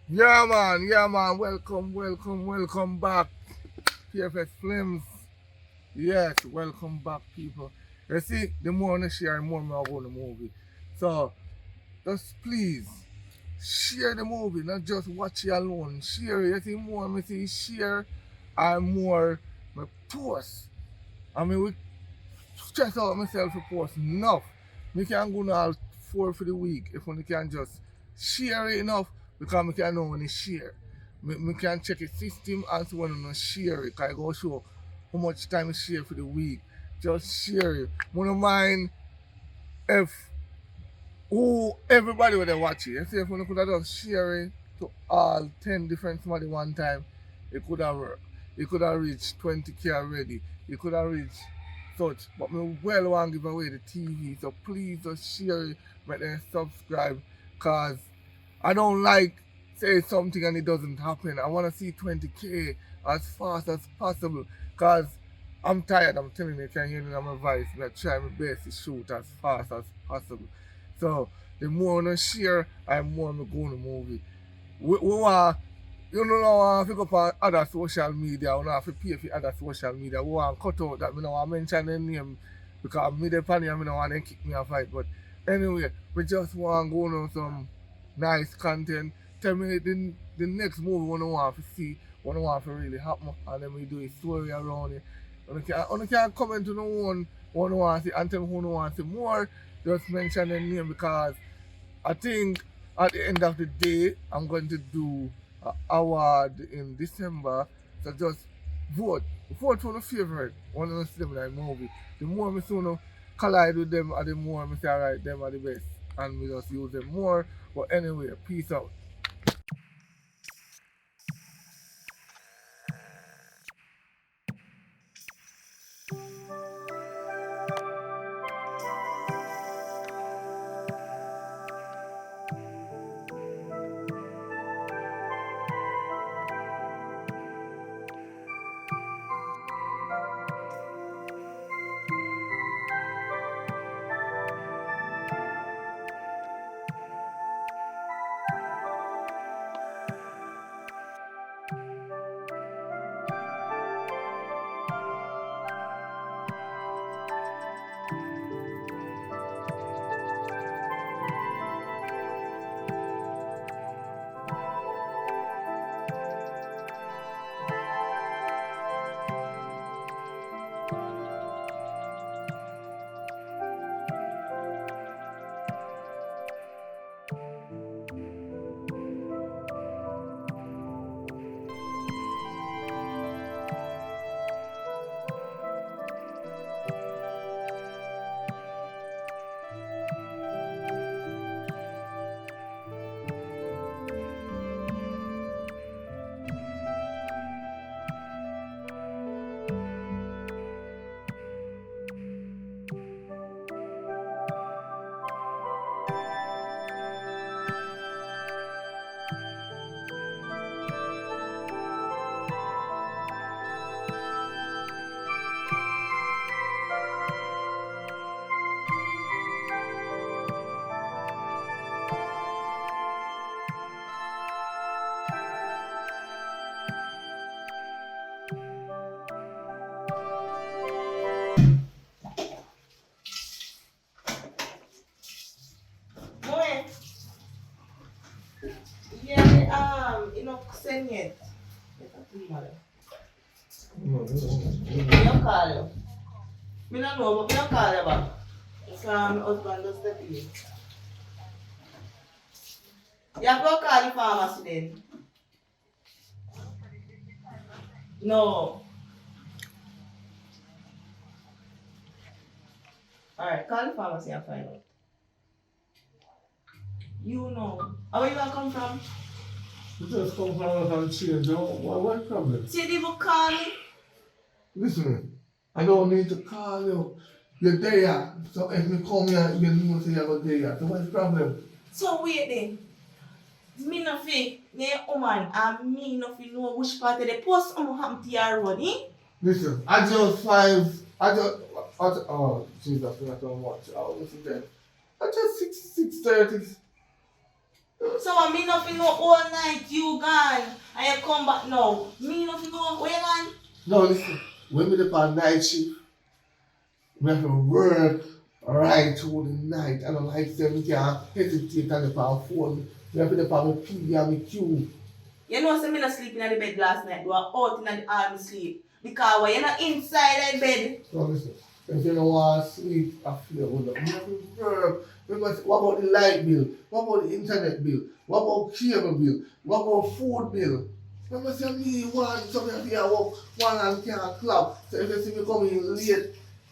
Yeah, man. Welcome back. PFS Films. Yes, welcome back, people. You see, the more I share, the more I go on the movie. So, just please share the movie, not just watch it alone. Share it. You see, more I see share, and more I post. I mean, we stress out myself to post enough. We can go now 4 for the week if we can just share it enough because we can know when it's share. We can check the system and so when we share it. Because I go show how much time we share for the week. Just share it. I don't mind if everybody would watch it. You see, if we could have just share it to all 10 different somebody one time, it could have worked. It could have reached 20K already. It could have reached such. But me well want to give away the TV. So please just share it, make them subscribe. Cause I don't like say something and it doesn't happen. I want to see 20K as fast as possible. Cause I'm tired. I'm telling you, you can hear me on my voice. I try my best to shoot as fast as possible. So the more I share, the more I go on the movie. We want, you know, pick up on other social media. We don't have to pay for other social media. We want to cut out that. We don't want to mention their name because I'm the pan and I don't want them to kick me a fight. But anyway, we just want to go on some nice content. Tell me the next movie we don't want to see, we don't want to really happen, and then we do a story around it. And can comment on the one who want to see and tell me who want to see more. Just mention their name because I think at the end of the day, I'm going to do an award in December. So just vote. Vote for the favorite. One of the similar movie. The more I soon collide with them, the more I say, alright, them are the best. And we just use them more. But anyway, peace out. Moe, yeah, send yet. You call you. Me no know, but me no call you back. So my husband does step in. You have to call the pharmacy then. No. Alright, call the pharmacy and find out. You know. Where you gonna come from? You just come from and change. What problem? See, they will call me. Listen, I don't need to call you. You're there. So if you come here, you know say you're there. So what's the problem? So wait then. Me no fi, ne woman, and me no fi know which part of the post happen to your road, eh? Listen, oh, Jesus, I don't watch. Oh, listen then. I just 6:30. So me nothing know all night you gone and you come back now. Me nothing know where you gone. No, listen. When we on night shift, we have to work right through the night. I don't like them. We can't hesitate on the phone. We have to the on P and the Q. You know, say me not sleeping in the bed last night. You are out in the army sleep. Because when you're not inside the bed. So listen, if you don't want to sleep, I feel good. We have to work. What about the light bill? What about the internet bill? What about cable bill? What about food bill? Remember say me one something here work one and can't clap. So if you see me coming late,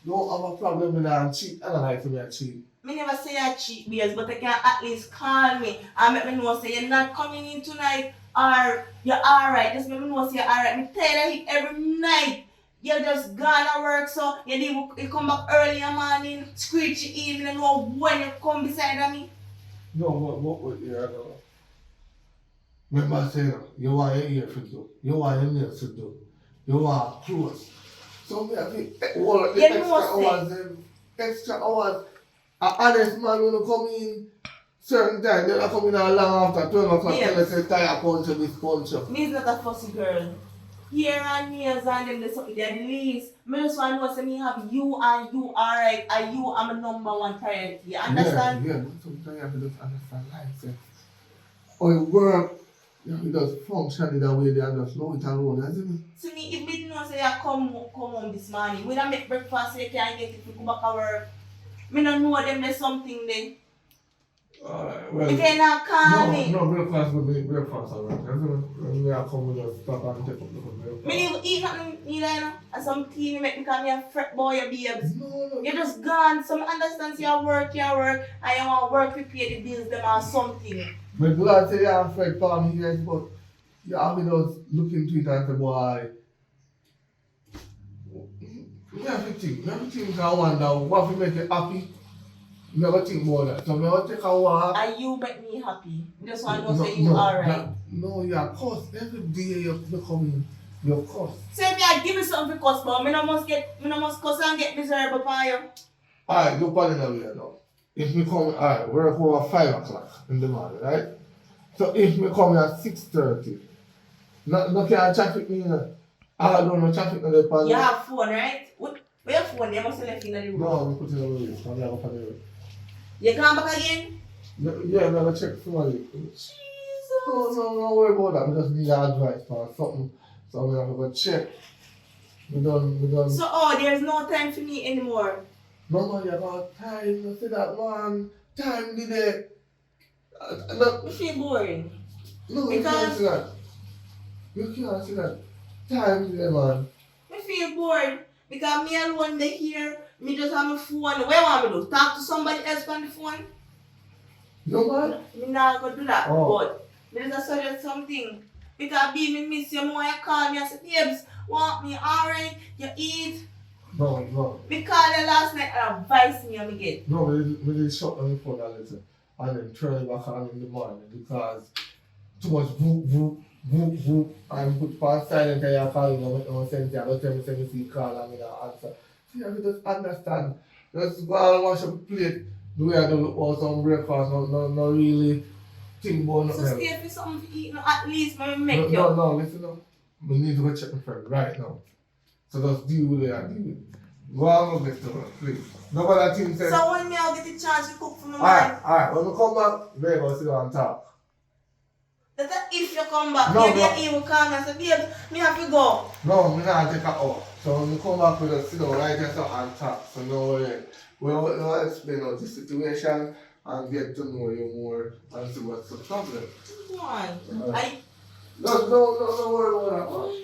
don't have a problem with that cheat. I don't like to be a cheat. Me never say I cheat beers, but they can at least call me and make me know say you're not coming in tonight or you're alright. Just make me know say you're alright. Me tell you every night. You're just gone to work, so you come back early in the morning, screechy evening, and know when you come beside me. No, what you know? Remember I said you want your ear to do, you want your nails to do, you want clothes. So me have to work the You extra know hours, extra hours. An honest man when come in certain time, then I come in long after 12 o'clock, tell us say tire punch this punch up. Me is not a fussy girl. Here and nails and them they're the least. Me just want to know say me have you and you alright and you are my number one priority. You understand? Yeah, but sometimes you have to just understand life. Say. Or you work, you have to just function in that way they and just know it alone, isn't it? See me, if me know say you come home this morning, we don't make breakfast so you can get it to go back to work. Me don't know them there's something then. Well, If you not call me. No, breakfast would be breakfast alright. When we are coming, just stop and take up the breakfast. Me need eat nothing either, you know. And some tea me make because me a fret boy your babes. No. You're just gone. So I understand you work, and you want work to pay the bills them or something. I'm glad to say you have fret for me, yes, but you have to just look into it and say, boy, you have to think and wonder what will make you happy. You never think more than that. So never take a walk. And you make me happy. Just want to say you alright. No, you're cursed. Every day you're becoming your cursed. Say if you give me something to cuss, but me no must cuss and get miserable for you. Alright, look at it now. If me come, alright, we're over 5 o'clock in the morning, right? So if me come at 6:30, no can traffic me, you know. I don't know traffic on the pan. You have phone, right? Where your phone? You must have left in the room. No, we put it on the list. I'm not going to You come back again? Yeah, I'm going to check somebody. Jesus. No worry about that. I just need advice for something. So I'm going to go check. We done. So, there's no time for me anymore. No man, you got time. You see that man. Time did it. I feel boring. No, you can't see that. You can't see that. Time did it, man. I feel bored. Because me alone they here, me just have my phone. Where want me to do? Talk to somebody else on the phone? No man? Me not gonna do that. Oh. But me just suggest something. Because me miss you more, you call me and say, babes, want me alright? You eat? No. Me call you last night and advise me and me get. No, we did shut down the phone a little and then turn it back on in the morning because too much whoop and put past silent and you're calling and make no sense. You're going to tell me say me see call and me not answer. So you have to just understand. Just go and wash up the plate. The way I do look for some breakfast, no really think about nothing. So stay for something to eat, no, at least me make you. No, listen up. We need to go check my friend right now. So just deal with it and deal with it. Go and go get to her, please. Nobody think say. So when me I'll get the chance to cook for my man. Alright. When we come back, we're going to sit down and talk. That if you come back, No, maybe you will come and say, babe, me have to go. No, we not take her out. So when we come back, we just sit down right here and talk. So no worry. We'll explain out the situation and get to know you more and see what's the problem. Come on. No worry about that.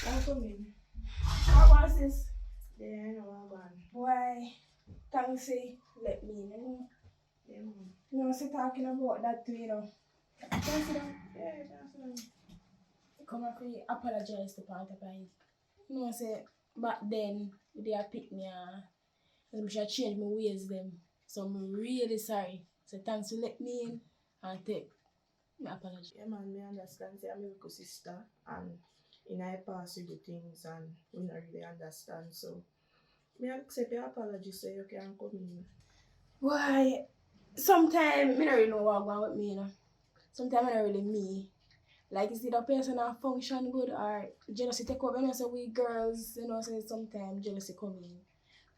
I'm coming. What was this? Yeah, I know I'm gone. Why? Thanks, let me know. Yeah, man. You know, so talking about that too, you know. Thanks, you know. Yeah, that's right. Come and apologize to Panta Pie. You know, say back then they a pick me and I should change my ways them. So I'm really sorry. So thanks for letting me in and take my apology. Yeah, man, me understand. Say I'm your sister, and in I pass you the things, and we not really understand. So, me accept your apology, so you can come in. Why? Sometimes I don't really know what going with me, you know. Sometimes I don't really me. Like is it a person that function good or jealousy take over? You know, so we girls, you know, so sometimes jealousy come in.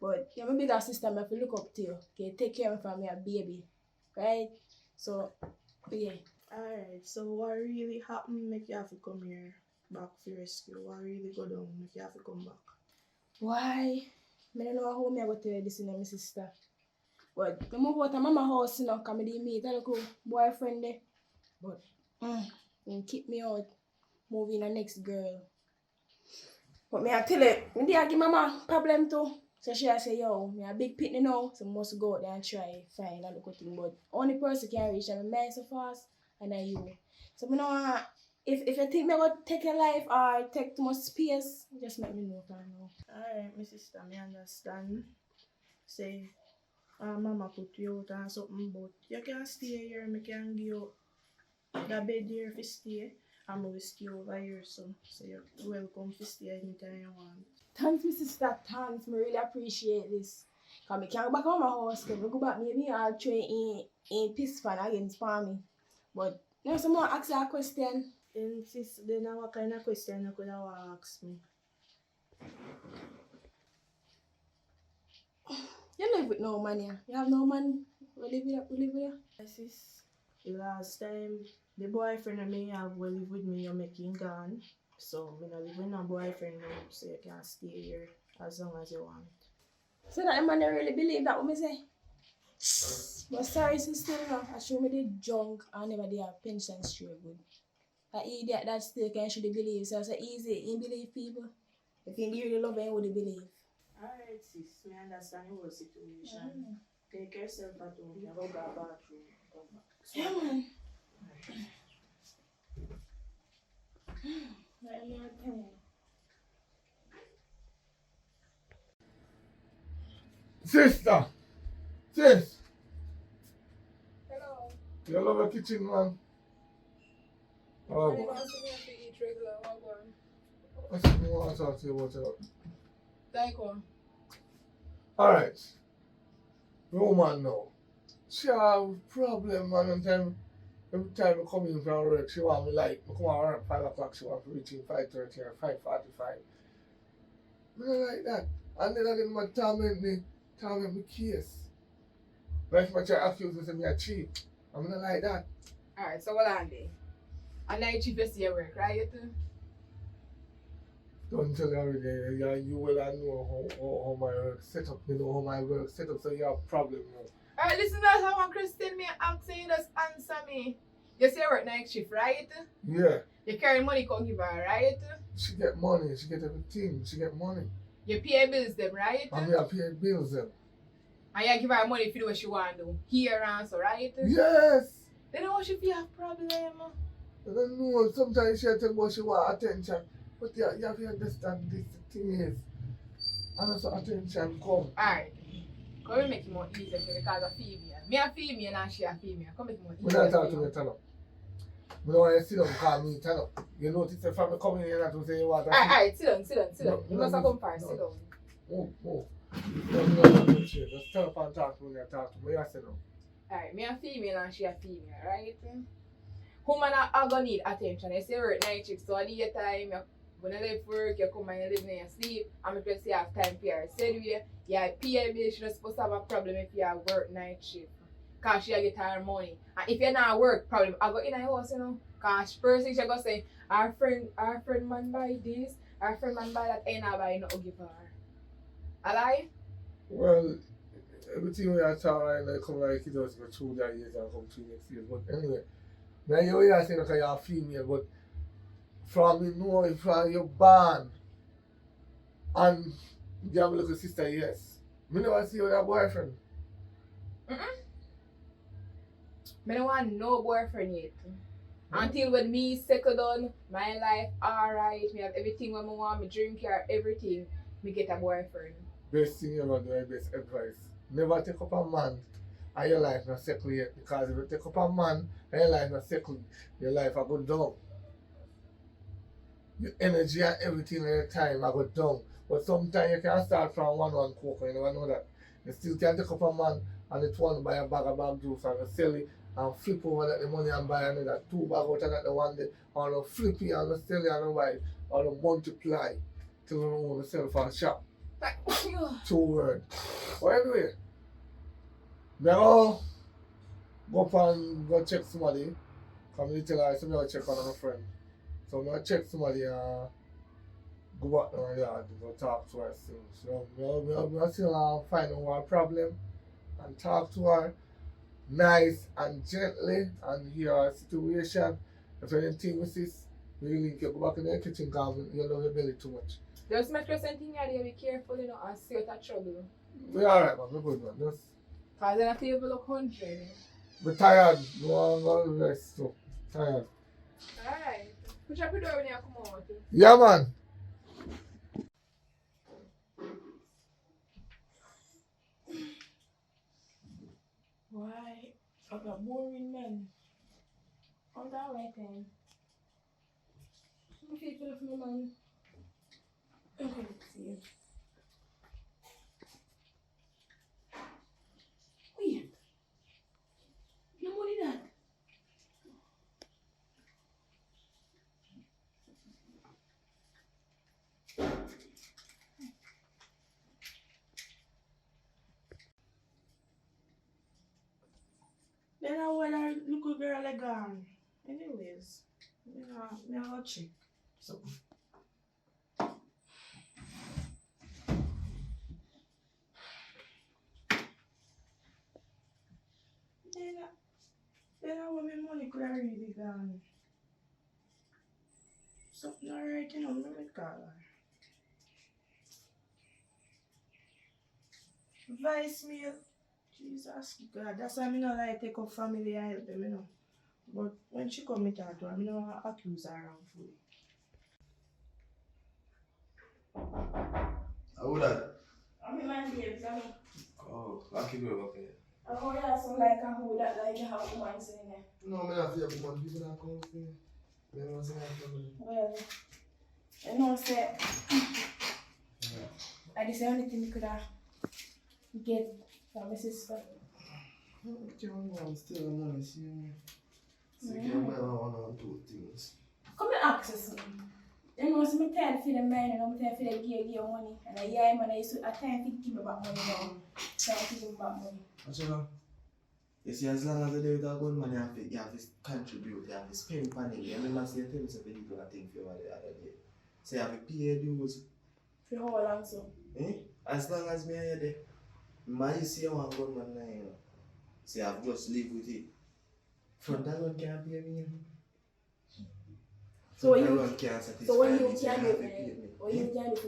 But you're my bigger sister, I have to look up to you. Okay, take care of me from your baby. Right? So yeah. Alright, so what really happened make you have to come here back for rescue? What really go down make you have to come back? Why? I don't know how me I go tell you this, you know, my sister. But I move out of mama house, you know, come with me, tell a boyfriend there. But then keep me out, moving the next girl. But me I tell it, me dey give mama problem too. So she say, yo, me a big pitney now, so must go out there and try find a little thing. But only person can reach and man so fast and then you. So me know if you think me go take your life or take too much space, just let me know, can know. Alright, my sister, me understand. Say, mama put you out and something, but you can stay here, me can give you the bed here for stay. And we will stay over here, so you're welcome to stay anytime you want. Thanks, my sister, thanks. I really appreciate this. Because I can't go back on my house, because I go back, maybe I'll try in peace fan against for me. But now someone ask you a question. And sis, then what kind of question you could have asked me? You live with no man here. You have no man who live with you? Sis, the last time the boyfriend and me have will live with me, you're making gone. So me not live with no boyfriend now, so you can stay here as long as you want. So that man don't really believe that what me say. But sorry, sister, you know, I show me the junk and never did have pension straight good. That idiot that still can should believe. So it's easy, he believe people. If he really love him, would he believe? Alright sis, me understand your whole situation. Take yourself at home, you go to the bathroom, come back. So, Yeah, man. Right, I'm not telling you. Sister! Sis! Hello. You love your kitchen, man? Oh, I want to eat regular. I said, I want to talk to you about it. Like what? Alright. Woman now. She have problem, man. Every time I come in from work, she want me like, I come around 5 o'clock, she want to reach in 5:30 or 5:45. I don't like that. And then again, my torment me case. Like my child accuse me, say me a cheat. I'm not like that. Alright, so what on there? And night shift is your work, right? Don't tell you already, yeah, you will know how my work set up. You know how my work set up, so you have a problem now. Alright, listen, that's how one Christian me asking you just answer me. You say you work night shift, right? Yeah. You carry money come give her, right? She get money, she get everything, she get money. You pay bills them, right? And me I pay bills them. And you give her money if you do what she want to do. Here and so, right? Yes! Then what if you have problem? I don't know, sometimes she tell me she want attention. But you have to understand this thing is. And also attention come. Alright. Come make it more easier for you because a female. Me a female and she a female. Come make it more When easier. I talk to me, turn up. I don't want you to sit down and call me, turn up. You notice the family coming in and to say you want to Alright, sit down. No, You no, must have no, come first, sit down. Move. No, just turn up and talk to me and talk to me. I say no. Alright, me a female and she a female, right? Woman are gonna need attention. You say you work night shift, so at the time, when you leave work, you come and you live in your sleep, and because you have time for her. Said way, yeah, PA bill, she's not supposed to have a problem if you have work night shift. Because she get her money. And if you're not work, problem, I go in her house, you know. Because first thing she go say, our friend man buy this, our friend man buy that, ain't not buy nothing give her. A lie? Well, everything we are talking right now, come like it does go through that years and come through next year. But anyway, now you are saying that you're female, but from you know if you're born and you have a little sister, yes. Me never see you with a boyfriend. I don't want no boyfriend yet. Until when me settle down, my life alright, me have everything when I want, me drink here, everything, me get a boyfriend. Best thing you ever do, best advice. Never take up a man and your life not settle yet. Because if you take up a man and your life not settle, your life will go down. Your energy and everything at the time will go down. But sometimes you can start from one coke, you never know that. You still can take up a man and it one buy a bag of juice and you sell it and flip over that the money and buy another 2 bag out of that the one day, or you flip it and you sell it and you buy it, or you multiply till you want to sell for a shop. 2 words. Well, anyway, now go up and go check somebody. Come to tell her, so I check on my friend. So I check somebody and go back down the yard and go talk to her soon. So I still find out her problem and talk to her nice and gently and hear her situation. If anything with this, really you go back in the kitchen because you love your belly too much. Just make sure something here, be careful, you know, and see what a trouble. We alright, man. We good, man. Just Because then I feel look 100. be tired. We want to go rest too. Tired. Alright. Push up your door when you come out. Yeah, man. Why? I'm a boring man. I'm that right then. I'm faithful of my man. Okay, see. Wait. No money that. Then I want a little girl like gone. Anyways, I'll check. So. Then I want my money could have really gone. Something alright, you know, I'm not call her. Voicemail. Jesus God, that's why I don't like take up family and help them, you know. But when she come me talk to her, I don't want to accuse her wrongfully. How would that? I'm in my babes, I mean. Oh, lucky girl, okay. I know you have some like a who that like you have a woman saying there. No, I don't feel like one people that come with me. They don't say that. Well, you know, say, I just the only thing you could have get from my sister. I'm still the money, see me. So you can buy 1 or 2 things. Come and access me. You know, so I'm tired for the man and I'm tired for the give money. And I hear him and I used to, at times think give me back money now. So I give him back money. Actually, you see, as long as you do with a good money, you have to contribute, you have to spend money. I remember saying to myself, you do a thing for you the other day. So you have to pay dues. For how long so? Eh? As long as me are there. My see you want good man now, you know. So you have to just live with it. Front alone can't pay me. So when you can't can do for me, what you can do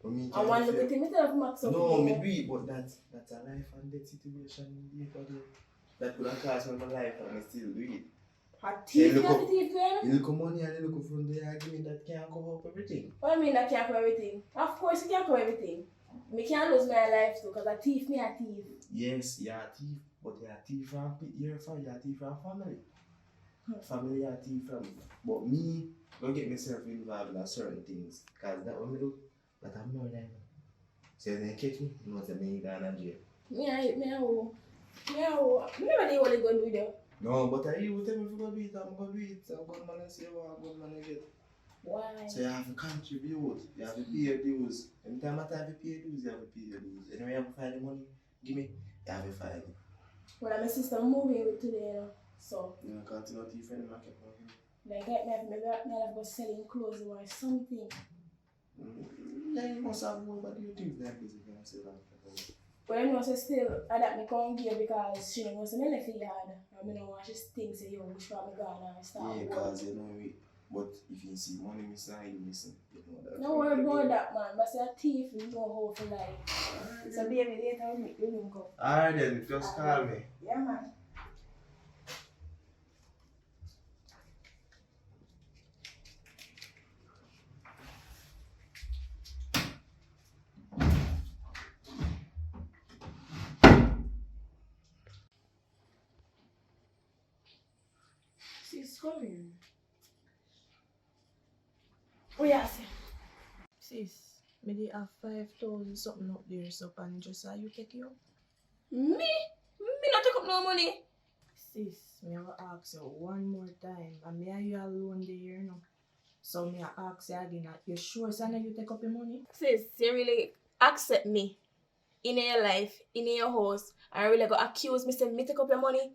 for me? I want to look at him, I tell Max something. No, me do it, but that's a life and death situation in the day. That could have cost me my life and I still do it. A thief, you have to thief to You look at money and you look from the argument that can't cover up everything. What do you mean that can't cover everything? Of course you can't cover everything. Me can't lose my life too, because a thief, me a thief. Yes, you're a thief, but you're a thief from you're a thief from family. Family you're a thief from. But me, don't get myself involved in certain things. Because that what me do, but I'm not like that. So if they catch me, you know what I mean, you're going to jail. Me never did what they gonna do there. No, but I you tell me if you go do it, I'm going to do it. I'm going to man and say, oh, I'm going to man and get. Why? So you have to contribute, you have to pay your dues. Every time I have to pay your dues, you have to pay your dues. Anyway, you have to find the money, give me, you have to find it. Well, my sister moving with today, you know. So, You know, continue to friend market. like, maybe I'll go selling clothes or something. Yeah, you must have one, but you think that is you can say that. But I know so still, I that me come here because she knows me left the yard. I mean, she thinks that you wish for me gone and start. Yeah, because you know, but if you see money missing, you missing. You know that. No worry about that, man. But say a thief, you know how to lie. So baby, later we meet, we link up. Alright then, just call me. Yeah, man. Come here. Oh, yeah, see. Sis, me dey have 5,000 something up there, so pan just you take you. Me? Me not take up no money. Sis, me have to ask you one more time, and me and you alone there now. So me a ask you again, you sure son you take up your money? Sis, you really accept me in your life, in your house, and really go accuse me, say me take up your money?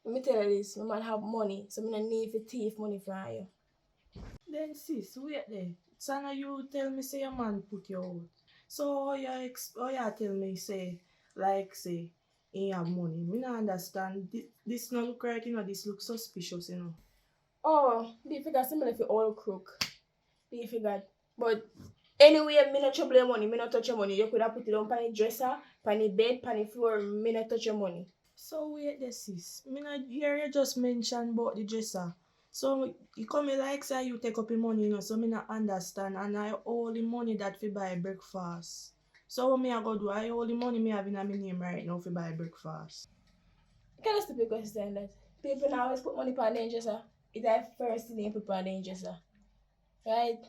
Let me tell you this, my man have money, so me no need to thief money from you. Then sis, wait there. Sana you tell me say your man put you out. So how you tell me say, like say, he have money. Me no understand. This no look right, you know, this look suspicious, you know. Oh, do you figure similar for all crook? Do you figure? But anyway, me not trouble your money, me not touch your money. You could have put it on the dresser, on the bed, on the floor, me not touch your money. So wait there sis. Me not hear you just mention about the dresser. So you come me like say you take up your money, you know, so me not understand, and I owe the money that fi buy breakfast. So what me I go do? I owe the money me have in my name right now fi buy breakfast. Kind of stupid question that. People now always put money on the dresser. It's the first thing they put on the dresser. Right?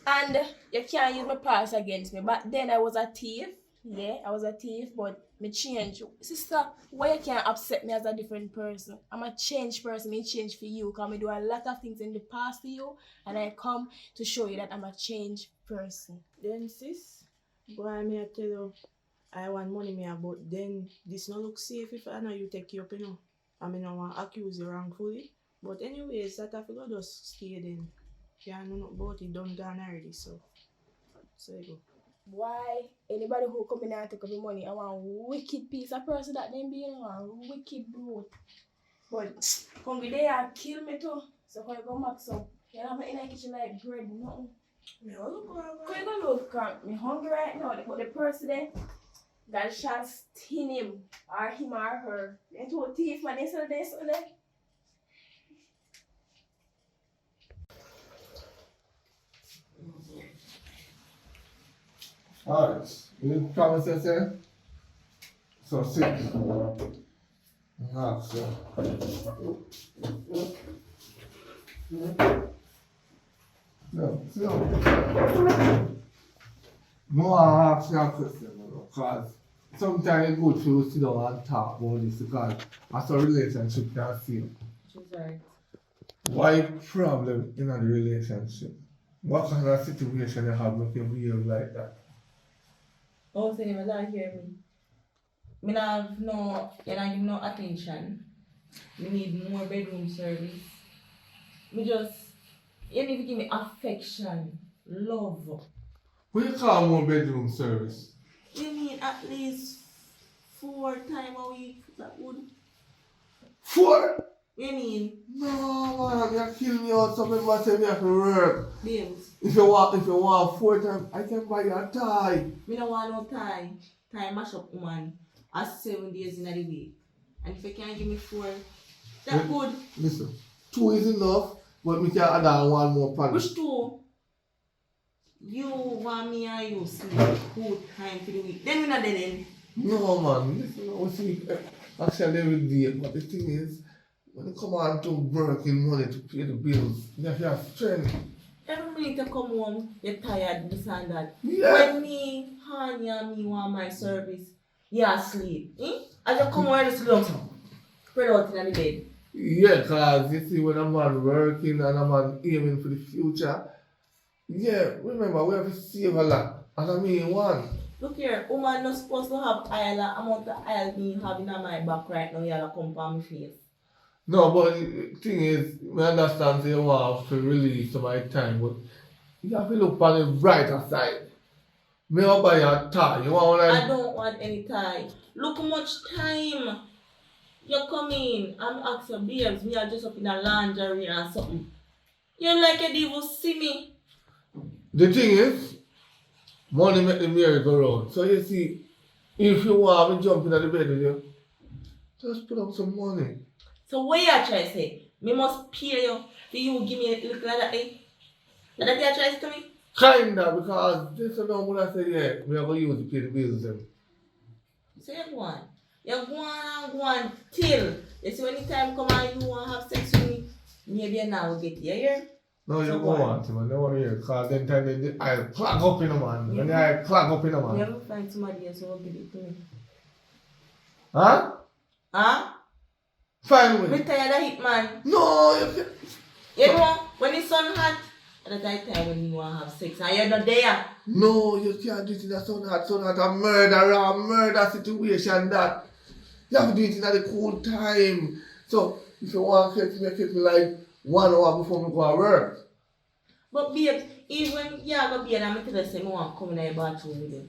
And you can't use my past against me. Back then I was a thief. Yeah, I was a thief, but me change. Sister, why you can't upset me as a different person? I'm a changed person, me change for you. Because I do a lot of things in the past for you, and I come to show you that I'm a changed person. Then sis, boy me I tell you, I want money me about then this no look safe if I know you take you up, you know. I mean I want accuse you wrongfully. But anyways, that I forgot just stay then. Can't know nothing about it, done gone already, so you go. Why anybody who come in and take up the money, I want wicked piece of person that them be, I want wicked brute. But hungry they are kill me too. So when you go back so you know in the kitchen like bread, nothing. Me all look Can you go look at me hungry right now, but the person there that shall sting him or her. They two thief man, they said this or that. Alright, you promise yourself? So sit. So. No, sit down. No, I ask you a question, because sometimes it's good to sit down and talk about this because as a relationship can feel. Right. Why problem in a relationship? What kind of situation you have make you behave like that? Oh, so you don't hear me. Me not have no, you don't give no attention. Me need more bedroom service. Me just, you need to give me affection, love. What you call more bedroom service? You need at least 4 times a week. That would. 4? You need, No, man, you're killing me out something but say me have to work. babes. If you want 4 times, I can buy you a tie. Me don't want no time. Time mash up woman. As 7 days in a week. And if you can't give me 4, that good. Listen, 2 is enough, but me can add on 1 more pan. Which 2? You want me and you sleep 2 times for the week. Then we not dead end. No, man, listen, we sleep actually every day, but the thing is, when you come on to working money to pay the bills, you have to have strength. Every minute you come home, you're tired, this and that. Yeah. When me, honey, and me want my service, you asleep. As you come home, you sleep, spread out in the bed. Yeah, because you see, when a man working and a man aiming for the future, yeah, remember, we have to save a lot. And I mean, one. Look here, woman not supposed to have oil, amount of oil me having on my back right now, you'll come on my face. No, but the thing is, we understand that you want to release some of my time, but you have to look on the brighter side. Me want buy you a tie. You want one I don't want any tie. Look how much time you come in. I'm asking babes, me are just up in a lingerie and something. You like a devil see me. The thing is, money make the merry go round. So you see, if you want to jump in the bed with you, just put up some money. So what you try to say? Me must pay you for you give me a little like that, eh? That you try to tell me? Kinda, because this is not what I say, yeah, we are going to use to pay the bills then. So you go on. You go on and go on till You see, when the time come and you want to have sex with me, maybe you now will get you here. No, you So don't what? want to, man. Don't worry, because then time I clog up in a man. When Yeah. I clog up in a You man. ever find somebody else who will give it to me? Huh? Huh? Fine I'm with. tired of it, man. No, you can't. You know, when the sun hot, at that time when you want to have sex, and you're not there. No, you can't do it in a so not a murder situation that. You have to do it in a cool time. So, if you want to make it like 1 hour before we go to work. But babe, even when you go be and I'm tell you say I want to come in the bathroom with you.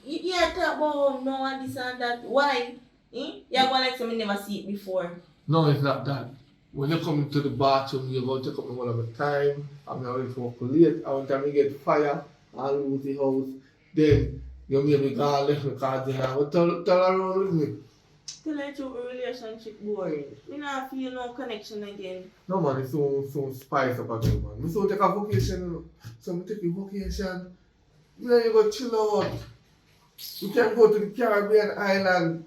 You talk about no and this and that. Why? You're going like something never see it before. No, it's not that. When you come into the bathroom, you're going to take up one of the time. I'm going to work late. And when time you get fire and lose the house, then you maybe go left me because then I will tell around with me. Tell you true, relationship boring. Me not feel no connection again. No man, it's so spice up again, man. Me so take a vacation, you know. So me take a vacation. Then you go chill out. You can go to the Caribbean island,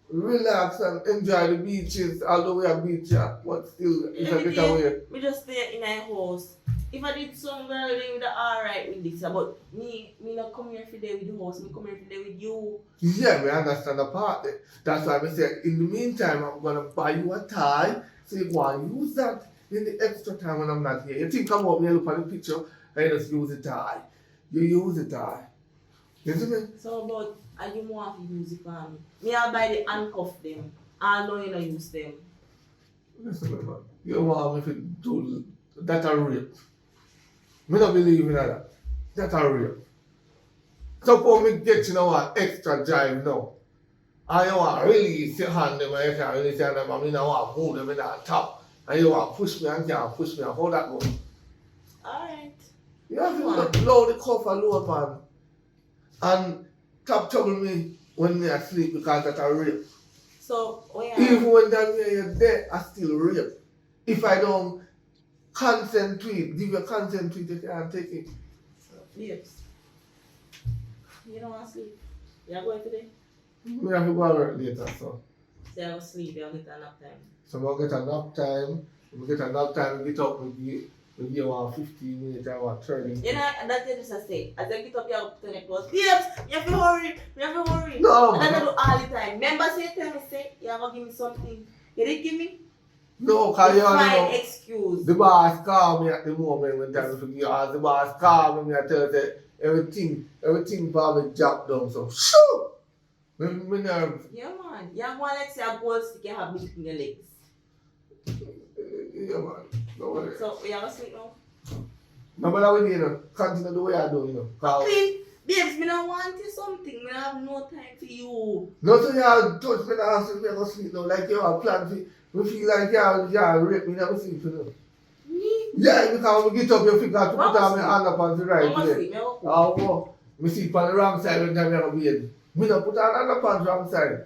relax and enjoy the beaches, although we have beach, yeah, but still it's a Every better day, way. we just stay in a house. If I did some girl, they would alright with this. But me not come here every day with the house. Me come here every day with you. Yeah, we understand the part there. That's why I said, in the meantime, I'm gonna buy you a tie, so you go and use that in the extra time when I'm not here. You think about me, you look at the picture, and you just use the tie. You use the tie. You see me? So about I you want to use it for me. Me I'll buy the handcuff them. I know you don't use them. Listen, man. You want me to do that a rape. Me don't believe in that. That's a rape. Suppose me get you know what extra drive now. And you want to release your hand them and you can't release your hand them and me don't want to move them in that top. And you want to push me and can't push me and how that go? Alright. You have to blow the cover low man. And top trouble me when me asleep because that's a rape. So Even when that way you're dead, I still rape. If I don't consent to it, give you consent to it, you can't take it. Babes. You don't want to sleep. You're going today? Me have to go to work later, so. So you'll sleep, you'll get enough time. So I'll get enough time. We get enough time, we get up, we give one 15 minutes, I want 30 minutes. You know, that's what I just say. As I get up, you have to turn it close. Babes, you have to hurry. You have to hurry. No, And I man. do all the time. Remember, say, tell me, say, you have to give me something. You didn't give me? No, because you Find know, excuse. the boss called me at the moment when time to give as the boss called me, I tell you that everything probably dropped down, so shoo! Me nerves. Yeah, man. You have one like say a gold stick you have between your legs. Yeah, man. No worry. So, we have a sleep now? No matter what you know, continue the way I do, you know. 'Cause Please, babes, me don't want you something. Me don't have no time for you. no, so you have touch me now, so me go sleep now. Like you have planned for me feel like you rape me, never sleep, you know. Me? Yeah, because when we get up, you figure to put Mama on my sleep. hand up on the I right must way. sleep. Me will cook. Oh, me sleep on the wrong side when time you have a bed. Me not put on hand up on the wrong side.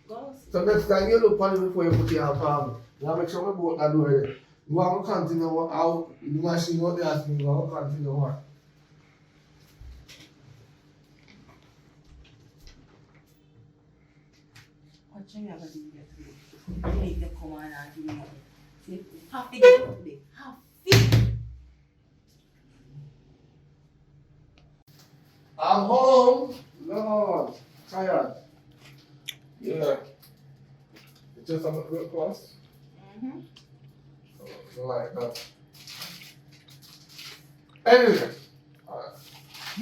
Go sleep. So next time you look on it before you put your hand on me. Now make sure my boat not do it. You want to continue how the machine what they ask me, you want to continue what? What you have to do here today? You need to come on and give me. See, have to get up today. Have to. I'm home. Lord, tired. Yeah. You just have a quick class? Mm-hmm. So like that. Anyway,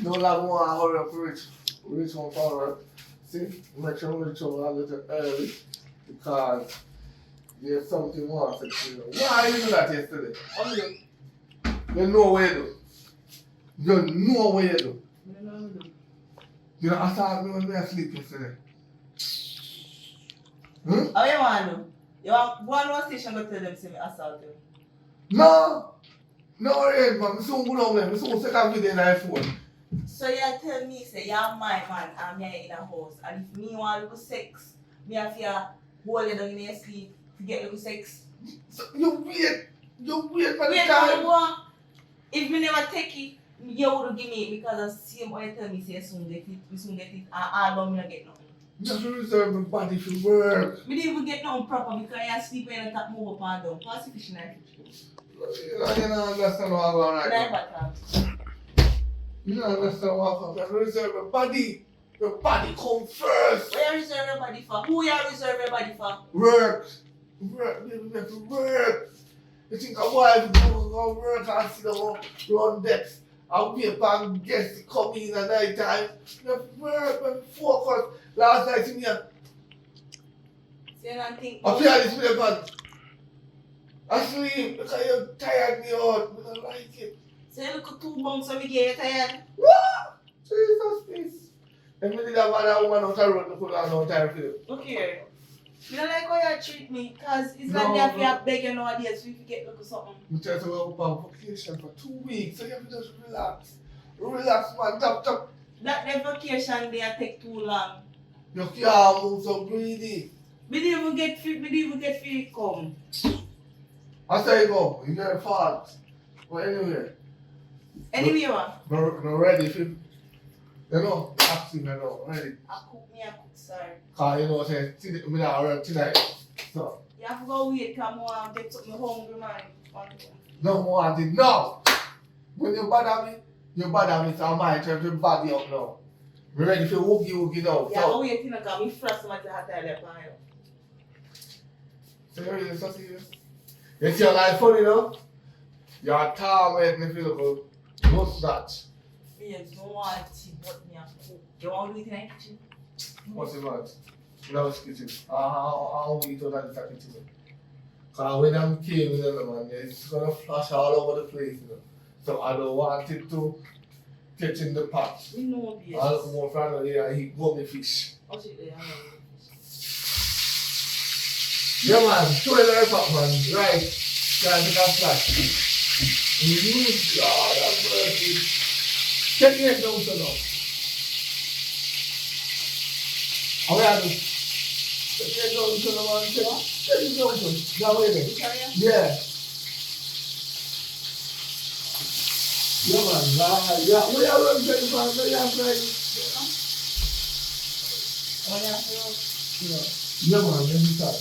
no longer want to hurry up to reach home forward. See, make sure we reach home a little early because there's something more to do. Why you do that yesterday? You know what you do. You know what you do. You know, assault me when I sleep yesterday. How you want to do? You want one station go tell them say me assault you? No! No worries, man. I soon go down there. I soon set a video in my phone. So you tell me say you're my man and me in a house and if me want little sex, me have to hold you down in your sleep to get little sex. So you wait for the Wait, time. what? If me never take it, you would give me it because the same way you tell me say you soon get it, we soon get it and all down me not get nothing. You have to reserve my body for work. We didn't even get nothing proper because I sleep when I top move up and down. Pass the fish knife. You don't understand what I'm going right Knife now. attack. You don't understand what I'm going. You have to reserve my body. Your body come first. What you reserve your body for? Who you reserve your body for? Work. Work. You have to work. You think a wife go work and sit down run debts and wait for guests to come in at night time. You have to work and focus. Last night in here, So you don't think. I play this with man. I sleep because you tired me out. I don't like it. So you look at 2 bunks when we get tired. What? Jesus, please. If we did a man and woman out the road, we could have no time for you. Look here. You don't like how you treat me because it's No, like that we no. are begging nowadays so if you get look at something. We try to go on vacation for 2 weeks, so you have to just relax. Relax, man. Top. That the vacation day take too long. You can't move so greedy. We didn't even get free come. I say you go. It's your fault. But anyway, Anyway, man, no ready for you know, acting you know, ready. I cook, sorry. Cause you know, say, me not work tonight. So, You have to go wait because I want to get something hungry, man. no more want it now. When you bother me, so I might try to body up now. Me ready for woogie now. Yeah, So, go wait because me frost so much hot I left on you. so you really so serious? You see your life funny now? You're tormenting me feel good. What's that? Babes, no want tea but me a cook. You want to do it in the kitchen? What's it about? Love kitchen. I'll eat all that kitchen. Cause when I'm came in the man, it's gonna flash all over the place, you know. So I don't want it to catch in the pot. We know, babes. I'll come over from there and eat gummy fish. I'll sit there. Yeah man, throw it in the pot man. Right. Try to take a flash. God have mercy. Take it down so now. How are you? Take it down so now man. Take it down so. Now wait a minute. Yeah. Yeah man, yeah. We are running 25 minutes, right? Yeah man, let me start.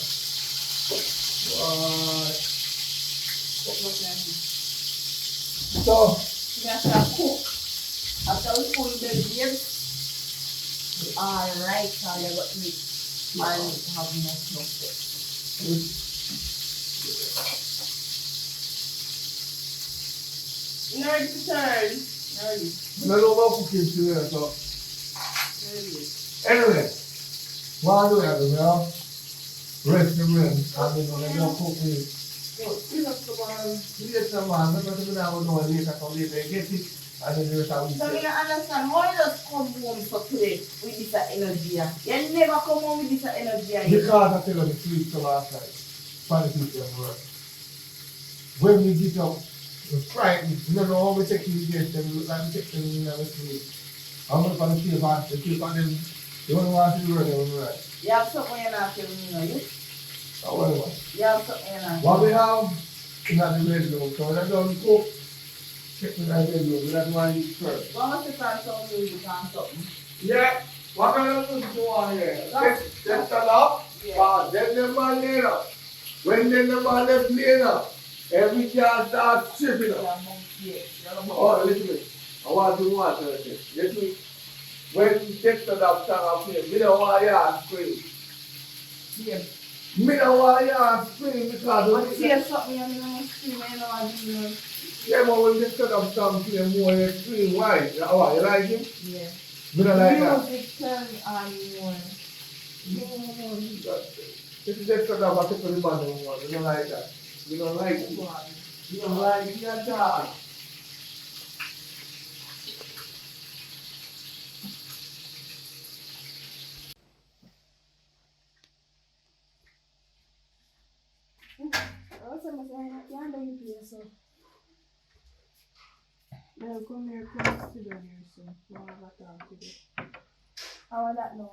So, You have to cook. After we cook the babes, we are right how you got meat and have enough You know ready to turn. Ready. I don't know about cooking today, so. Ready. Anyway, what I do have to now, rest the brain, and then when I don't cook me. You know, later man, remember to now know later, so later you get it, and then the rest of So the you week. don't understand why you just come home for today with this energy. You never come home with this energy. Because I tell you the sleep till last night, funny people at work. When we get up, we're frightened, we don't know how we take you get them, we look like we take them in our sleep. I'm going to find the keep on them, you don't want to do it, they right. You have something you're not telling me, no, you? Oh, well, You have something you're not what we have in the bedroom, so when I don't cook, check in the bedroom, we don't want to eat first. Why must you find some music and something? Yeah, what kind of music you want here? That's enough. Yeah. Then the man later. When then the man left later, every car starts tripping up. Oh, listen to me. I want to do one thing. Listen to me. When Dexter that song up here, me don't want to hear scream. Yeah. Me don't want to hear scream because But see something and I'm screaming, you know what I mean? yeah, but when Dexter that song play more than scream, why? You like him? Yeah. Me don't like that. Music turn on more. No, this is Dexter that was taking the man one. We don't like that. We don't like it. We don't like it at all. I was saying, I can't do it here, so. Yeah, come here, come sit down here, so we'll have a talk today. I want that now.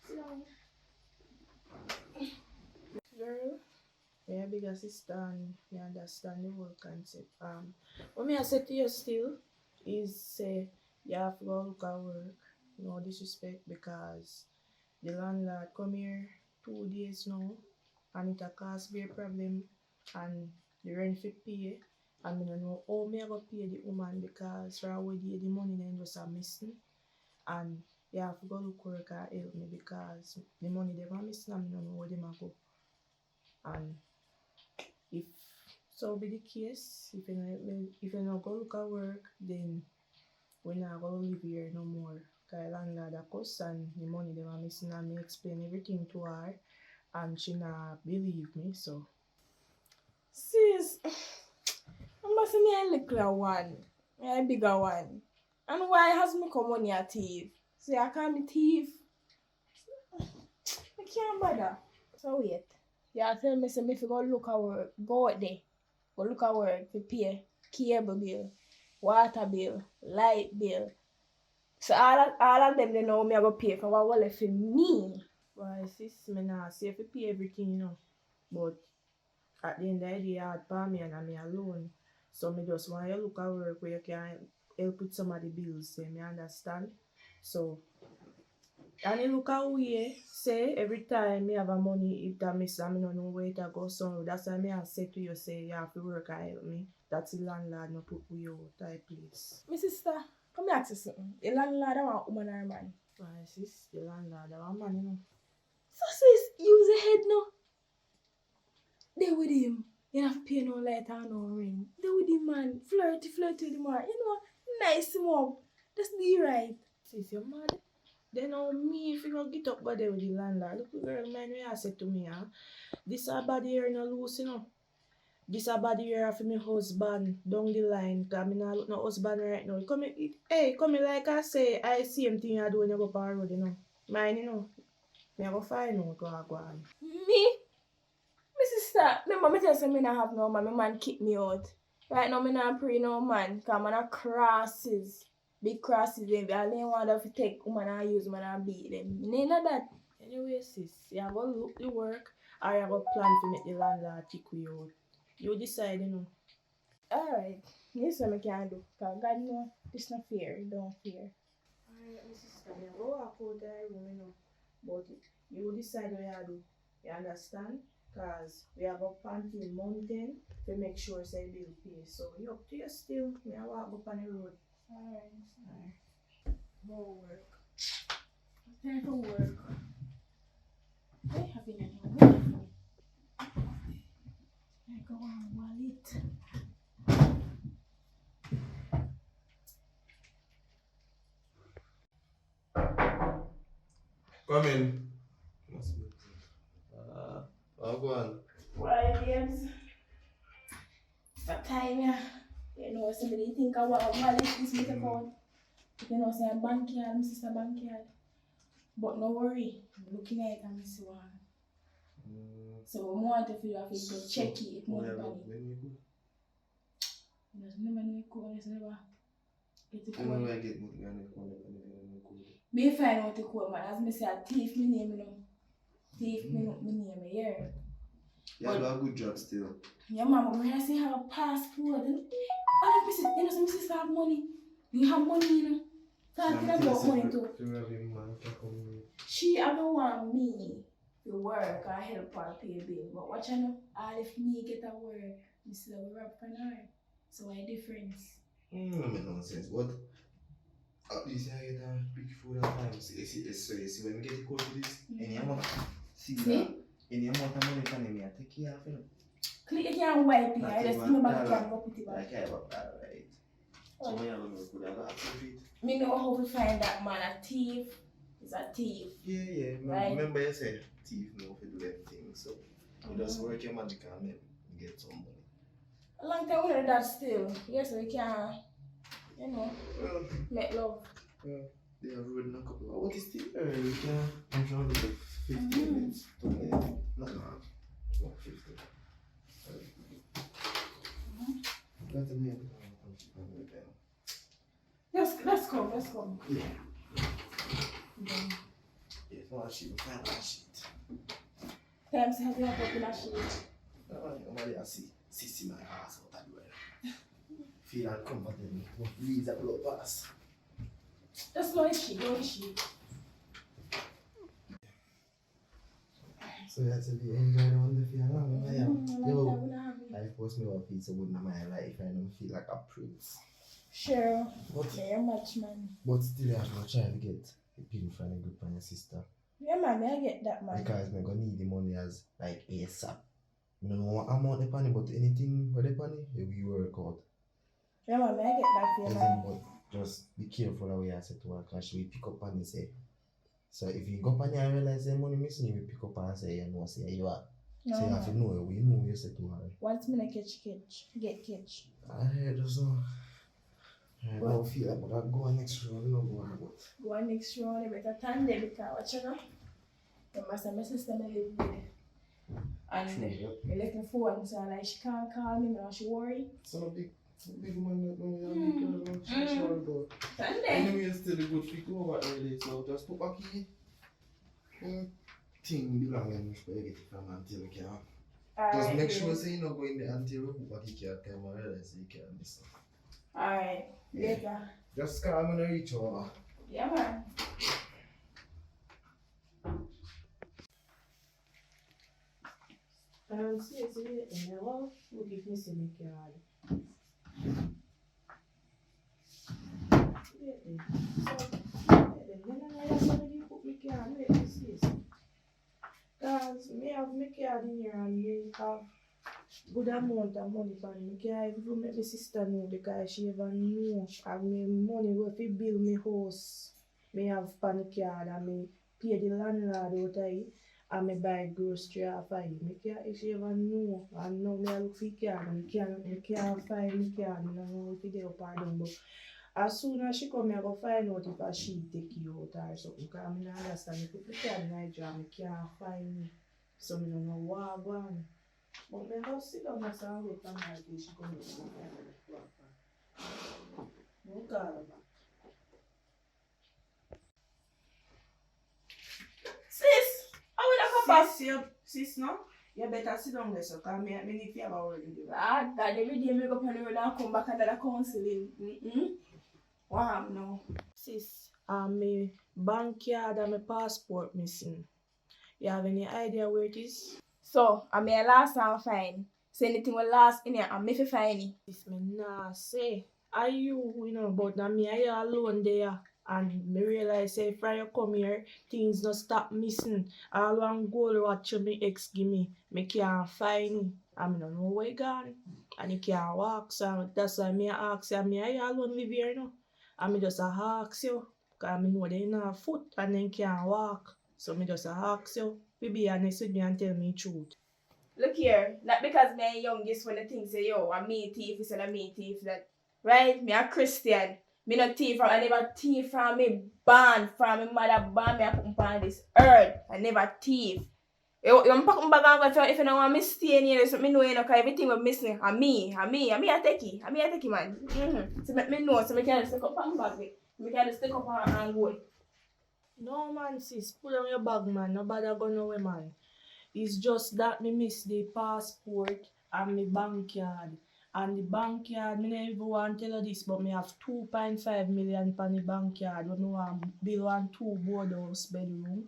Sit down. Girl, you're a bigger sister and you understand the whole concept. What me I say to you still is say you have to go look at work. No disrespect because the landlord come here 2 days now and it a cause me a problem and the rent fi pay and I don't know how me I go pay the woman because for already the money then just a missing and you have to go look work and help me because the money they were missing and I don't know where them a go. And if so be the case, if you not, if you not go look at work, then we not gonna live here no more. Cause landlord a cuss and the money they were missing and me explain everything to her and she not believe me so. Sis, I must me a little one, a bigger one. And why has me come on your thief? Say I can't be thief. I can't bother. So wait. You tell me say me fi go look at work, go out there, go look at work to pay cable bill, water bill, light bill. So all of them they know me I go pay for what left for me. Why sis, me nah say if you pay everything you know. But at the end of the day hard for me and I'm me alone. So me just want you look at work where you can help with some of the bills, say me understand. So and you look at way, say every time me have a money, if that miss, I me no know where to go. So that's why me I say to you, say you have to work and help me. That's the landlord no put we out type place. My sister, come here to something. The landlord I want woman or man. Why sis, the landlord I want money no. So sis, use your head now. They with him. You don't have to pay no light or no ring. They with him man. Flirty with him man. You know, nice him up. That's the right. Sis, you mad? Then now me if you go get up by there with the landlord, look the girl man we I said to me, this a body here no loose, you know. This a body here for me husband down the line, cause me not look no husband right now. Come here like I say, I see him thing you do when you go up the road, you know. Mine, you know. Me I go find out what go on. Me? My sister, remember me tell you me not have no man. My man kick me out. Right now me not pray no man. Cause man a crosses. Big crosses them. I didn't want to take woman and use man and beat them. Me ain't know that. Anyway, sis, you go look the work or you go plan to make the landlord kick you out. You decide, you know. Alright. This is what I can do. Cause God know this not fair. Don't fear. Alright, my sister, me go walk out the room, you know. But you decide what you do. You understand? Cause we have up on the mountain to make sure say bill pay. So you up to you still. Me I walk up on the road. Alright. Go work. Time for work. I have been in your work. I go on wallet. Come in. Go on. Why, babes? That time, yeah. You know, somebody think I want a wallet, this make a call. You know, say a bank yard, my sister bank yard. But no worry, I'm looking at it and I see one. So we want to feel like to check it if money money. There's no money cool, there's never get the code. I get money. Me find out the code, man. As me say, a thief me name, you know. Thief me name, yeah. You do a good job still. Yeah, mama, when I say have a passport, and other person, you know, some sister have money. You have money, you know. Talking about money too. She, I don't want me to work or help her pay bill. But what you know, all if me get a work, me still will rap on her. So why difference? No make nonsense. But at least I get a big food at times. You see when we get the code to this, any amount, see that, any amount of money can me take care of it. Click you can't wipe it, I just give me back and go put it back. I care about that, right? So when you're going to put that back to it. Me know how to find that man. A thief is a thief. Yeah. Right. Remember you said thief know if you do everything. So you just work your magic and then you get some money. A long time we that still. Yes, we can, you know, make love. They have road in a couple of what is still early? We can enjoy the 15 minutes, 20 minutes. Not 50. That's a name. Let's come. Yeah. Yeah, one sheet, one sheet. Times have you up in a sheet? Nobody has see my ass out that way. Feel uncomfortable. Leave that blood pass. That's no issue. So that's it. You enjoy the one for I'm Yo, not happy. I force me to feel so good in my life. I don't feel like a prince. Sure. But, Yeah, much man. but still, I'm not trying to get a pin from the group and your sister. Yeah, man, I get that, man. Because I'm going to need the money as like ASAP. I don't know what amount of money, but anything with the money, we work out. Yeah, man, I get that for you, man. But just be careful how you say to her because she will pick up and say. So if you go up and you realize the money missing, you will pick up and say, you know, say you are. No, so you have to know, we know you say to her. Once me get catch. I heard so. I don't feel like but I go on next round, no go on but. Go on next round, you better turn there because what you know? The master, my sister, me live with. And you left my phone, so like she can't call me, now she worry. So big man that know you have she's sure about. Turn Anyway, it's still a good fit over early, so just put back here. Thing belong in which you get it from until you can. Just make sure say you not go in there until you put back here at time and realize you can't miss. Alright, later. Just call me and reach over. Yeah, man. See, never will give me some card. Because me have my card in here and me have good amount of money for me. I even make my sister know because she even know have me money worth to build my house. Me have pan card and me pay the landlord out of it and me buy grocery off of it. Me can't if she even know and now me a look for card and me can't find my card. I don't know if it up or down but as soon as she come, I go find out if she take you out or something. Because I don't understand. If you put me in job, I can't find me. So I don't know what I'm going. But I have to sit down and say, wait for her till she come out. No call her back. Sis, how will I come back? Sis, no? You better sit down there, so because I need to have a word with you. Ah, that every day I go up on the road and come back under the counseling. Wow, no. Sis, my bank card and my passport missing. You have any idea where it is? So, I may last and fine. Say anything will last in here and me fi find it. This me nah say. Are you know, but now me I alone there. And me realize say if I come here, things no stop missing. All one goal what me ex give me can't find it. I me no know where it gone. And he can't walk, so that's why me ask you, me I alone live here now. And me just ask you, because me know they not foot and then can't walk. So me just ask you, be honest with me and tell me the truth. Look here, not because me youngest when the thing say, yo, I'm me thief, you said I'm me thief, that, right? Me a Christian. Me no thief from, I never thief from me born, from me mother born me I put on this earth. I never thief. You pack my bag and if you don't want me stay in here, so me know you know, because everything was missing. And me a take it, man. So make me know, so me can just stick up on my bag, me can just stick up and go. No man sis, put down your bag man, nobody go nowhere man. It's just that me miss the passport and my bank card. And the bank card, me never even want to tell you this, but me have 2.5 million on the bank card. When me want build one 2 boardhouse bedroom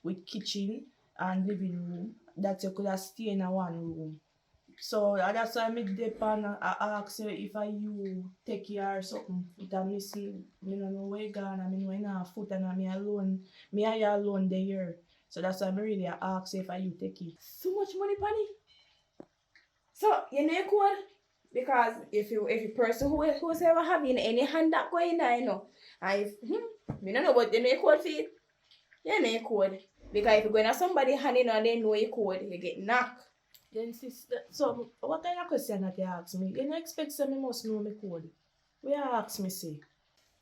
with kitchen and living room that you could have stay in a one room. So that's why me depend and I ask you if you take care or something. If I missing, me no know where gone, I mean when I foot and me alone there. So that's why me really ask you if you take it. So much money, Penny. So you know code? Because if you person who's ever having any hand that going on, you know, and if me don't know what you know code for it. You know code. Because if you go to somebody hand in and they know your code, you get knocked. Then sister, so what kind of question that you ask me? You don't expect me must know my code. What you ask me say?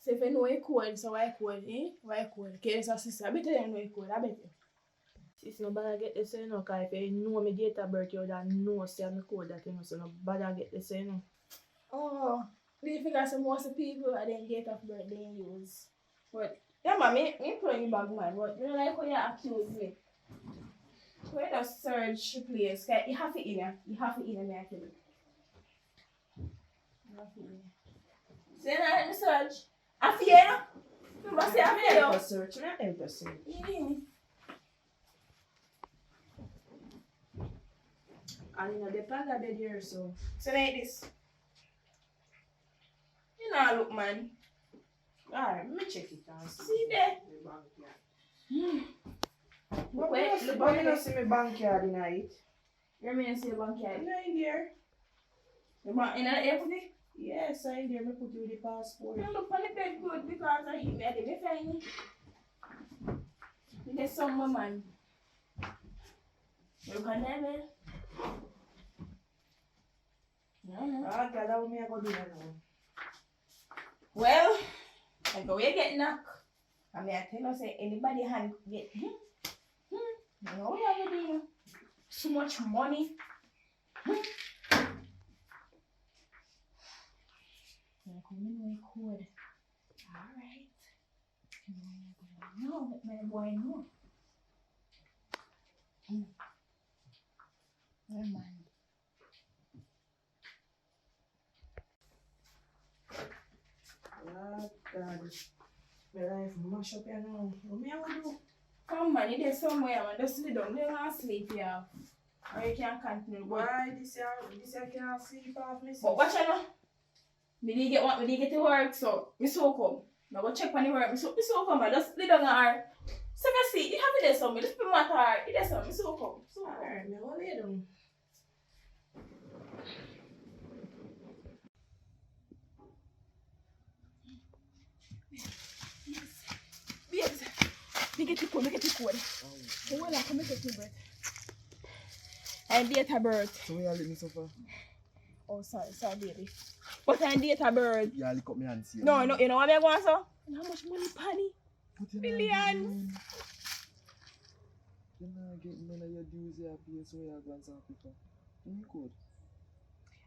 So if you know your code, so why code, Why code? Okay, so sister, I bet you know your code, I bet you. Sis, nobody get the say no, because if you know my date of birth, you would know say my code that you know, so nobody get the say no. Oh, do you figure some most people are then date of birth they use? But yeah, man, me put in your bag, man. But you know, like when you accuse me, when you just search the place, cause you have it in there. You have it in there, me I tell you. You have it in there. So you know, let me search. I feel you. You must say I feel you. Search, me help you search. Yeah. And you know, the plan that they here, so. So like this. You know, look, man. Alright, let me check it out. See there? The backyard. Wait, Wait, look, but me wait. not see my backyard in it. You mean to say backyard? You know in there? You want in an airport? Yes, I in there. Me put you the passport. You look on the bed good because I hit me. I didn't find it. There's some man. Look on that bed. No. Ah, God, how me I go do that now? Well, I go you get knocked. I mean, I tell you, say anybody hand get. No, we have to do so much money. I'm coming with code. Alright. No, let my boy know. Oh, man. Ah, God. My life mash up here now. What me I go do? Come man, you there somewhere, man. Just sit down. They want to sleep here. Or you can continue. Why this year can't sleep off me? But watch out now. Me did get to work, so me so come. Now go check on the work. Me so come, man. Just lay down her. So you see, you have it there somewhere. Just put my car. It there somewhere. Me so come. So come. Alright, me go lay down. Babes, me get the code. Hold on, come and take your breath. And date of birth. So you let me suffer? Oh, sorry, baby. But I date of birth. You lick up my hands here. No, you know what I'm going to say? How much money, Panny? But Millions. You're not getting none of your dues here, please, so you're going to Africa. Give me code.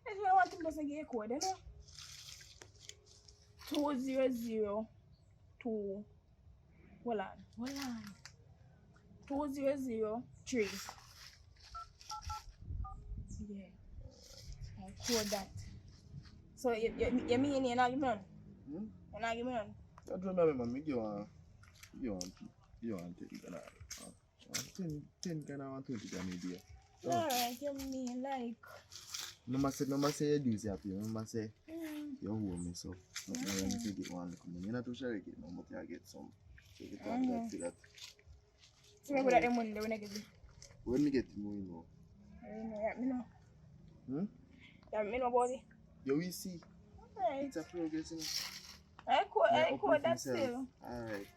If you want to get a code, you know? 2002. Hold on. 2003. Yeah. I'll code that. So you mean you're not giving on? You're not giving on? I don't remember, man. You want 10 kind of 20 kind of idea. Alright, you mean like... Mama say you do happy. Mama say you hold me, so not when you get one. You're not too sure you get no, but you get some. So you can't do that. So you get the money when I get it? When me get the money now? Me know. Yeah, me know about it. You will see. Alright. It's a progress, you know. I code that still. Alright.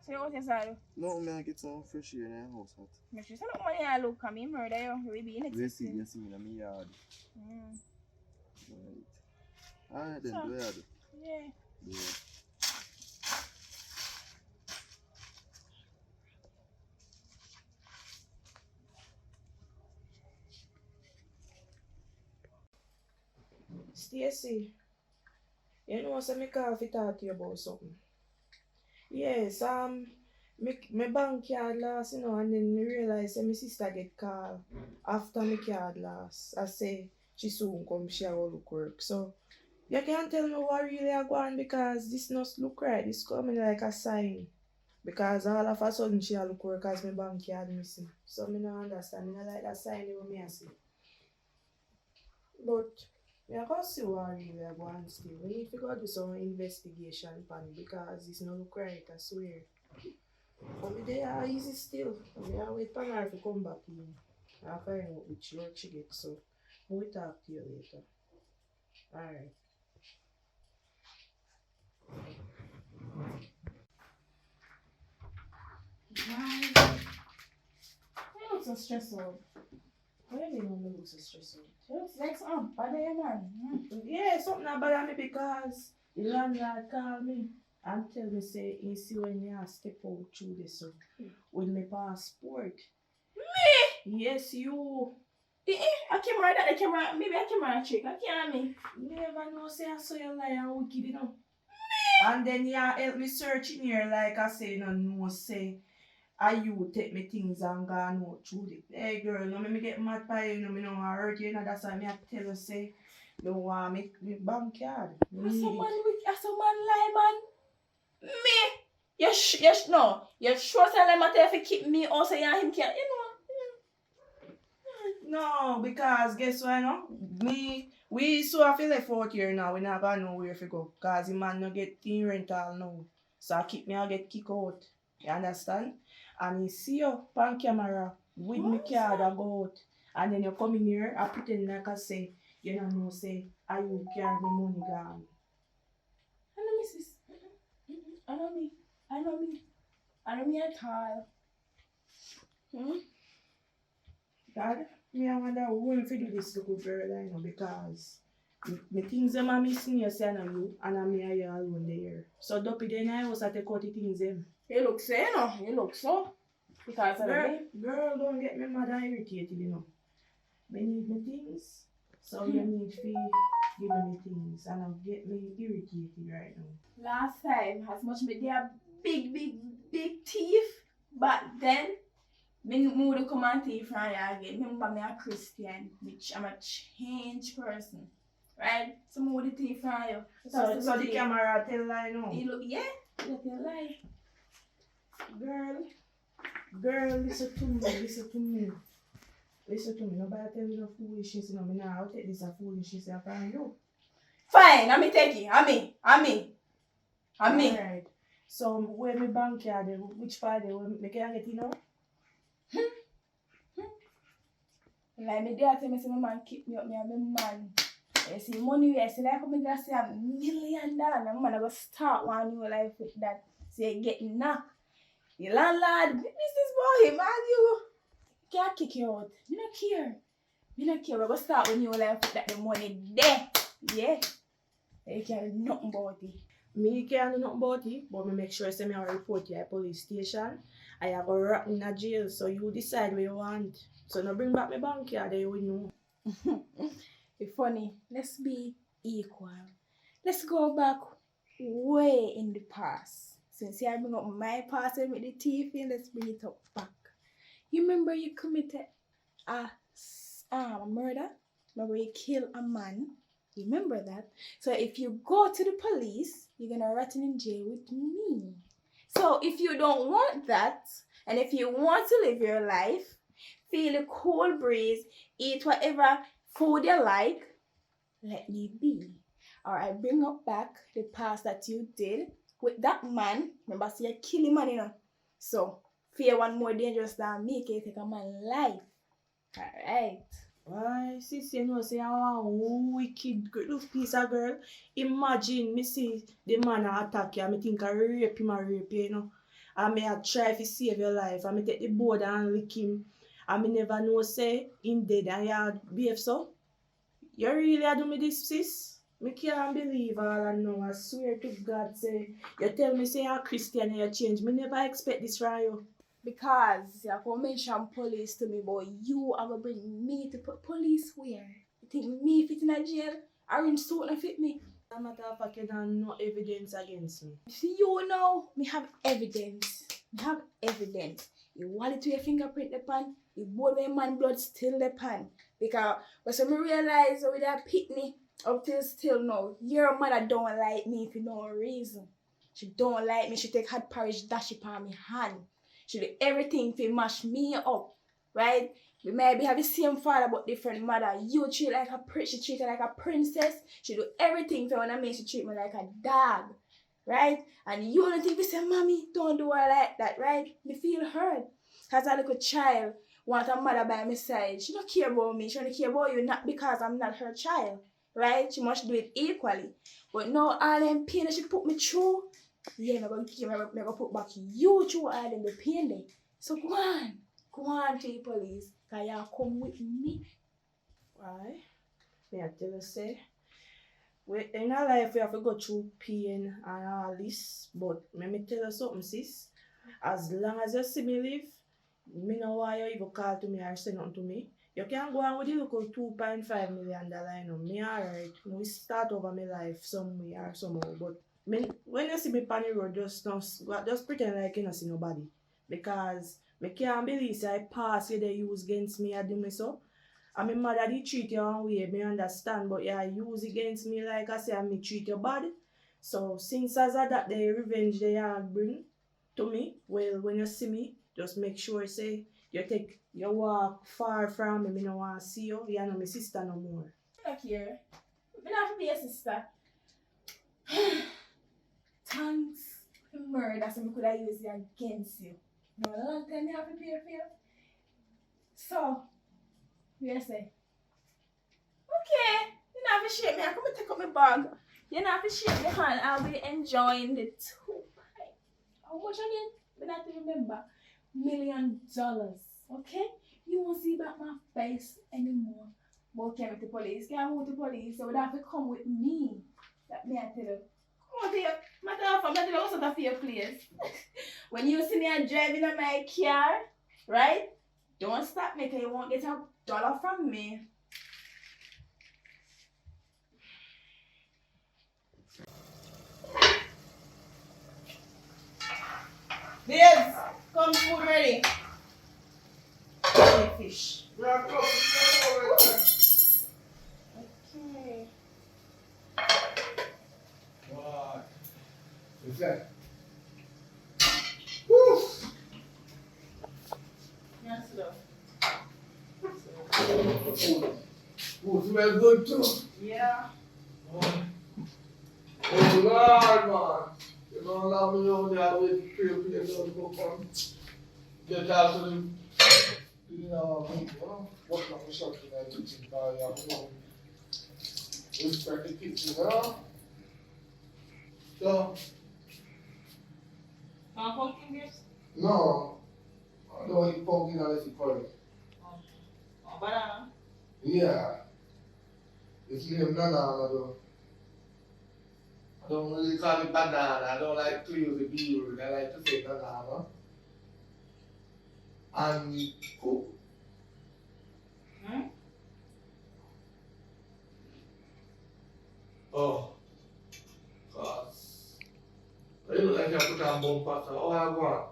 So what you say? No, man, I get some fresh air in the house. Hot. Make sure you look money I look at me murder you. You will be in it. You see me in my yard. Right. Alright then, So, do it. Yeah. Yeah. Stacy, you know, so me call to talk to you about something. Yes, my bank card lost, you know, and then me realize that my sister get called after my card lost. I say she soon come, she will look work. So you can't tell me what really I go on because this not look right. This coming like a sign. Because all of a sudden she look work as my bank card missing. So me no understand. Me no like that sign what me I see. But I can see what really I go on still. We need to go do some investigation upon it because it's not look right, I swear. But me they are easy still. We are wait for her to come back in. I'll find out which work she gets. So we'll talk to you later. Alright. Why? You look so stressed out. Why do you mean look so stressed out? You look like something bad there, man. Yeah, something about me because the landlord called me and tell me say he see when you step out through this so with my passport. Me? Yes, you. I came right at the camera. Maybe I came right trick. I can't me. Never know say I saw you lie and wicked, you know. And then you help me search in here like I say, you know, say you take me things and go out through it. Hey girl, no me get mad by you, me no want hurt you, you know, that's why me I tell you say, me want me bank card. That's a man lie, man. Me? No. You sure tell him I tell if you keep me also you and him can't, you know. No, because guess what, no? We so have to left out here now. We not gonna know where to go. Cause the man no get teen rental now. So I keep me I get kicked out. You understand? And he see you on camera with me card I go out. And then you come in here, I pretend like I say, you don't know, say, I you carry me money gone. I know me, sis. I know me. I know me. I know me at all. God, me I wonder who if you do this little girl, you know, because me things them are missing you say I know you and I me are you alone there. So dopey then I was at the cut the things them. You look so, you know. You look so. Because of Girl, me. girl, don't get me mad and irritated, you know. Me need me things, so you need to give me things, and I'll get me irritated right now. Last time, as much me they are big thief, but then me would come and thief from you again. Remember me a Christian, which I'm a changed person, right? So me would thief from you. So the camera tell lie now. You look, yeah, you tell lie. Girl, listen to me. Nobody tell me no foolishness, you know, me now I'll take this a foolishness upon you. Fine, I me take it. I me. Alright. So where me bank card, which Friday me can get, you know? Like me there tell me say my man keep me up, me and my man. You see money I see like me just say $1 million. My man I go start one new life with that. Say get knocked. The landlord, business boy, man, you can't kick you out. Me not care. Me not care. We go start with new life with that the money there. Yeah. You can't do nothing about it. Me can't do nothing about it, but me make sure say me I report you at police station. I have a rat in a jail, so you decide where you want. So no bring back my bank card, you will know. It's funny. Let's be equal. Let's go back way in the past. Since you bring up my past with the TV, let's bring it up back. You remember you committed a murder? Remember you killed a man? You remember that? So if you go to the police, you're gonna rot in jail with me. So if you don't want that, and if you want to live your life, feel the cool breeze, eat whatever food you like, let me be. Alright, bring up back the past that you did with that man. Remember, see you kill him, man, you know. So, fear one more dangerous than me, can take a man's life. Alright. Why, sis, you know, say I want wicked little piece of girl. Imagine me see the man attack you, I think I rape him, you know. I may try to save your life. I may take the board and lick him. I may never know say him dead and you behave so. You really do me this, sis? Me can't believe all I know. I swear to God, say you tell me say you're a Christian and you change. Me never expect this from you. Because you have to mention police to me, but you are going to bring me to put police where? You think me fit in a jail? Orange suit not fit me? As a matter of fact, you don't no evidence against me. See, you know, me have evidence. You wallet to your fingerprint the pan, you bowl my man blood still the pan. Because when me realize with that pitney up till still now, your mother don't like me for no reason. She don't like me, she take hot porridge dash it on me hand. She do everything to mash me up, right? We maybe have the same father but different mother. You treat like a she treat her like a princess. She do everything for when I make she treat me like a dog, right? And you don't think we say, mommy, don't do her like that, right? Me feel hurt. As a little child, want a mother by my side. She don't care about me. She don't care about you, not because I'm not her child, right? She must do it equally. But no, all them pain that she put me through, yeah, I'm going to put back you through all them the pain there. So go on to the police, because you come with me. Why? Me I tell you say, in our life we have to go through pain and all this, but let me tell you something, sis. As long as you see me live, me know why you even call to me or say nothing to me. You can go on with the local $2.5 million, you know. Me alright. We start over my life somewhere or somehow, but when you see me on the road, just pretend like you don't see nobody. Because I can't believe say I pass you they use against me and do me so. And my mother did treat you one way, me understand, but you use against me like I say and me treat you bad. So since as that the revenge they bring to me, well when you see me, just make sure say you walk far from me no want to see you. You know my sister no more. Look here. Me not have to be a sister. Thanks for murder, so me could have used it against you. No, a long time me have to pay for you. So, you say? Okay, you not have to shake me. I'm going to take up my bag. You not have to shake my hand. I'll be enjoying the 2 pint. How much again? Me not to remember. $1 million. Okay? You won't see back my face anymore. But okay, with the police. Can't go to the police. So you have to come with me. That me I tell you. Come on, dear. I'm tell you what's out of your place. When you see me driving in my car, right? Don't stop me, because you won't get $1 from me. Babes, come food ready. Fish. Yeah, come. Okay. What? What's that? Woo! Yes, love. Food smells good too. Yeah. Oh Lord, man. You don't allow me over there with pure to go come. Get out to the work on the shop tonight, teaching by respect the kitchen, you know? So, Pumpkin babes? no, I don't eat pumpkin unless you curry. Banana? Yeah. It's named banana though. I don't really call it banana. I don't like to use the B word. I like to say banana. And cook. Oh. Cause I look like I put on bump pasta. Oh, I want.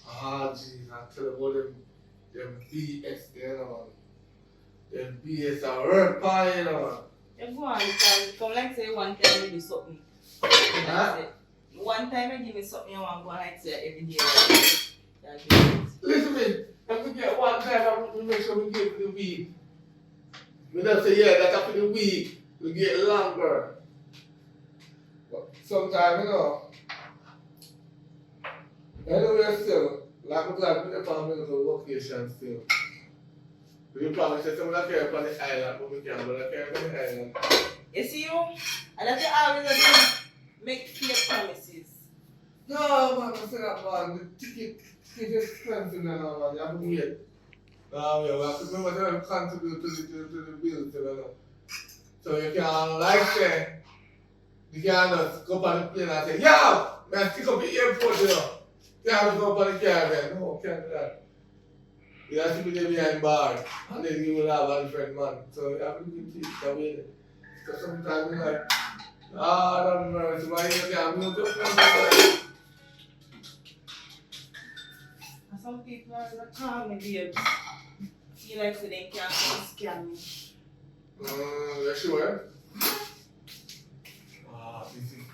Ah, jeez. I tell you about them BS there, man. Them BS are work pie, you know. Everyone, come like say one time you do something. Huh? One time you give me something you want to go like say every day. Listen to me. If we get one time, we make sure we get for the week. We don't say, yeah, that's after the week. We get longer. But sometimes, you know, anyway, still, like we got to on medical location still. We probably say someone that care on the island, but we can't go care on the island. You see you? And that's always make fake promises. No, man, I say that, man. The ticket is expensive now, man. You have to wait. Now, we have to remember to contribute to the bills, you know. So you can't, like, say, you can't just go up on the plane and say, yo, man, stick up the airport, you know. You have to go up on the caravan. No, can't do that. You have to be there behind bar, and then you will have a different man. So you have to be that way. So sometimes you're like, I don't know, so why you can't move up? Some people are gonna call me babes. Feel like they can't scam me. You sure?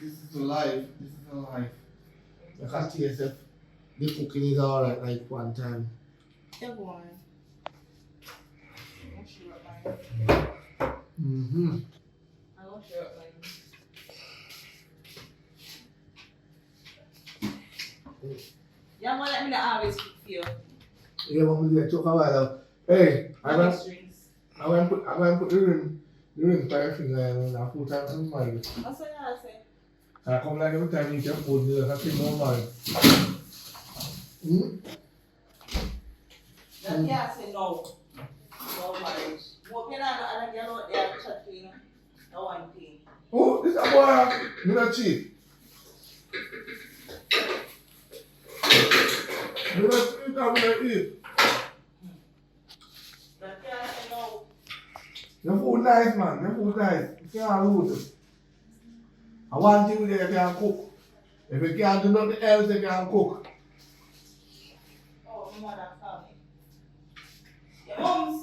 This is the life. This is the life. You can see yourself. The cooking is alright like one time. Everyone. I'm sure of mine. Mm-hmm. I'm not sure of mine. Yeah, man, let me not always cook for you. Yeah, but we talk about that. Hey, I'm going to put the ring by your finger and I put it on my mind. That's what I say. I come like every time you can put it, I think no man. That girl say no. No marriage. What can I get out there and chat to you? No one thing. Oh, this is a boy. You're not cheap. You're not cheap, I'm going to eat. That girl say no. Your food nice, man. Your food nice. You can't lose it. I want you there, you can cook. If you can't do nothing else, you can cook. Oh, my mother called me. Your moms.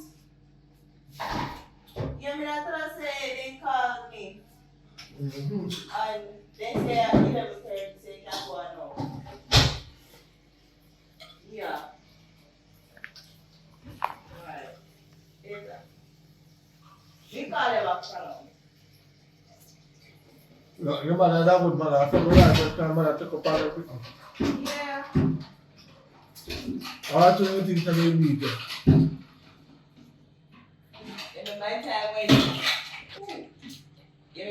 Yeah, me not tell her say they called me. Mm-hmm. And they say at 11:30 say you can't go on now. Yeah. Your mother is a good mother. I said, right, first time mother took up all the Yeah. all 20 things that they need. And my time when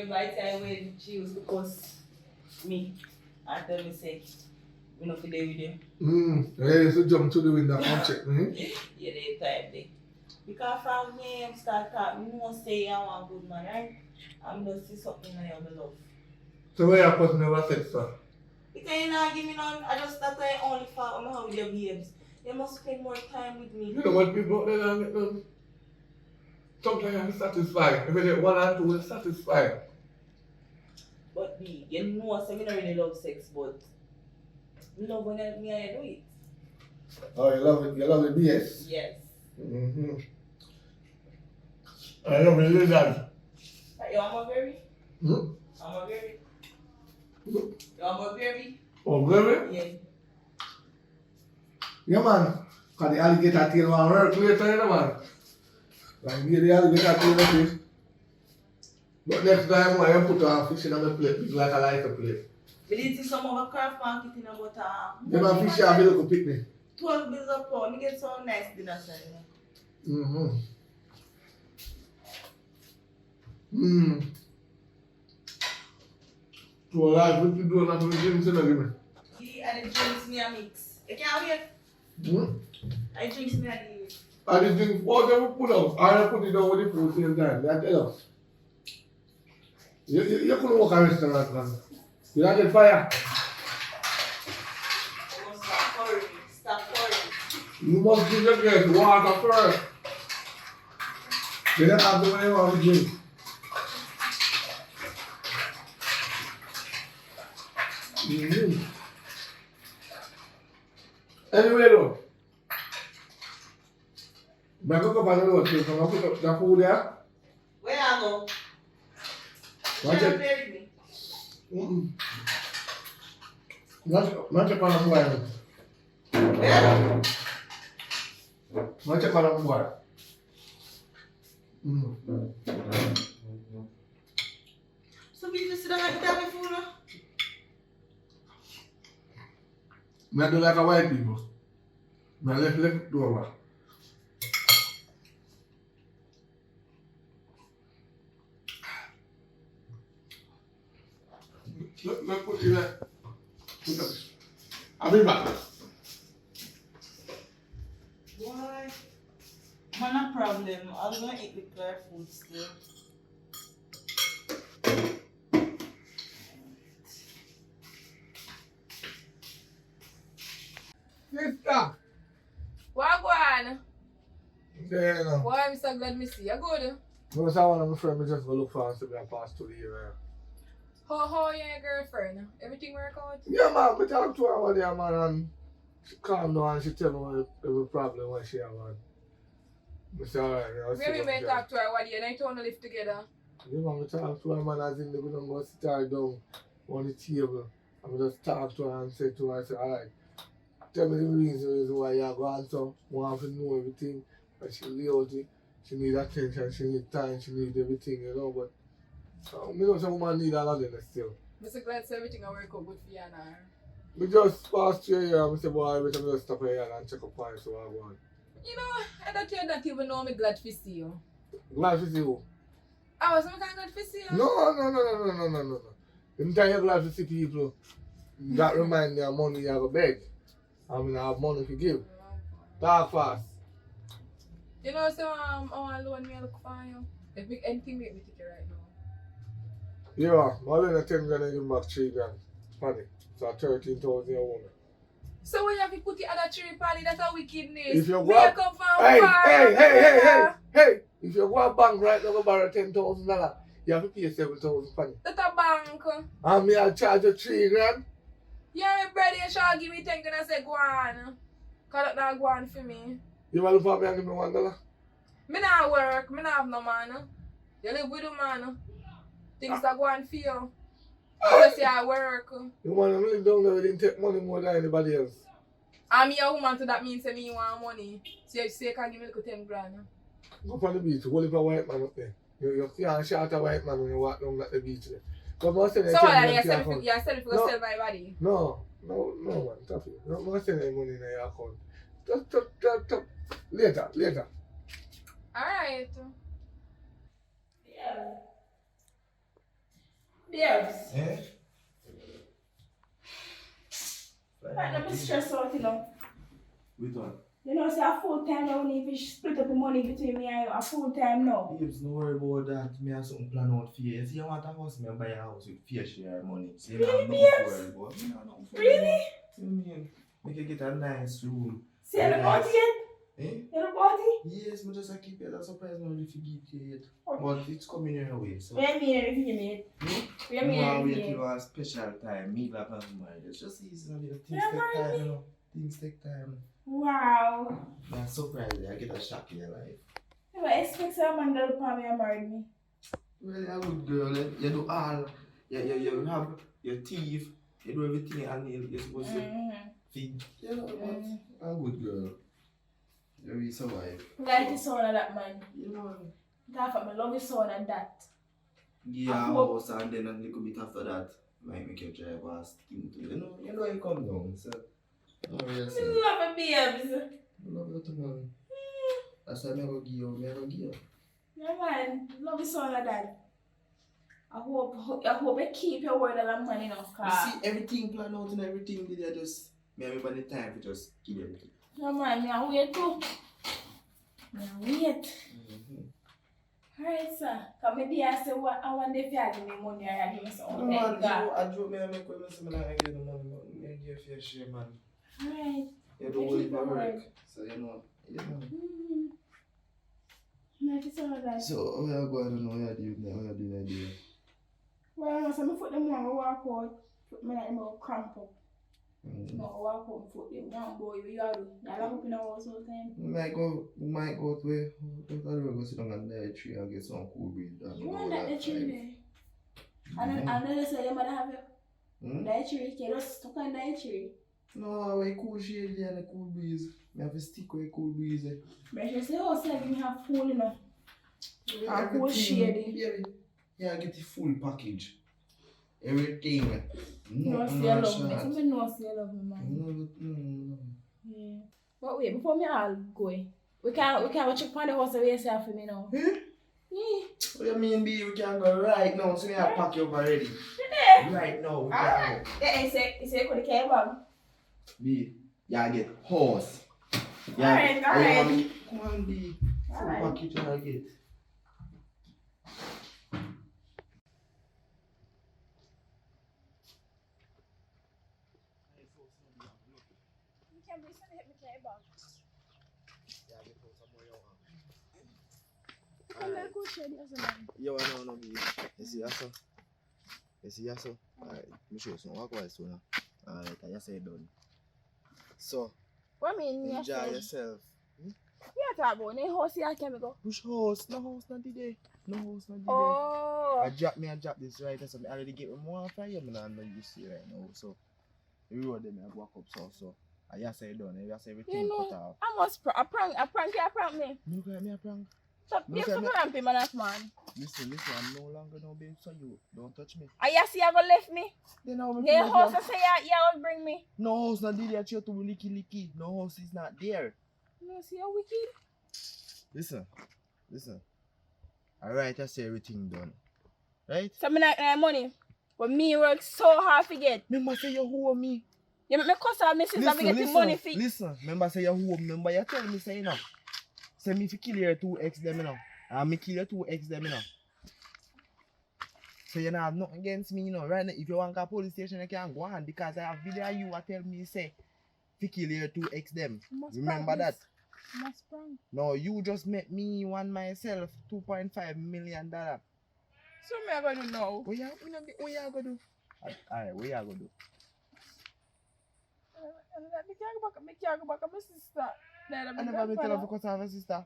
my time when she used to cuss me and tell me say, we not today with you. Yeah, used to jump to the window and check me. Yeah, they type there. Because from me, I start talking, you know, say I want good man, right? I'm just see something I have love. So where your cousin never said so? Because you not give me none, I just that I only fault on how with your babes. You must spend more time with me. You know what people out there that make them sometimes I'm satisfied. If they get 1 or 2, it's satisfied. But B, you know, so I don't really love sex, but you love when me and you do it. Oh, you love the BS? Yes. Mm-hmm. I love the lizard. You want more berry? Hmm? I'm a berry. You want more berry? Oh, really? Yeah. Yeah, man. Because the alligator tail will work later, you know, man. Like, give the alligator tail a fish. But next time, when you put a fish in my plate, it's like a lighter plate. We did see some of a craft market in about Them a fish have a little picnic. 12 bills a pound. Me get some nice dinner side. Mm-hmm. To a life, what you do not with drinks, you know, give me. Yeah, and the drinks me a mix. You can't wait. I drinks me a deal. I just drink water we put out. I put it down with the food same time. That tell us. You couldn't walk a restaurant, man. You don't get fire. Stop pouring. You must give your guests water first. They don't have the money want to drink. Mm-hmm. Anyway, though, I cook up on the road, so I'm going to put up the food there. Where I go? Watch You it. buried me. Watch it on the boy. Where? Watch it on the boy. So we just sit down and eat my food now? I do like a white people. I left do over. Let's put it there. Put that. I'll be back. Why? Man, a problem. I'm gonna eat the clear food still. Sister. What go on? There you know. Why I'm so glad me see you good? Because I want my friend, we just go look for us to be a pass to the year. How you and your girlfriend? Everything work out? Yeah, man, we talk to her one day, man, and she calm down and she tell me every problem what she have, man. I say, alright, Maybe we talk to her one day and I told her to live together. Yeah, man, we talk to her, man, as in, we don't go sit her down on the table. And we just talk to her and say to her, I say, alright, tell me the reason why you're going so, want to know everything. But she loyalty, she need attention, she need time, she need everything, you know, but me know some woman need all of them still. I'm so glad everything will work out good for you and her. We just passed through here and we say, boy, we just stop here and check up on you, so I go on. You know, I don't even know I'm glad to see you. Glad to see you. I was glad to see you. No. Anytime you're glad to see people, that remind me of money you have to beg. I mean, I have money to give. Talk fast. You know, so I loan me a look for you. If we anything make me take it right now. Yeah, more than a 10 grand and give back 3 grand. Funny. So 13,000 you owe me. So when you have to put the other 3 party, that's a wickedness. If you Me go up, come from hey, far. hey, if you go to bank right now, go borrow $10,000, you have to pay 7,000 funny. That's a bank. And me, I'll charge you 3 grand. Yeah, my brother, you shall give me 10 and I say, go on. Cause that's not go on for me. You want to look for me and give me $1? Me not work, me not have no man. You live with a man. Things that go on for you. Unless you work. You want to live down there, we didn't take money more than anybody else. I'm a woman, so that means that me want money. So if you can give me like 10 grand. Go on the beach, hold up a white man up there. You can't shot a white man when you walk down at the beach there. But most of the So time, what, money you're in your selling account. you're selling for No. sell my body? No, man, stop it. No, most of the money in your account. Just later. Alright. Yeah. Babes. Eh? Right now, I'm stressed out, you know. With what? You know, say a full time now, if you split up the money between me and you, a full time now. Babes, no worry about that. Me have something planned out for you. See, I want a house, me buy a house with fair share of money. So you have nothing to worry about. Me have nothing to worry Really? about. See what I mean? We can get a nice room. See the party yet? Eh? You the party? Yes, me just keep it as a surprise now if you give it yet. Okay. But it's coming your way, so. What do you mean if you made? What do you mean No, if wait you till made? a special time. Me like not married. It's just easy. Things You're take married time, me? you know. Things take time. Wow. That's surprise. I get a shock in your life. You don't expect some man to look at me and marry me. Well, you're a good girl. You do all. You have your teeth. You do everything and you're supposed to feed. You know what? A good girl. You will survive. Like the son of that man. You know. Half of me love the son of that. Yeah, I hope- house and then a little bit after that might make your drive past thing too. You know you come down, so don't worry I yourself. love it, babes. I love you too, man. That's why I never give you. Yeah, man. Love the son of that. I hope you keep your word of that money enough, You car. see everything planned out and everything did I just me have the time to just give them. Yeah, man. Me I wait too. Me I wait. Alright, sir. Come in there and say what I want if you give me money or you give me No something. man, Thank God. I joke me I make when I say I get the money, but I give fair share, man. Alright. You do all the work, so you know. Like it's all that. So how you go? I don't know how you do that. Well, so I put them on, I walk out. Put me like them all cramp up. No, I walk out and put them down, boy. You are do. I lock up in the house all the time. Might go to where go sit down under the tree and get some cool breeze. You want that tree there? And then they say, your mother have it. That tree, you just stuck on that tree. No, we cool shade there and a cool breeze. Me have to stick with a cool breeze. But you say, oh, sir, you have full enough. And cool shady. Baby, yeah, get the full package. Everything. No, say you love me. Somebody knows say you love me, man. No. Yeah. But wait, before me all go, we can watch up on the house away yourself for me now. Eh? Yeah. What do you mean, B? We can go right now. So we have pack you up already. Yeah. Right now, we can Alright. go. Yeah, you say you could carry bag. B, yeah, get horse. Alright. Come on, B. Full Alright. package I get. You can't be sending hit me carry bag. I'm like, go share the other man. Yo, no, B. You see, so. Alright, me show you some. Walk away soon. Alright, I just say done. So, What mean you enjoy say? yourself. You talk about the house here can go. Push house, no house not today. Oh. I drop this right there, so I already get more from you, man. I know you see right now. So, the road them I walk up so. I just say done. I just say everything You know, cut off. I must prank me. Look at me a prank. Stop, No, you sir, stop me- ramping man as man. Listen, I'm no longer no babe, so you don't touch me. I see you go left me. Then how me The feel house like I say you will bring me. no house not there, you to licky. No house is not there. No, see you wicked. Listen. Alright, I say everything done. Right? So me not money. But me work so hard to get. Remember say you owe me. You make me cuss out me since I be getting money for. Listen. Remember say you owe me. Remember you tell me say you know. Say me fi kill your 2x them you know. And me kill your 2x them you know. So you don't have nothing against me you know. Right now if you want to go police station you can go on because I have video of you tell me say fi kill your 2x them. Remember that? Must prank. No, you just met me one myself $2.5 million. So me I gonna do now. What you gonna do? Alright, what you gonna do? Me can't go back to my sister. I never been tell her because I have a sister.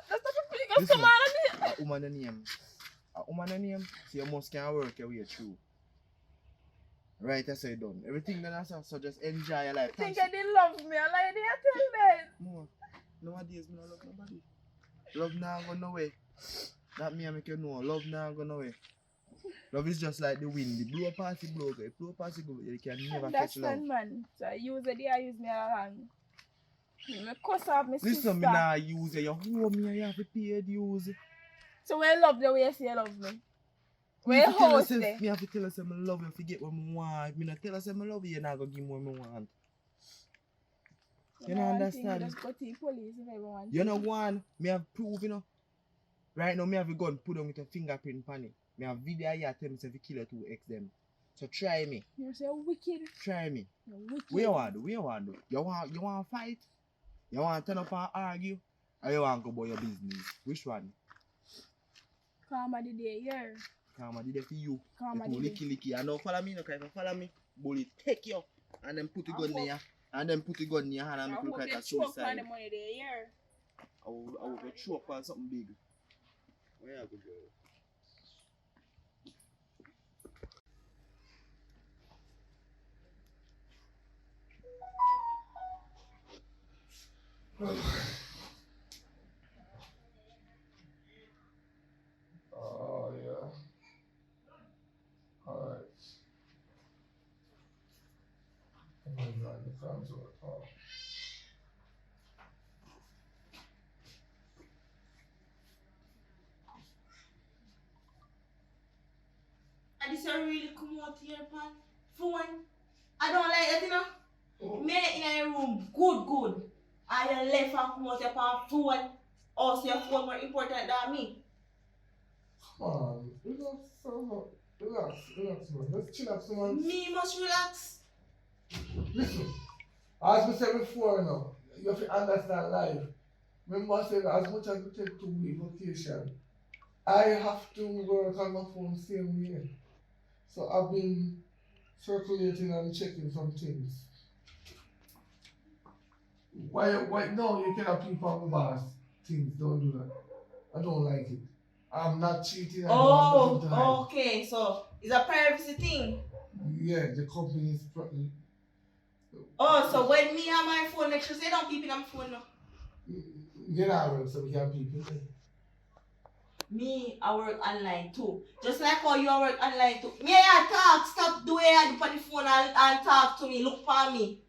That's not the biggest come on me. A woman name. So you must can work your way through. Right, I say done. Everything done as so just enjoy your life. Think I didn't love me. I like it. I tell them. More. Nowadays, me don't love nobody. Love now go nowhere. That me I make you know. Love now go nowhere. Love is just like the wind. The blow past the blow, the blow past the blow, you can never catch love. Understand, man. So I use the day I use me along. Me cuss off my sister. Listen, me nah use you. You hold me and you have to pay the use. So when you love the way you say you love me. When Me you have to tell host yourself, there. me have to tell yourself I love you, forget what I want. If me not tell yourself I love you, you're not gonna give me what I want. You don't understand? Just go to the police if everyone. You know one, me have proof, you know. Right now, me have a gun put on with a fingerprint pan it. Me have video here tell me to kill your 2 ex them. So try me. You're so wicked. Try me. You're wicked. What you want do? What you want do? You want fight? You want turn up and argue? Or you want go about your business? Which one? Karma the day, yeah. Karma did it for you. Karma You did it. licky. And now follow me, no cry. Follow me. Bullet take you. And then put the gun in your. And then put the gun in your hand and I make it look hope like they a choke on suicide. the money there, yeah. I will go choke on something big. Where you go, girl? Oh, yeah. Alright. Oh my God, the console. Oh. And this really come out here, pan. Phone. I don't like that, you know. Oh. Me in your room, good. And you left and come out your pan phone. Also, your phone more important than me. Come on. Relax, man. Let's chillax, man. Me must relax. Listen, as we said before now, you have to understand life. Remember I said as much as we take 2 week vacation, I have to work on my phone same way. So I've been circulating and checking some things. Why no, you cannot peep on the boss things, don't do that. I don't like it. I'm not cheating. Oh, okay. So it's a privacy thing. Yeah, the company is Oh, so when me and my phone, make sure say don't peep in my phone now. get out so we can peep it. Me, I work online too. Just like how you work online too. Me, I talk. Stop doing it on the phone and talk to me. Look for me.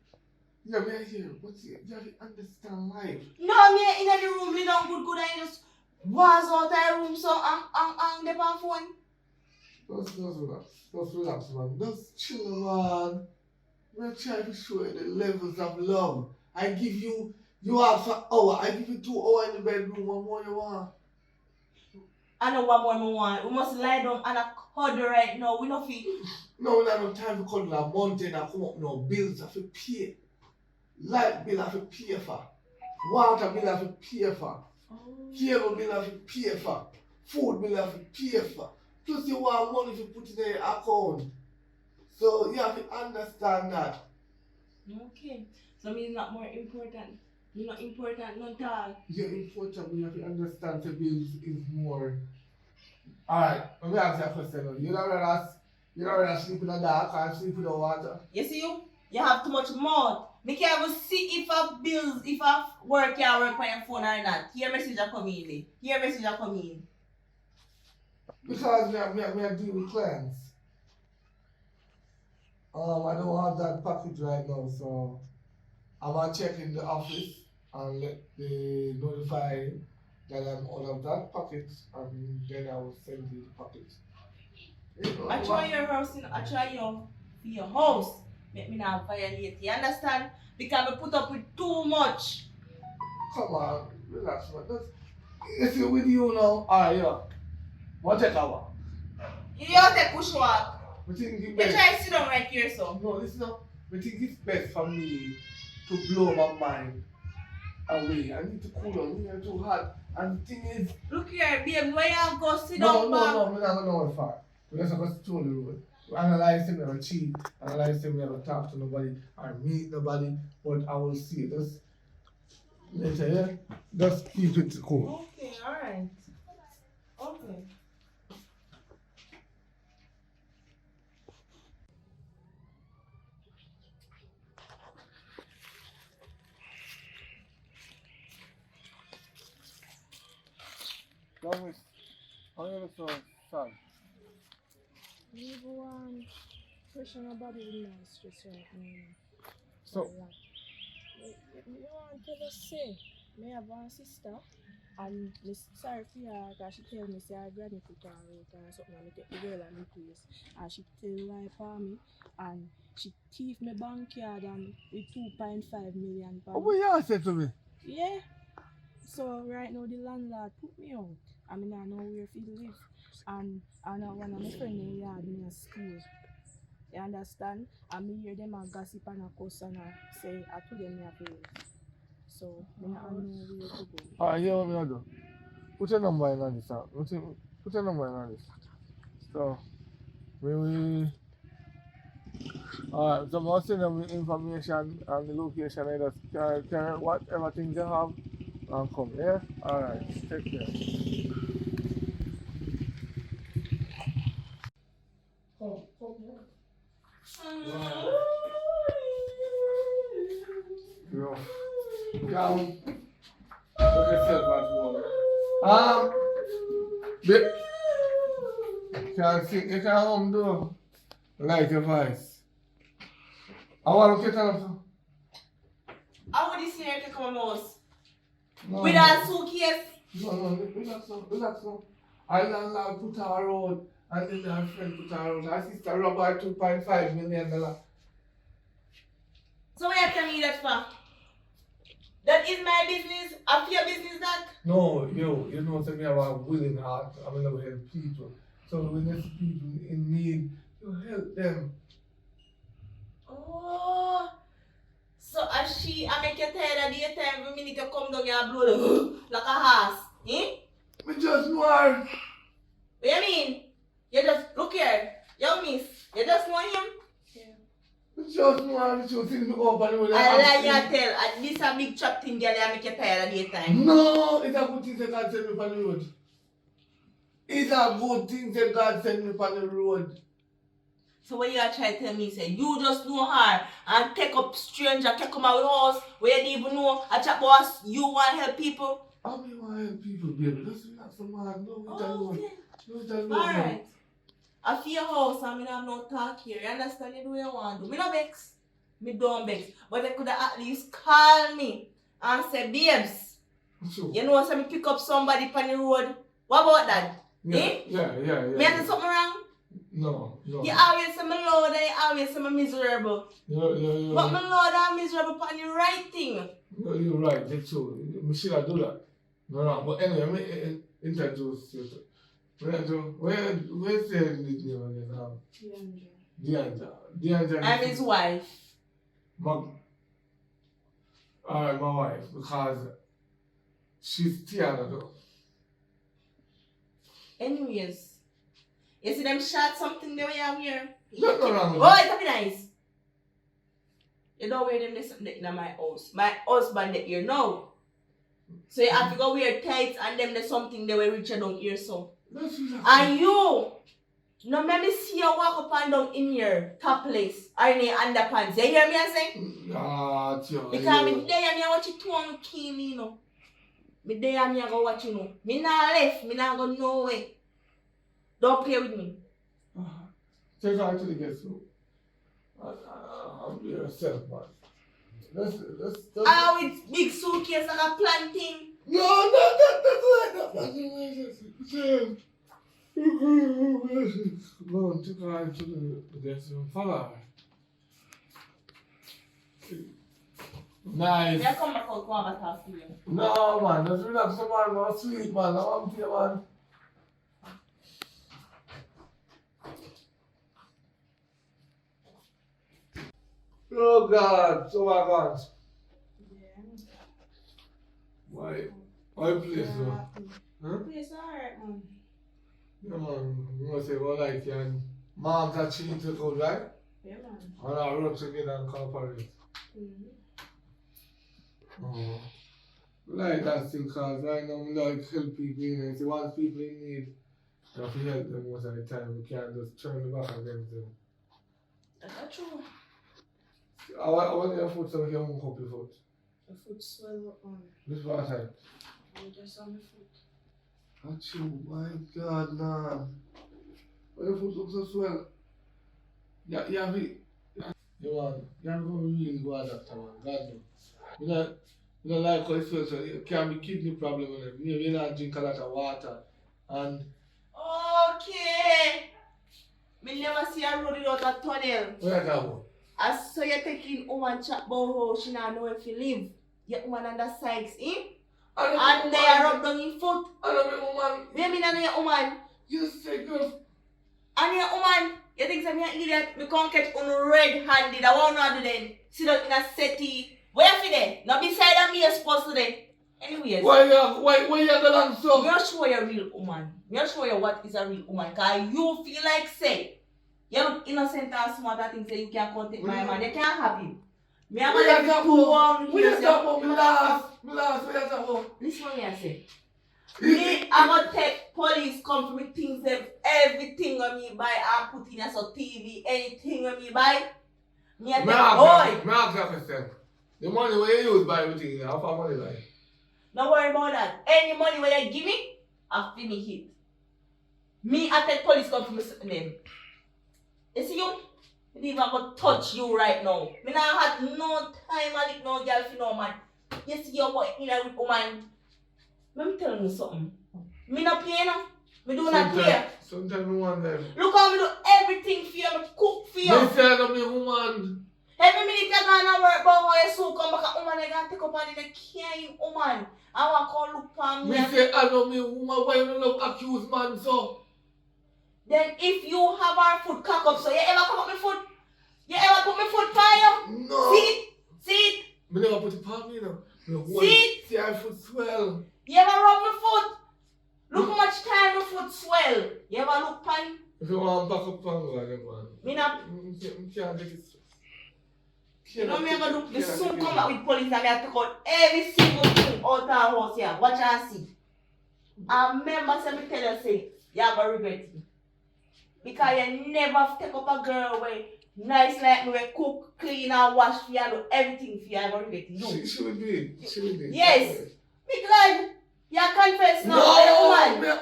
Yeah, we are here. But you have to understand life. No, me in the room, lay down good and you just was out of the room so I'm the phone. Just relax, man. Just chill, man. We're trying to show you the levels of love. I give you have an hour. I give you 2 hours in the bedroom. What more you want? I know what more we want. We must lie down and a cuddle right now. We don't feel. No, we don't have no time to cuddle a mountain and come up. No bills have to pay. Light bill have to pay for. Water bill have to pay for. Cable bill have to pay for. Food bill have to pay for. Plus you want money to put in your account. So you have to understand that. Okay. So me is not more important. You're not important, not at all. You're important, but you have to understand the bills is more. Alright, let me ask you a question now. You don't rather sleep in the dark or sleep in the water? You see you? You have too much mouth. Me can't even see if a bills, if a work can work on your phone or not. Here message are coming in. Here message are coming in. Because me I deal with clients. I don't have that package right now, so I'm gonna check in the office and let they notify that I'm out of that package, and then I will send you the package. I try your house, I try your house. Make me not violate. You understand? Because I put up with too much. Come on, relax, man. If you're with you now, alright, yeah. What take hour? You don't take push walk. We think it's You best. try to sit down right here, so. No, listen up. We think it's best for me to blow my mind away. I need to cool down. It's too hot. And the thing is, Look here, babe, where you go sit no, down back? we're not going nowhere far. We're just going to stroll the road. We analyze him, we never cheat. Analyze him, we never talk to nobody or meet nobody. But I will see it. Just later, yeah? Just keep it cool. Okay, alright. Okay. Promise. I'm gonna so sad. Leave one pressure on body with no stress right now. So, You want to just say, me have one sister, and me sorry for her, cause she tell me say her granny put her out and something, and me take the girl and the place, and she tell lie for me, and she thief me bank card and with 2.5 million what pounds. you say to me? Yeah. So right now the landlord put me out. I mean I know where to live. And one of my friend in yard me a steal. You understand? And me hear them a gossip and a cuss and a say I told them me a pay. So me not know where to go. Alright, hear what me do. Put your number in on this. Put your number in on this. So, we alright, so I'll send them the information and the location. I just carry whatever things you have and come. Yeah? Alright, take care. Come here. Yo. Down. Look yourself at home. Can't see, you can't home do. Like your voice. I want to get on. How would this scenario take come house? No, With a suitcase? no, relax now. I landlord put her road, and then her friend put her road. Her sister robbed her $2.5 million. So what you tell me that for? That is my business? Of your business that? No, you know, so me have a willing heart. I mean, I help people. So when there's people in need, you help them. Oh. So as I make you tired of the time every minute you come down here and blow the like a horse. Eh? Me just know her. What you mean? You just look here. You miss. You just know him? Me just know her. The two things me go up and over I lie you tell. And this a big trap thing girl you make you tired of the time. No, it's a good thing that God send me on the road. It's a good thing that God send me on the road. So what you are trying to tell me say you just know her and take up stranger can come out house where you didn't even know a chat boss you want to help people? I mean, want to help people, baby. Just relax some man. No, we just know. Okay. No, just know. Alright. I feel your house and I have no talk here. You understand? You do what you want to do. Me no vex. Me don't vex. But they could have at least call me and say, babes, Sure. you know so me pick up somebody on the road. What about that? Yeah, Eh? yeah. Me have something wrong? No. You always say me loud and you always say me miserable. Yeah. But me loud and miserable on the right thing. No, you're right. That's true. We should have do that. No. But anyway, let me introduce you. Where's the name again? Deandra. I'm his wife. My wife, because she's Tiana though. Anyways. You see them shot something they wear here? Nothing wrong with Oh, it's be nice. You don't wear them this in my house. My husband that here now. So you have to go wear tights and them there's something they will reach down here so. Let's relax. And you, no let me see you walk up and down in here topless or in your underpants. You hear me I say? Tia. Because me there and me watch it too and kill me you know. Me there and me go watch you know. Me not left, me not go nowhere. Don't play with me. Take her to the guest room. I'll be yourself, man. Let's Ah, with big suitcase like a planting. No, that's like Go on, take her to the guest room. Follow her. Nice. Yeah, come back out, come and talk to you. No, man, just relax, man. No sleep, man. No, I'm here, man. Oh God, so my God. Why place though? Huh? Place alright, man. Yeah, man. You must say, well, like, and mom's actually took out, right? Yeah, man. And I work together and cooperate. Oh. Like that thing, cause right now, we like help people, you know. See, once people in need, you have to help them most of the time. We can't just turn the back against them. That's true. I want your foot so we can hook up your foot. The foot swell up, man. This one time. You just on the foot. Achoo, my God, man. When your foot looks so swell. Yeah, you have it. You want, you have to really go at that man. God no. You know like how it feels, so it can be kidney problem with it. Maybe you not drink a lot of water. And Okay. Me never see a road without a tunnel. what you talking about? As so you're taking woman chat about how she not know if you live. Your woman under Sykes, eh? And they are rub down your foot. I don't know, woman. What you mean I know your woman? You say, girl. And your woman, you think I'm an idiot? Me can't catch on red-handed. I won't know do then. Sit down in a settee. Where you there? Not beside of me, you're supposed to then. Anyways. Why you going so? Me not show you a real woman. Me not show you what is a real woman. Cause you feel like say, you look innocent and smart and think say you can't contact my man. You can't have him. Me am Where you gonna go on Where here. you talking about? Me last, where you talking about? Listen what me I say. Me, I'm gonna take police come for me things, everything when me buy and put in as a TV, anything when me buy. Me I take, boy. Me ask you a question. The money where you use buy everything, how far money like? Don't worry about that. Any money where you give me, I finish it. Me, I take police come for me them. You see you? Me even gonna touch you right now. Me not had no time I lick no girl for no man. You see your boy in a with woman. Let me tell you something. Me not play no. Me do not play. Sometimes me wonder. Look how me do everything for you. Me cook for you. Me say no me woman. Every minute you gonna work about how you so come back a woman you gonna take up on the caring woman. I want to call look for me. Me say I know me woman why you don't accuse man so? Then if you have our foot cock up, so you ever come up my foot? You ever put my foot by you? No. See it? See it? Me never put it on me no. See? See I foot swell. You ever rub my foot? Look how much time my foot swell. You ever look pan? If you want back up on go then man. Me not. Me can't take it. You know me ever look, me soon come back with police and me have to cut every single thing out of our house here. Watch and see. And remember, say me tell you, say, you have a regret it. Because you never take up a girl way nice like me, we cook, clean and wash for you and do everything for you. I have a regret it. She will do it. She will do it. Yes. Me glad. You confess now. No,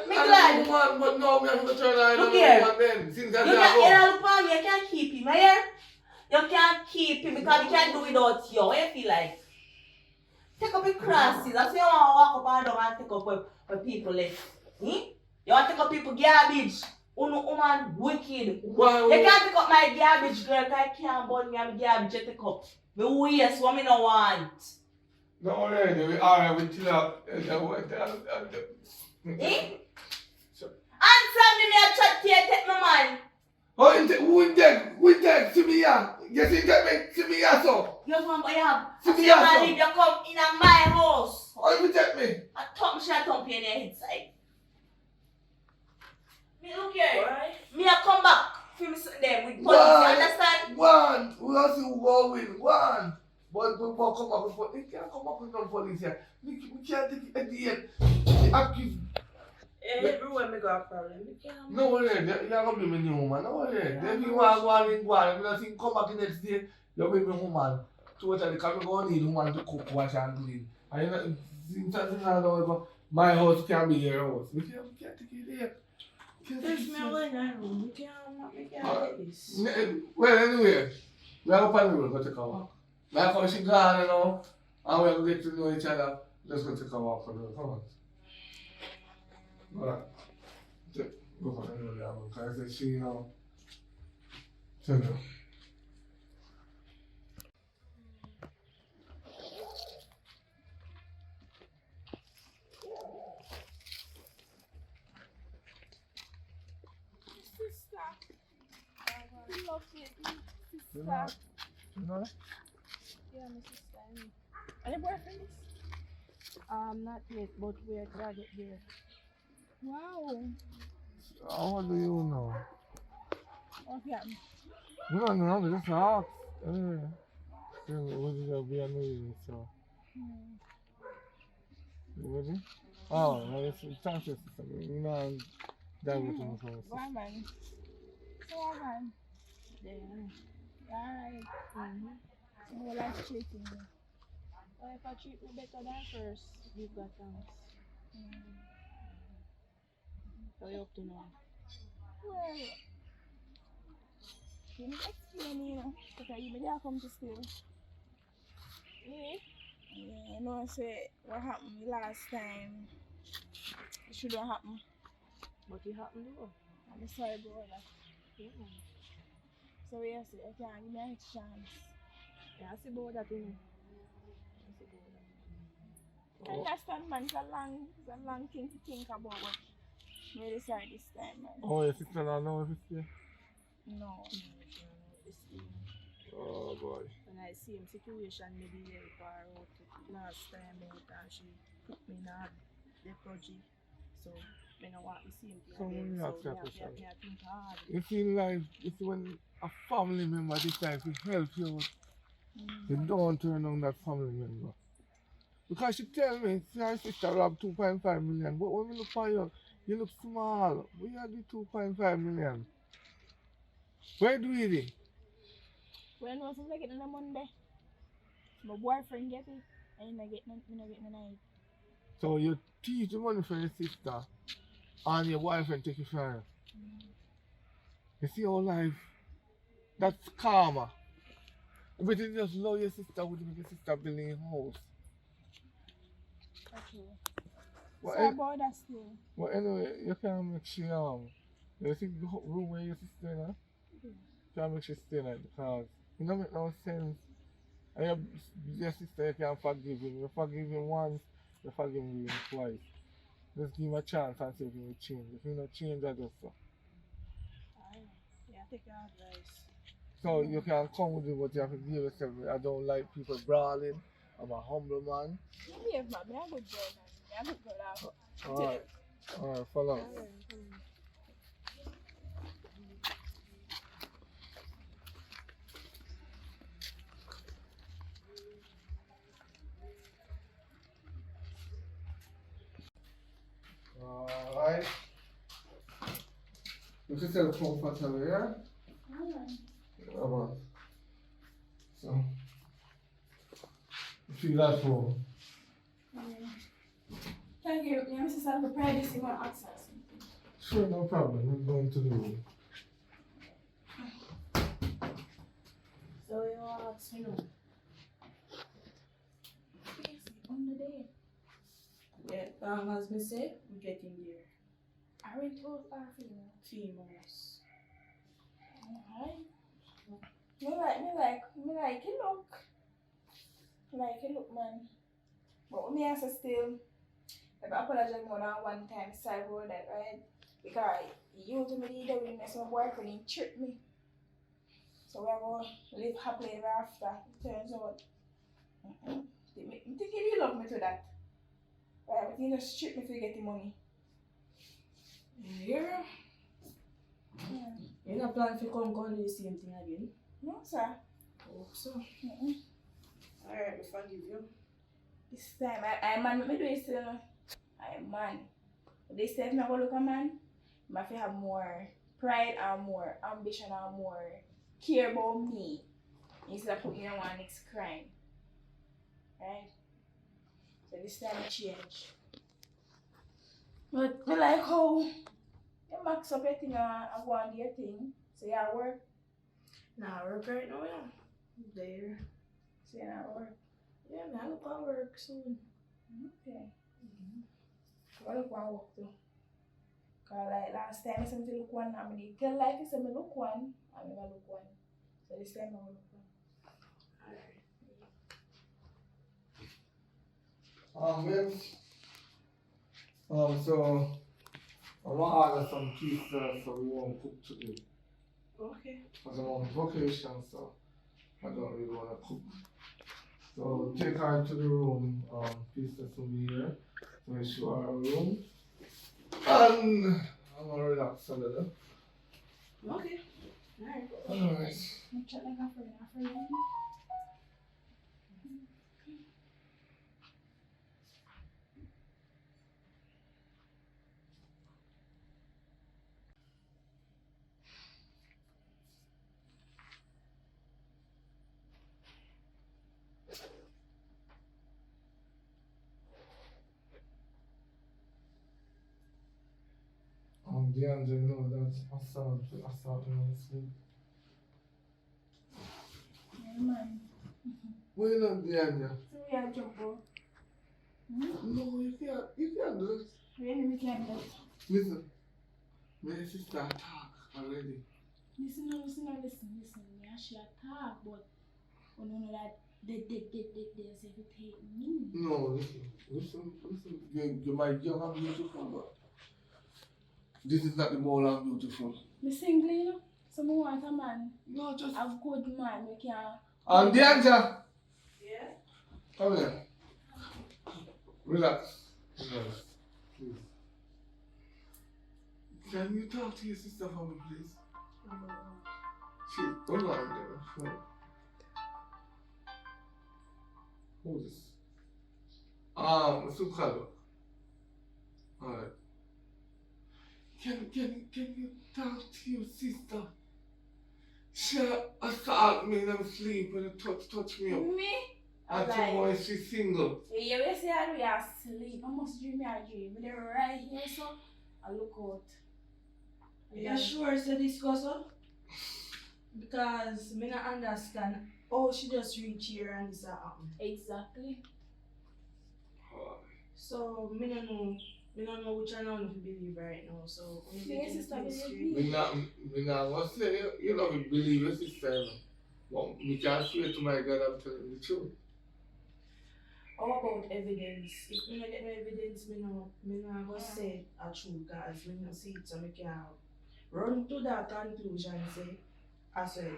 Me glad. woman, but no, me have to turn around Look and here. woman then. Since I You can't, you can't keep him, right? You can't keep him because you can't do without you. What you feel like? Take up your crosses. I say you want to walk up and down and take up where people live. You want to take up people garbage. Woman wicked. Why? You can't take up my garbage, girl, because I can't burn me and my garbage you take up. Me waste what me no want. No, already, we are with you. Eh? Answer me, I chat to you, take my man. Oh, who take? See me here. Yes, you take me. See me here, so. You have, you have. See me You here, can so. leave, you come in my house. Oh, you take me. I thump me thump you in your head side. Me look here. Why? Me I come back for me sitting there with police, you understand? One. We don't see who go win. One. But we come back with police. We can't come back with no police here. We can't take it at the end. The accused. Everywhere me got a problem. Me can't. No worry, you're gonna be my new woman. No worry. Then you want to go and go and nothing come back the next day. You'll be my woman. Totally, because we're going to need woman to cook, wash and clean. And you know, my house can't be your house. We can't take it there. There's me alone in that room. Me can't take this. Well, anyway, we are up on the road, go take a walk. Like how she gone, you know, and we're going to get to know each other. Let's go take a walk on the road. Come on. Alright. Go for the road, because she, you know, tell you. Love it. Sister. You know? Yeah, my sister. Are you boyfriends? Not yet, but we're glad it there. Wow. How do you know? Okay. No, we just asked. Anyway. Still, we just be annoying, so. You ready? Oh, well, it's chances. You know, I'm diving for us. One man. So one. Then. Alright. More like treating me. Or if I treat me better than first, you've got thanks. So you up to now. Well, you need to explain me, you know, because you may come to school. Me? Yeah, I know I say what happened last time. It shouldn't happen. But it happened though. I'm sorry about that. Yeah, man. So yes, you can give me a chance. Yeah, I see about that, you know. I see about that. I understand, man. It's a long thing to think about, but I'm really sorry this time, man. Oh, your sister don't know if it's here? No. This thing. Oh boy. When I see him situation, maybe help her out last time out and she put me in a the project. So, I don't want to see him So let again. me So, ask you a me question. think hard. You feel like it's when a family member decides to help you out, you don't turn on that family member. Because she tell me, see her sister robbed 2.5 million, but when we look for you, you look small. We are the 2.5 million. Where do we it? When was I get on a Monday? My boyfriend get it, and I get no night. So you teach the money for your sister, and your boyfriend take it from her. You see how life, that's karma. But you just love your sister, would make your sister build a house. Okay. But, Sorry about that still. but anyway, you can make she you think the room where your sister in, you can make she stay in it because it don't make no sense. And your sister, you can forgive him. You forgive him once, you forgive him twice. Just give him a chance and see if he will change. If he not change, I just so. Alright. Yeah, take your advice. So you can come with it, but you have to give yourself. I don't like people brawling. I'm a humble man. Behave, man. I'm a good girl, man. I'm a good girl. Alright. Alright, follow. Alright. Alright. You can tell comfortable, yeah? Alright. Yeah, man. So, you feel at home. Thank you. My sister have privacy, my access. Sure, no problem. We're going to the room. So you ask me now. On the day. Yeah, as me say, we getting there. I went to our female. Females. Alright. Me like you look. Like you look, man. But me as still, if I apologize more than one time, sorry about that, right? Because you to me the witness my boyfriend, he tricked me. So we're going to live happily ever after. Turns out, I think he love me to that. Right, but he just tricked me to get the money. Yeah. Yeah. You not plan to come do the same thing again? No, sir. Hope so. Alright, we forgive you. This time, I man, me do it still. I man. But this time, I'm going to look a man. I have to have more pride and more ambition and more care about me instead of putting in one next crime. Right? So this time I change. But I like how you max up your thing and go on do your thing. So you at work. Nah, work right now, yeah. There. So you at work. Yeah, man, I look at work soon. Okay. I look one work too. Cause like last time I said to look one, I mean, girl like I said me look one, I never look one. So this time I will look one. So I'm gonna order some pizza so we won't cook today. Okay. Because I'm on vacation, so I don't really wanna cook. So take her to the room, pizza will be here. So I show her a room. And I'm gonna relax a little. Okay. Alright. Alright. I'm check like a friend. The angel know that assault on sleep. Yeah, man. Why not the angel? So we are jumbo. No, you can't do that. Really, we can't do it. Listen, my sister talk already. Listen. Me actually attack, but we don't know that they say if you take me. No, listen. You're my young and beautiful, but this is not the more and beautiful. Me single, you know? So me want a man. No, just. A good man, we can. And the angel. Yeah? Come here. Relax. Please. Can you talk to your sister for me, please? Hold on there. Who's this? Sukalo. Alright. Can you talk to your sister? She assault me in her sleep and touch me up. Me? And Like- tomorrow she's single. Yeah, we say I do asleep. I must dream a dream. But they're right here, so I look out. Yeah, sure, so discuss up. Because me not understand how she just reach here and this happen. Exactly. So me don't know which one I want to believe right now. So I'm Yeah, getting sister, things believe straight. Me not gonna say you know me believe your sister, you know. But me can't swear to my God I'm telling the truth. How about evidence? If me not get no evidence, me not gonna say a truth because me not see it, so me can run to that conclusion and say I saw it.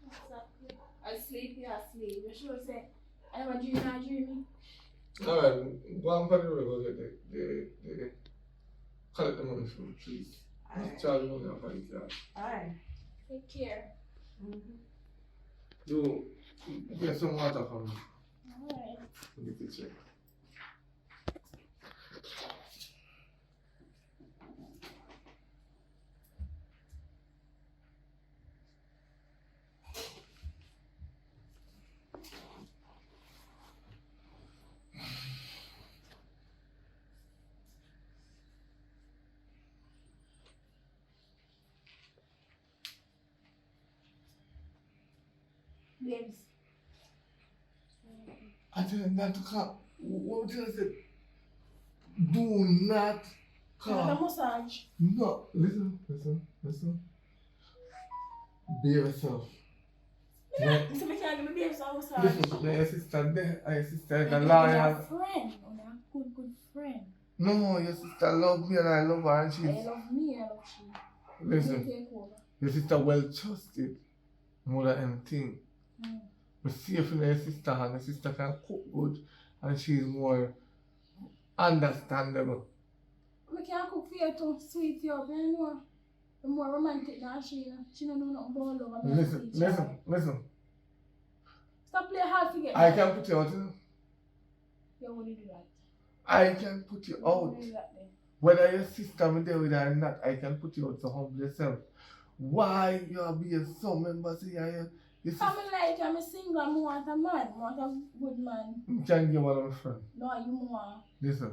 Exactly. I sleep, you asleep. You sure say I never dream a dream. Alright, go on for the road, go get the collect the money from me, please. Just charge money off of the car. Alright. Take care. You get some water for me. Alright. Get the check. Babes. I tell him not to come. What did I say? Do not Another come. massage. No, listen. Be yourself. Yeah. So we can't give me babes a massage. Listen, my sister there, my sister is a You're liar. a friend. You're a good friend. No, your sister love me and I love her and I she's. love me, I love you. Listen, You take over. your sister well trusted more than anything. But safe in your sister and your sister can cook good and she's more understandable. I can't cook for you to sweet you up, you know. The more romantic than she, you know. She don't know nothing about love. Listen. Stop playing hard to get I me. can put you out. You know? You wouldn't do that. I can put you You out. wouldn't do that then. Whether your sister me there with her or not, I can put you out to humble yourself. Why you are being so members here? Your sister I'm like, I'm single, I want a man, I want a good man. you can get one of my friends. No, you want. Listen,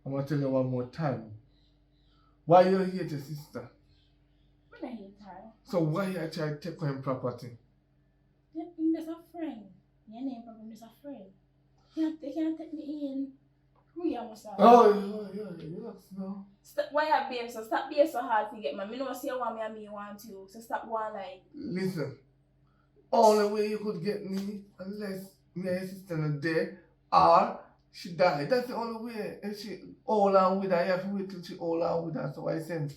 I'm gonna tell you one more time. Why you hate your sister? I don't hate her. So why you try to take her property? You're just a friend. Your name probably just a friend. They can't take me in. Who you must have? Oh, yeah, no. Stop, why you babe so stop being so hard to get man. Me know say you want me and me want you. So stop one like Listen, only way you could get me unless me and your sister not there or she died. That's the only way. If she hold on with her, you have to wait till she hold on with her. So I sent.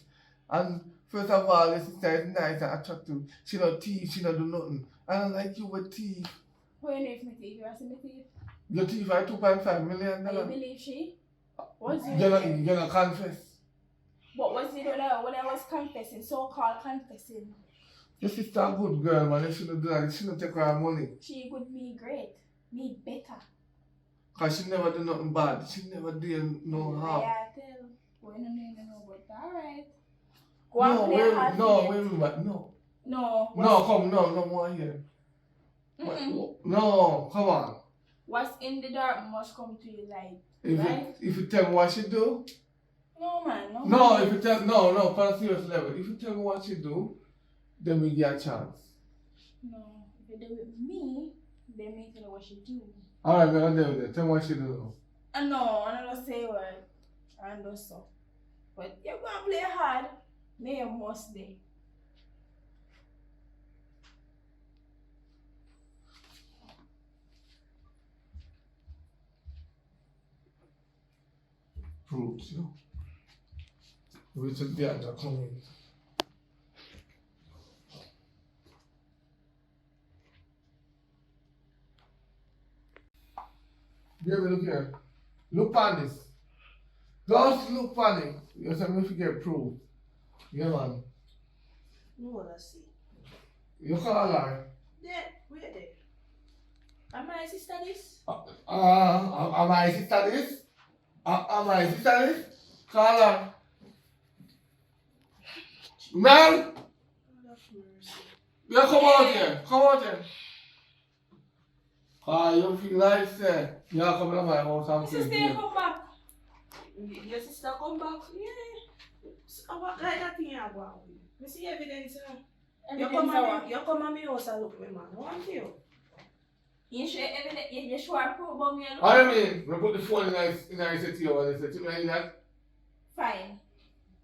And first of all, your sister is nice and attractive. She not thief, she not do nothing. I don't like you with thief. who you know if me thief? You want to see me thief? Your thief are $2.5 million. And you believe she? What's You're not confess. What was it when I was confessing, so-called confessing? Your sister a good girl, man. You shouldn't do that. You shouldn't take her money. She would me great. Me better. Because she never do nothing bad. She never did no harm. Yeah, I tell. Boy, no know, but alright. Go and play hard No, to wait a get. minute. No. No. No more here. No, come on. What's in the dark must come to your light. If Right? you tell me what she do, No, man. No, No, man. if you tell no, for a serious level. If you tell me what you do, then we get a chance. No. If you do it with me, then me tell you what you do. Alright, we're gonna do it. Tell me what you do. No, I'm not gonna say word. I do so. But you're gonna play hard. Me you must day. Proves, you know. We took the other coming. Baby, look here. Look on this. Just look on it. You say me forget proof. Yeah, man. No what I see. You call her. There, where there? Am I sister this? Am I sister this? Am I sister this? Call her. Man! God have mercy. You come out here. Come out here. You feel like say, you come to my house and Sister, play you game. come back. Your sister come back? Yeah. So what like that thing you go on with? Me see evidence. You come at me house and look me man. What you? You sure evidence? You sure prove about me? I mean, we put the phone in a setio and they say, you know that? Fine.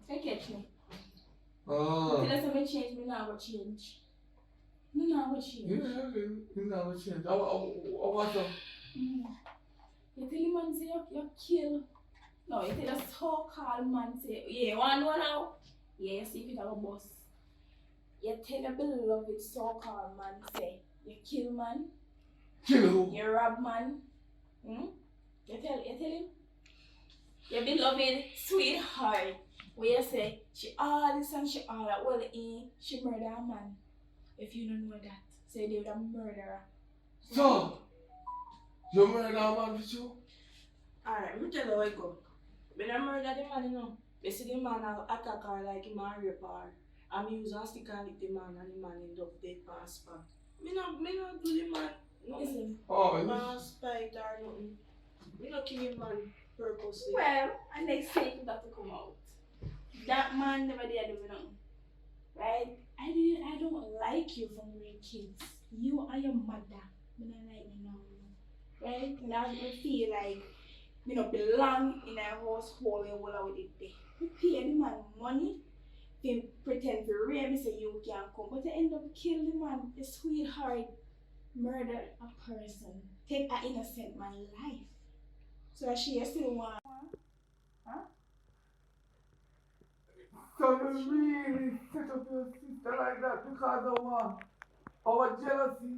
You catch me. Oh. Tell us how me change, me now go change. Me now go change. Yeah, you never change. What's up? You tell the man say you kill. No, you tell the so-called man say, yeah, one now. Yeah, you see if it have a boss. You tell the beloved so-called man say, you kill man. Kill who? You rob man. You tell him. Your beloved sweetheart. Where you say, she all this and she all that. Well, she murder a man. If you don't know that, say they were a murderer. So, you murder a man with you? Alright, me tell you how it go. When I murder the man, you know, they see the man attack her like him and rape her. And me use a stick and hit the man and the man end up dead on spot. Me no do the man nothing. Listen. Oh, Man spite or nothing. Me no kill him man purposely. Well, and next thing that to come out. That man never did do nothing. Right? I don't like you from your kids. You are your mother. I don't like you now. Right? And I feel like you don't belong in a household where what I would it be. You pay the man money, they pretend to rape me say you can't come, but they end up kill the man, the sweetheart, murder a person, take an innocent man's life. So she still want. So you really set up your sister like that because of our jealousy?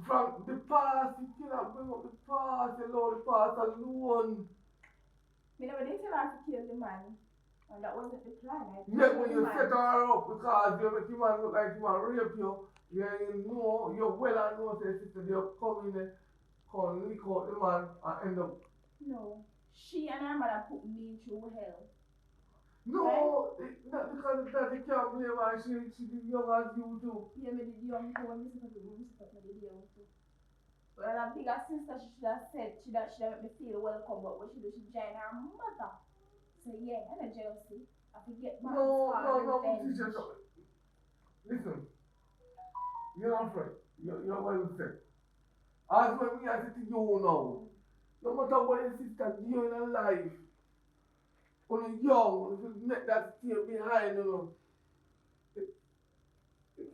From the past, you cannot bring up the past, allow the past alone. Me never did tell her to kill the man, and that wasn't the plan. Yet when you set her up because you make the man look like the man rape you, you know, you're well and know that sister, they'll come in there, come lick out the man and end up. No, she and her mother put me through hell. No, not because of that, you can't blame her, she's young as you too. Yeah, me did young too, and me did young too. Well, a bigger sister, she should have said, she should have made me feel welcome, but what she do, she join her mother. So yeah, I'm a jealousy. I could get back No, revenge. teacher, no. Listen, you're not afraid. You're well said. As when me, I say to you now, no matter what your sister do in her life, when you're young, if you make that stay behind, you know.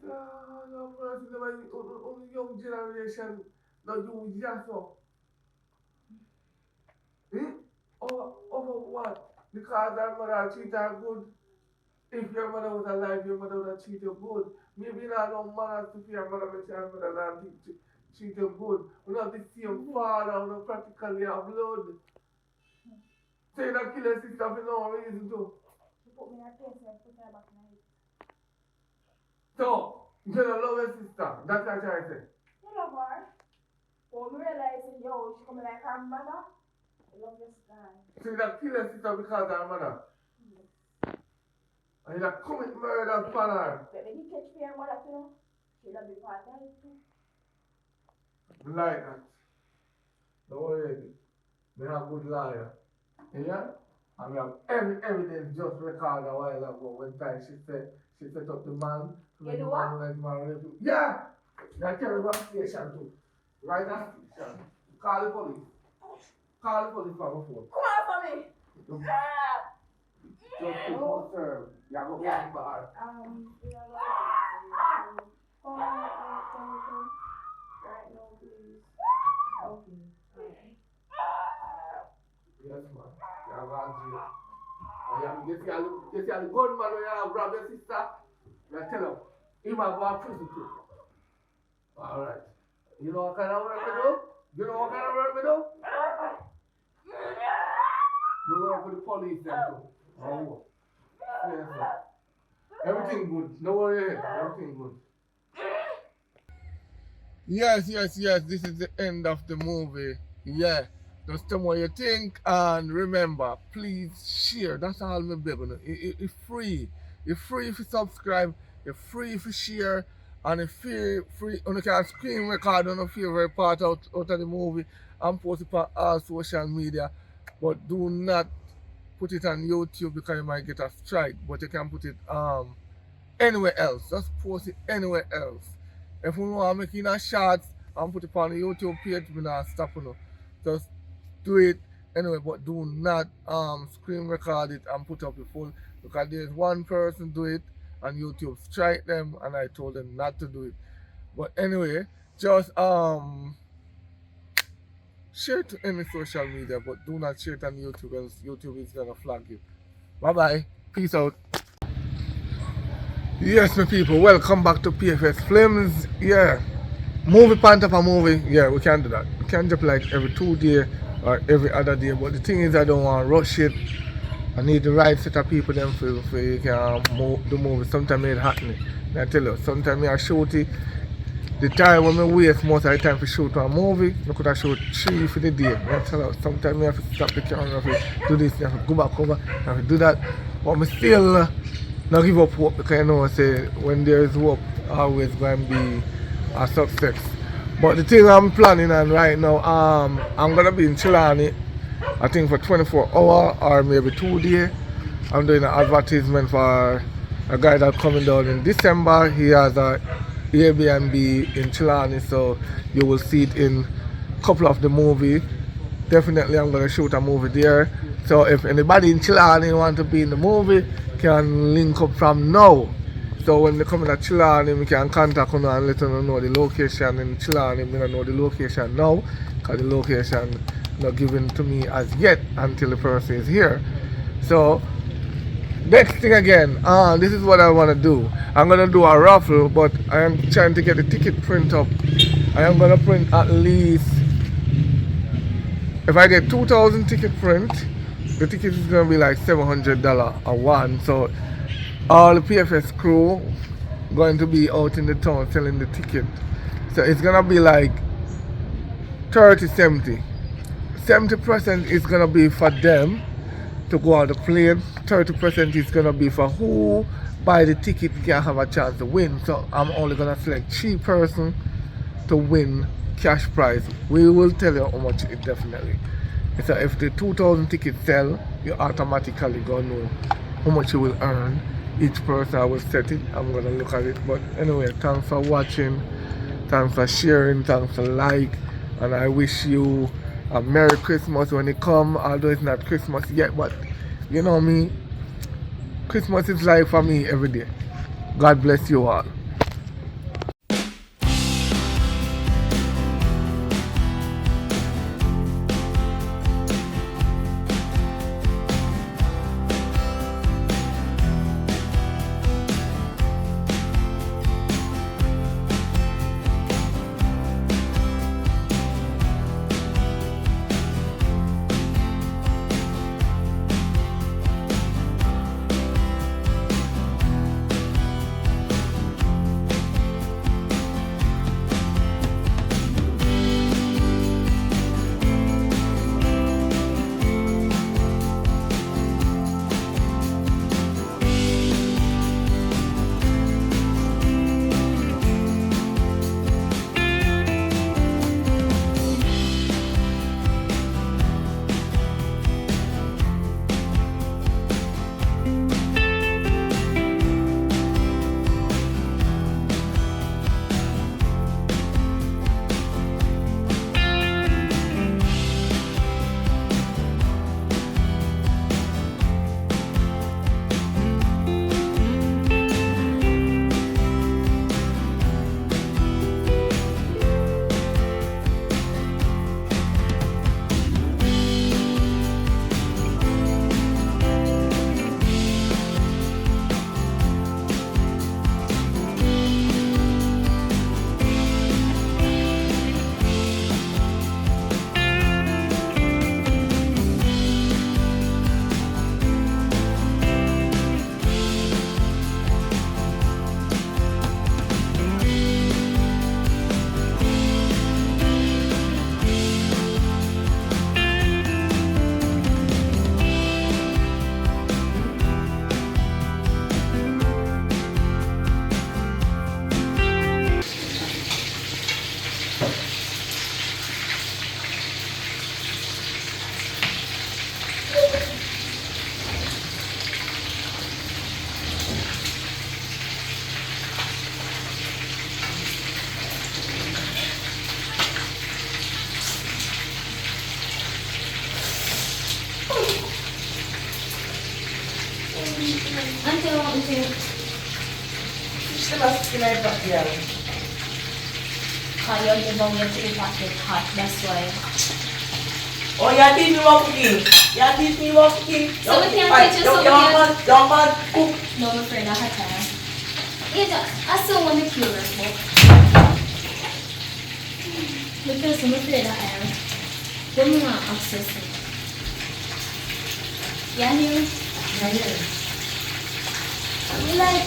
No, mercy, on the young generation, now you just so. Over what? Because her mother treat her good. If your mother was alive, your mother would have treated you good. Maybe not no manners to your mother, but your mother not treat you good. We not the same father, we not practically have blood. So you don't kill your sister for no reason to. She put me in her place and put her back in her head. So, you don't love your sister. That's what I say. You love her. But we realize, yo, she coming like her mother. I love this guy. So you don't kill your sister because of her mother. And you don't commit murder upon her. But when you catch me her mother too, she'll be part of it too. Like that. Don't worry. They are good liar. Yeah? And we have every evidence just recorded a while ago when time she set up the man. You do what? Yeah! That carry back station too. Right at station. Call the police. Call the police from the phone. Come on for me. Just keep on serve. You have to go back. Right now, please. Okay. Yes, man. You have gone jail. You see the gunman when you have robbed your sister? You tell him. He might go to prison too. Alright. You know what kind of work we do? You know what kind of work we do? We work with the police then too. Oh, yes, sir. Everything good. No worry, everything good. Yes. This is the end of the movie. Yeah. Just tell me what you think, and remember, please share. That's all me begging. It's free. It's free if you subscribe. It's free if you share, and it's free. You can screen record on your favorite part out of the movie and post it on all social media. But do not put it on YouTube because you might get a strike. But you can put it anywhere else. Just post it anywhere else. If you want to make it a shots and put it on the YouTube page, we not stop you. Just do it anyway, but do not screen record it and put up the full, because there's one person do it and YouTube strike them, and I told them not to do it. But anyway, just share it to any social media, but do not share it on YouTube, else YouTube is gonna flag you. Bye bye. Peace out. Yes, my people, welcome back to PFS Films. Yeah. Movie point of a movie, yeah, we can do that. We can drop like every 2 days or every other day. But the thing is, I don't want to rush it. I need the right set of people them for you can move the movie. Sometimes it's happening. I tell you, sometimes I shoot it. The time when I waste most of the time for shoot a movie, I could have shoot 3 for the day. I tell you, sometimes I have to stop the camera, I have to do this, I have to go back over, I have to do that. But I still not give up hope, because I know say when there is hope, always going to be a success. But the thing I'm planning on right now, I'm gonna be in Chilani, I think for 24 hours or maybe 2 days. I'm doing an advertisement for a guy that's coming down in December. He has a Airbnb in Chilani, so you will see it in a couple of the movies. Definitely I'm gonna shoot a movie there. So if anybody in Chilani want to be in the movie, can link up from now. So when they come in at Chilani, we can contact you and let you know the location in Chilani. We don't know the location now, because the location not given to me as yet until the person is here. So next thing again, this is what I want to do. I'm going to do a raffle, but I am trying to get the ticket print up. I am going to print at least, if I get 2,000 ticket print, the ticket is going to be like $700 a one. So all the PFS crew going to be out in the town selling the ticket. So it's going to be like 30-70. 70% is going to be for them to go on the plane. 30% is going to be for who buy the ticket can have a chance to win. So I'm only going to select 3 persons to win cash prize. We will tell you how much it definitely. So if the 2,000 tickets sell, you automatically going to know how much you will earn. Each person I will set it. I'm going to look at it. But anyway, thanks for watching. Thanks for sharing. Thanks for like. And I wish you a Merry Christmas when it come. Although it's not Christmas yet. But you know me. Christmas is life for me every day. God bless you all. me think. Fish them a skin I put here. Cause you give out your tea packet hot, that's why. Oh, you teach me about cooking. You teach me about cooking. So we can't teach you something else? Don't man cook. No, my friend, I had time. I still want to cure it, but the person who played that iron, they don't want access to it. Yeah, hear me? Like,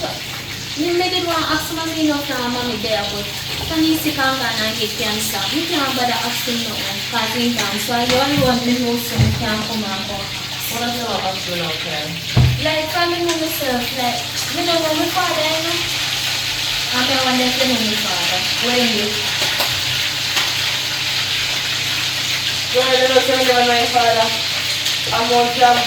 you made it want to ask mommy enough now, mommy there, but can you sick and gone and get cancer? You can't bother asking no one, because you can't. So you only want to know so you can't come and go. What does your husband out there? Like, I know myself, like, you know my father, you know? I'm the one that you know my father. When you? Well, you know, when you know my father, I'm on job.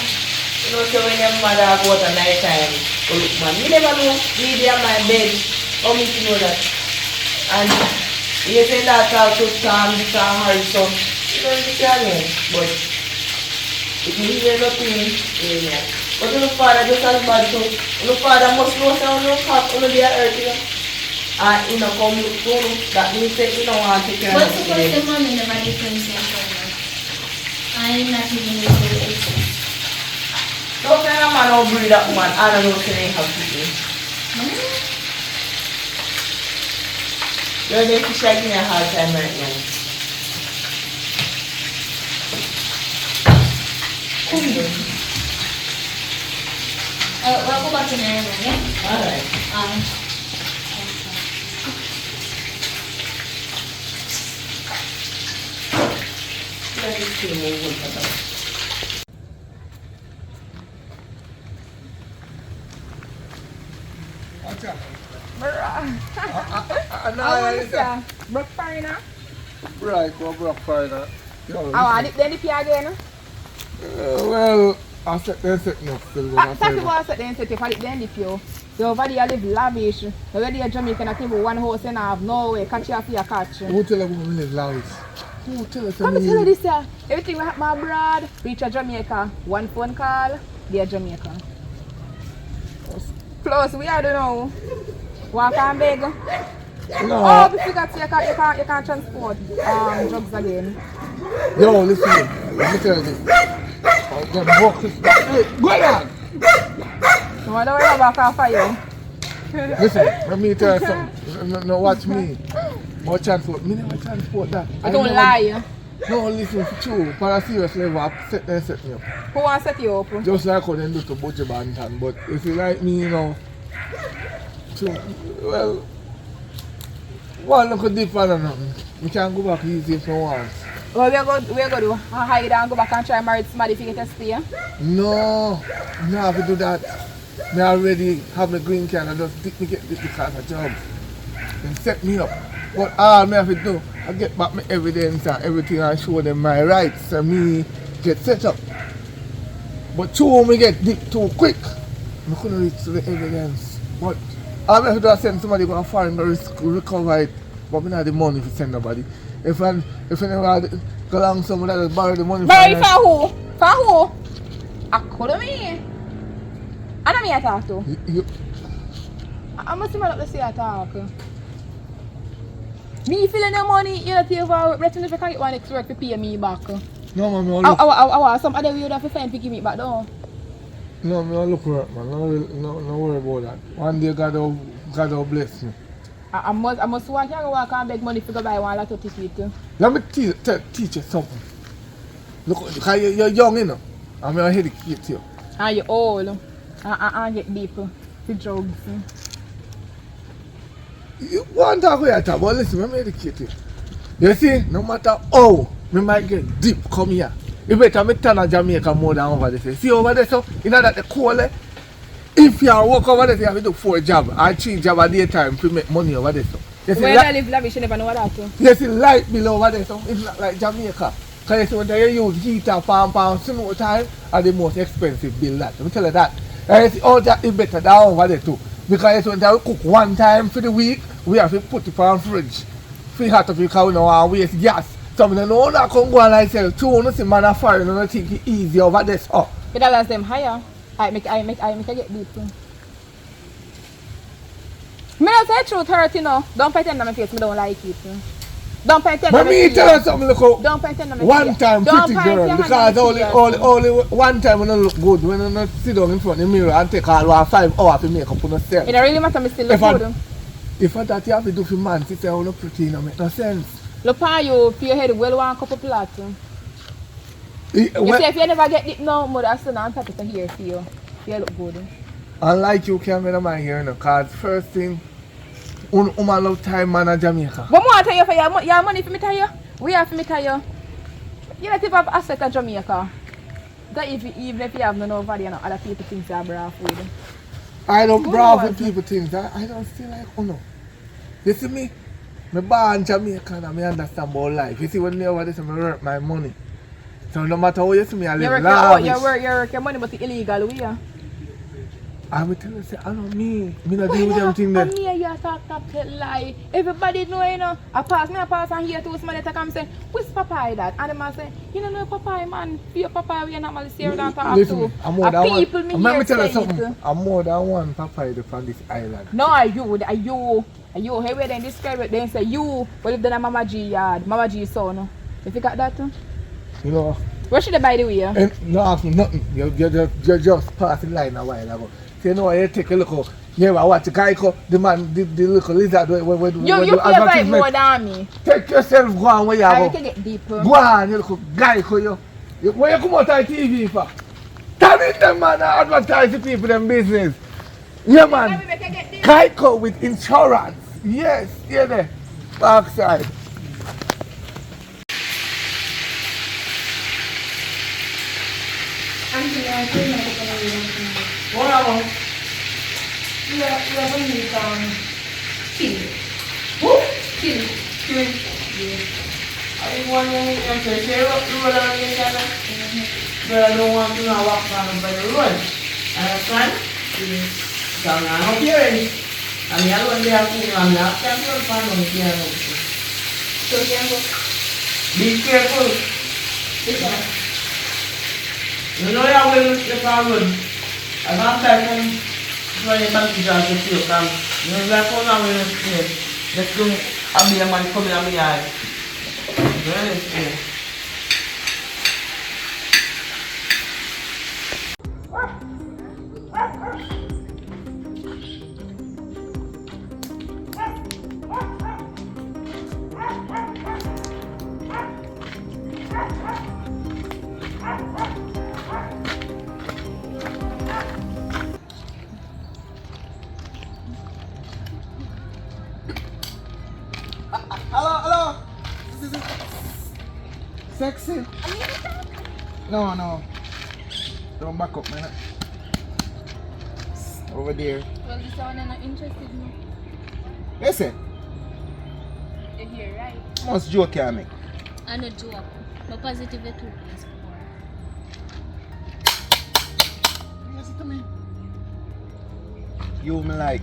You know, so when your mother go out at night time, oh, look, man, you never know, me there my bed, how me to know that? And you say that talk to Tom, Dick and Harrison, you know, you can't know, but if you hear nothing, yeah. But your father just as bad too. Your father must know some no cap on the earth, you know. And you know, come look for that means that you don't want to take care of But suppose the mommy never differentiate. I'm not even with the exes. Don't kind of man will breed that woman. I don't know if they have to do. You're going to shake me a hard time right now. Come on. We'll go back to my room, yeah? Alright. Let me see move Broke foreigner. Right, go broke fire. I did then the pia again. Well, I set them setting up still. First of all, I said then set if I did then the pio. So over there live lavish. The way they are Jamaican, I think one house and I have no way. Catch you up here, catch. Who tell them we live lavish? Who tell us Come we tell you live? this here. Everything we happen abroad, reach a Jamaica. One phone call, they are Jamaica. Plus, we I don't know. Walk and beg. No. Oh, we forgot you can't transport drugs again. Yo, listen. Let me tell you this. Them broke this stuff. Hey, go on! So I don't worry about car fire. Listen, let me tell you something. No, watch me. More transport. Me never transport that. I don't lie. No, listen, for true. For a serious level, I set me up. Who wants to set you up? Just like how they do to Butcher Bantan. But if you like me, you know, true, well, one look deep or nothing. We can go back easy if you want. Well, we're going to hide and go back and try and marry somebody if you get a stay. No, no, have to do that. I already have a green card and just get this because of job. Then set me up. But all I have to do, I get back my evidence and everything and show them my rights and me get set up. But two me get deep too quick. I couldn't reach the evidence. But all I have to do is send somebody go foreign to recover it. But we don't have the money to send nobody. If I never go along somewhere that borrow the money Borrow for who? For who? I could me. I don't mean I talk to. I must have not say I talk. Me feeling the money, you know, take over return if I can get one next work to pay me back. No, man, I want some other way you have to find to give me back though. No, I look for it, man. No worry about that. One day God will bless me. I must walk and beg money to go buy one lot of ticket. Let me teach you something. Look, because you're young, you know. I'm going to educate you. And you're old. And get deep for drugs. You want to talk with you, but listen, let me educate you. You see, no matter how we might get deep, come here. You better me turn a Jamaica more than over there. See over there, so, you know that the coal, if you work over there, you have to do 4 jobs and 3 jobs a daytime to make money over there. So. You see, when I live lavish, you never know what that is. You see, light bill over there, so it's not like Jamaica. Because you see, when you use heater, fan, snow time, are the most expensive bill that. Let me tell you that. And you see, all that is better than over there too. Because you see, when we cook one time for the week, we have to put it on the fridge. Free hot up because we don't want to waste gas. So I don't know that come go and like say, two, see man are foreign, and I think it's easy over there. So. The dollars them higher. I make I get deep. Me not say truth hurt, you know. Don't pretend on my face, me don't like it. Don't pretend But on my me face. tell you something, look out. Don't pretend on my One face. time, Don't pretty point girl, your because hand only, at only, me. only one time when I look good, when I not sit down in front of the mirror and take all 5 hours to make up on yourself. It don't really matter, me still look If I- good. If I that you have to do for man, to say I look pretty, it don't make no sense. Look on you, for your head well one couple plats. You see, if you never get it no more, that's still not happy to hear for you. You look good. Unlike you can't get a man here, no, because first thing, woman love time man in Jamaica. What more I tell you for your money for me tell you? We have for me tell you. You don't have asset of Jamaica. That even if you have no value, other people think you are brave food. I don't Who brave was with people things. I don't feel like, oh no. You see me? Me born Jamaican and I understand about life. You see when me over this, I work my money. So no matter how you see me, I You live work lavish. your money, but the illegal way. I will tell you, say, I don't me not deal with them thing there. And here you talk lie. Everybody know, you know. I pass and hear to somebody to come say, who's Papa that? And them say, you don't know Papa, man. For your Papa, we are not really serious and talk Listen, to. I'm more than one. People me Let hear me tell you say something. it. I'm more than one Papa on this island. No, are you. Hey, where they describe it, they say you, but if they're Mama G yard, Mama G son. You forgot that? You know, Where should they by the way? and no ask me nothing. You just pass the line a while ago. So you know, you take a look out. Yeah, I watch the guy, the man, the little lizard. You feel like more than me. Take yourself, go on where you I go. can get deeper. Go on, you look guy, you. When you come out on TV for? Tell it them man, advertise the people them business. Yeah man, Kaiko with insurance. Yes, yeah there. Backside. Wow. We are going to meet Kill. Who? Kill. I didn't want to say, say, road on the other. But I don't want to now walk down by the road. Understand? So I'm not parents. I'm not going to have to, I'm not careful for no parents. So we can go. Be careful. You know you will look the road. I don't time when you back to drive to feel come. You know like how now when you stay. Let's go. I'll be a man coming on my yard. Very stay. Hello. Sexy. No. Don't back up, man. Over there. Well, this one I'm not interested in. Listen, You're here, right? must joke here, me. I no joke. But positive it will please more. Listen to me. You me like.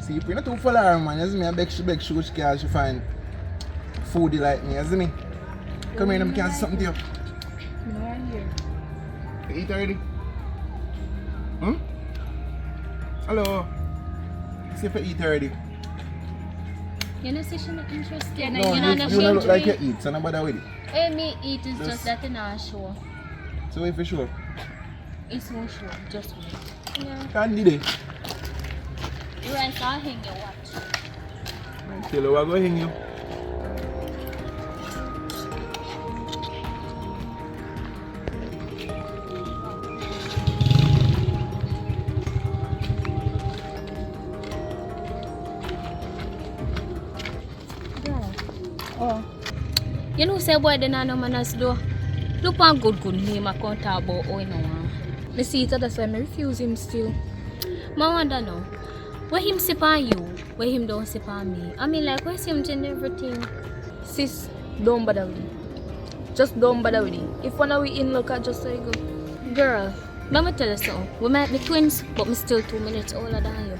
See, you're not too full of man. You see me, I beg she which girl she find foodie like me. You see me? Come here, let me can say something to you. No, I'm here. You eat already? Hello? See if you eat already. You know, say she not interested. Yeah, No, no, you you know, You don't look like you eat, so nobody with it. Hey, me eat is Just- just that in our show. So if you sure, It's no show, just wait. Yeah. can't do it. Right, I'll hang your watch. I tell you what, go hang you. Oh. You know, say boy, they not no manners though. Look one good name I can't talk about oh, you know. Me see it, that's why I refuse him still. I wonder now. Where him sip on you, where him don't sip on me. I mean, like, where's him change everything? Sis, don't bother with him. Just don't bother with him. If one of we in look at just so you go. Girl, let me tell you something. We might be twins, but me still 2 minutes older than you.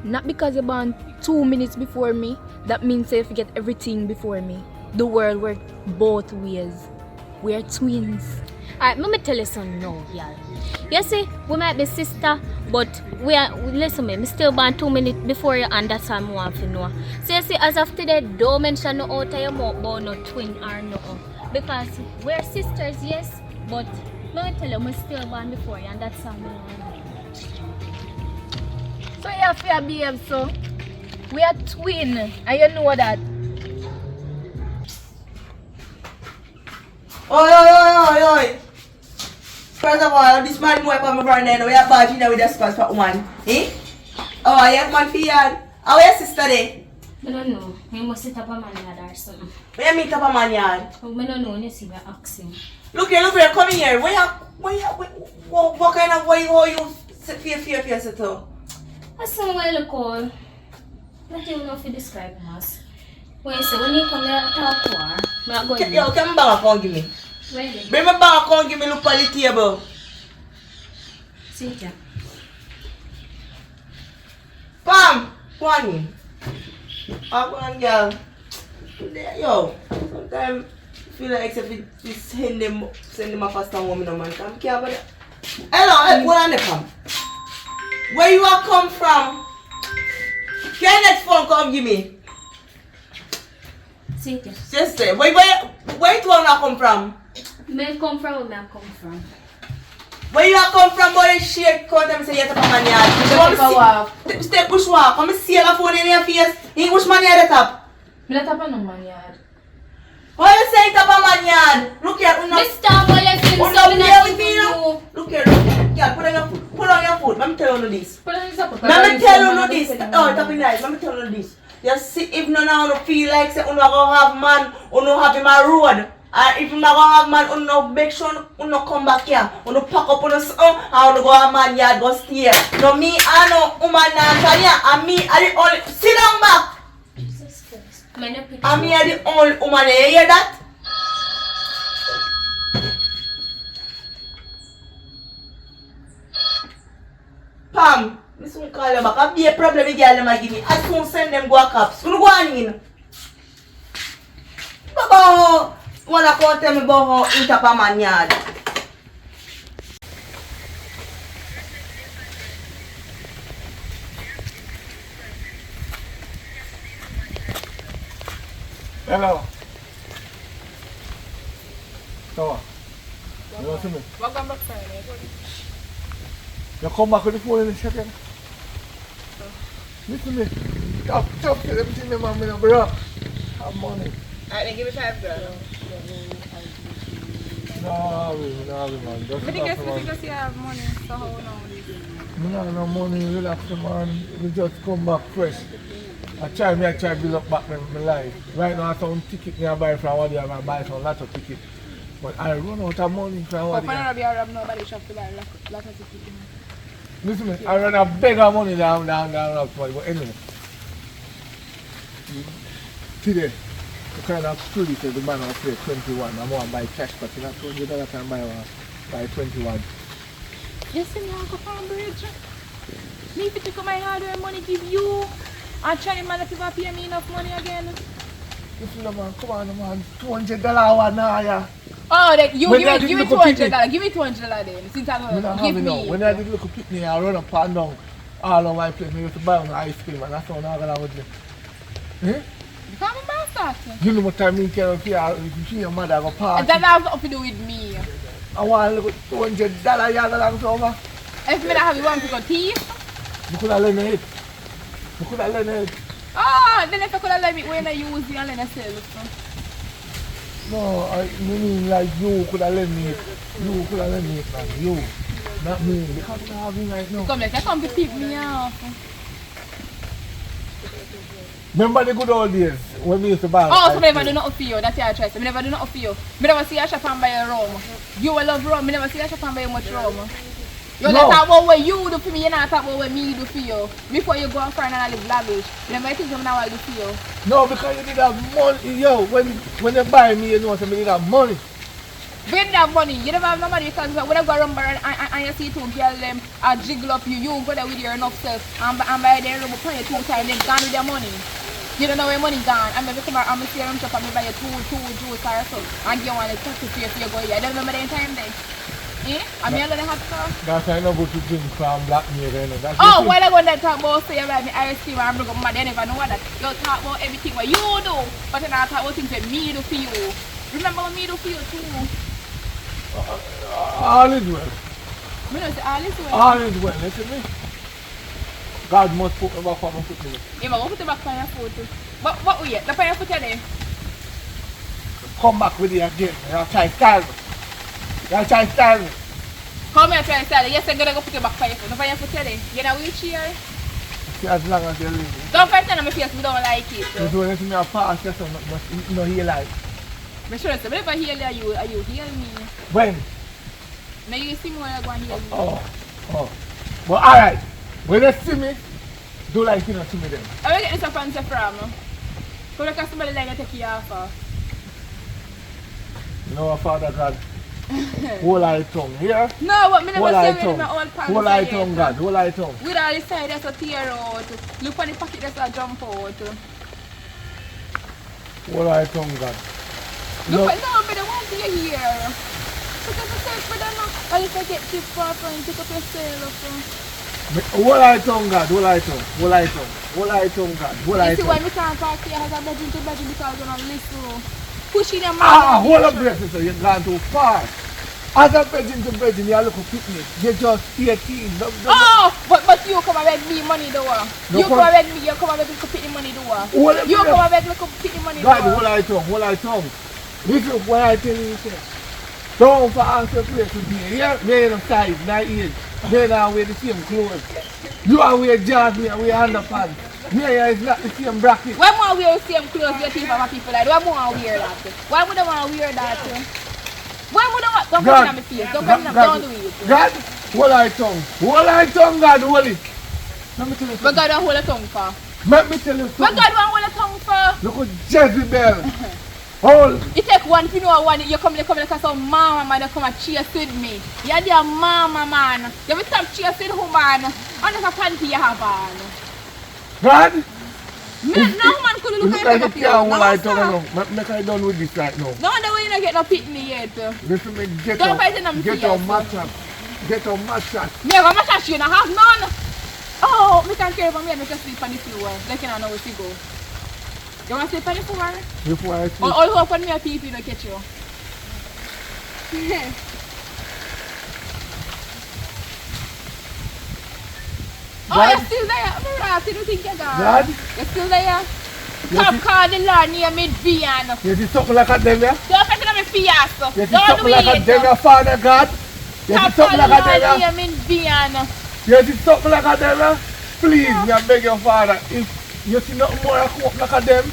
Not because you're born 2 minutes before me, that means if you get everything before me. The world works both ways. We're twins. Alright, let me tell you something now, y'all. You see, we might be sister, but listen me still born 2 minutes before you, and that's what I want to know. So you see, as of today, don't mention no out of your mouth about no twin or no. Because we're sisters, yes, but let me tell you, we still born before you, and that's what I want to know. So you have to behave so. We are twin, and you know that. Oi. First of all, this man wipe on my brand then we are bad with the spots for one. Eh? Oh, you have man for yard. How your sister there? I don't know. You must sit up a man yard or something. Where you meet up a man yard? Oh, I don't know. You see me asking. Look here, come here. What kind of way how you fear sit down? That's some well call. Not even know if you describe him as. When you say, when you come here talk to her, I'm not going Yo, come back and give me. Really? Bring me back and give me look on the table. Sit here. Pam! Go on in. Go on, girl. Yo, sometimes I feel like except we send them a faster home, no man. Come here, but hello, go on there, Pam. Where you are come from? Can next phone come give me? Sit here. Sister, where you wanna come from? Where come from? Where I come from? Where you are come from, boy? Shit, come and say you have a man yard. Step push walk. Come see the phone in your face. You push man yard at top. Me not tap on no man yard. Why you say tap a man yard? Look here, Mr. Molly, Look here, girl, put on your foot. Put on your foot. Let me tell you this. Put on your foot. Let me tell you this. Oh, tapping nice. Let me tell you this. You see, if none of you feel like say you gonna have man, you have him a road. And if you not gonna have man, you make sure you come back here. You pack up on us and you go a man yard go stay. No me and no woman answer here. And me are the only sit down back. Jesus Christ. And me are the only woman. You hear that? Pam, I soon call you back. I'll be a problem with girl them give me. I soon send them go a cops. You go on in. Baba, wanna come tell me about how in top a man yard? Hello. Come on. You know me? Welcome back Friday. You come back with the phone in a second. Listen to me. Stop everything them and me no bro. Have money. Alright, then give me 5 grand. No, man. Just But relax, man. because you have money, so how now? Me not have no money, relax, man. We just come back fresh. I try to build up back my life. Right now I some ticket me I buy from one day, I buy some lot of ticket. But I run out of money from one But day. when I be nobody shop to buy a lot of tickets. Listen me, I run a bigger money down money. But anyway. Today, the kind of story said the man was pay 21. I'm going to buy cash, but you know $20 can buy 21. You see me uncle from bridge? Me if you take my hardware money give you and try man if you pay me enough money again. Listen man, come on man, $200 one now, yeah. Oh, like you When I did give me look up $200. Give me $200 then. Since I Me not don't have give it now. me. When I did look at picnic, I run up and down all on my place. I used to buy on ice cream and that's how I'm going with me. Eh? You can't remember that. You know what time me can if you see your mother go party. That has nothing to do with me. I want to look at $200 yard along over. If me not have you want to go thief. You could have learned it. You could have learned it. Oh, then if I could have let me when I use it and then I sell. No, I mean like you could have lent me it. You could have lent me it, man. You. Not me. Because I have it right now. Come like I come to pick me up. Remember the good old days when we used to buy Oh, so ice me never cream? do nothing for you. That's your choice. Me never do nothing for you. Me never see a shop and buy a rum. You will love rum. Me never see a shop and buy much rum. You No. just talk about what you do for me. You not talk about what me do for you. Before you go and find and live lavish. You never think I'm not do for you. No, because you did have money. Yo, when they buy me, you know, so me did have money. When that money, you never have no money because when I go around and you see two girls them jiggle up you go there with your enough self and buy their room upon you 2 times, they've gone with their money. You don't know where money gone. I'm maybe come out and see them shop and me buy you two juice or so. And you want to talk to you if you go here. I don't remember the time then. Eh? I'm here gonna have to. That's why I know go to drink from blackmail, you know. That's Oh, while I go there talk about say about me ice cream and bring up mad, they never know that. You talk about everything what you do, but then I talk about things that me do for you. Remember what me do for you too? all is well. Me know say all is well. All is well, listen me. God must put me back on my foot. Yeah, but put it back on your foot. What we get? The on your foot there? Come back with it again. You're trying to style me. You're trying to style me. Come here try to style it. Yes, I'm gonna go put it back on your foot. The on your foot there? Get a wheelchair? See, as long as you're living. Don't pretend on my face, we don't like it. Because when you see me a pass, you don't know hear like. I'm sure it's whenever heal you, are you heal me? When? Now you see me when I go and heal me. Oh. But alright. When you see me, do like you don't see me then. I will get this up and say from. So look at somebody like to take you off. You know what, Father God? Hold eye tongue here. No, but me Hold never eye say with my old pants. tongue. Hold eye tongue, God. Hold eye tongue. With all the side that's a tear out. Look on the pocket that's a jump out. Hold eye tongue, God. Look at now, but I want to hear. Because I said for them, I used to get cheap for and pick up your sale. Hold eye tongue, God. Hold eye tongue. Hold eye tongue. Hold eye tongue, God. Hold eye You see tongue. why we can't talk here as a bedroom to bedroom because we don't listen. Pushing them out. Hold up there, sister. You've gone too far. As a bedroom to bedroom, you're looking picnic. You're just 18. Oh, but you come and beg me money though. You come and beg me, you come and beg me to pick the money though. You come and beg me to pick the money God, though. hold eye tongue. Hold eye tongue. This is what I tell you, sir. Don't for answer place to be here. We're in size, not age. We're not wear the same clothes. You are wear jazz, we are wear underpants. Here is not the same bracket. Why more wear the same clothes you think about people like? Why more wear that? Why would I want to wear that? Why would I want? Don't come in my face. Don't come in my don't do it. God, hold eye tongue. Hold eye tongue, God, hold it. Let me tell you But something. God don't hold a tongue for. Let me tell you But something. God don't hold a tongue for. Look at Jezebel. Hold. You take one, if you know one, you come like some mama man, you come and chase with me. You're the mama man. You will stop chasing woman. And that's a panty you have on. God. No man could look Look at like you. you can't hold eye No, tongue sir. now. Make I done with this right now. No wonder why you don't get no pitney yet. Listen me, get Don't fight in them Get tears, your sir. mattress. Get your mattress. Me go massage you, not have none. Oh, me can't care about me, I make you sleep on the floor. Like you don't know where to go. You want to sleep on the floor? Before I sleep. All hope on me a pee don't catch you. Oh, God. you're still there. I'm right. You don't think you're gone. God. You're still there. Yes, Stop it- calling the Lord near me, Vian. You see something like a devil? Don't catch me fiasco. You see Don't do something like a it. devil, Father God? You Stop see something calling like a the Lord devil? near me, Vian. You see something like a devil? Please, me I beg your Father, if you see nothing more like a them,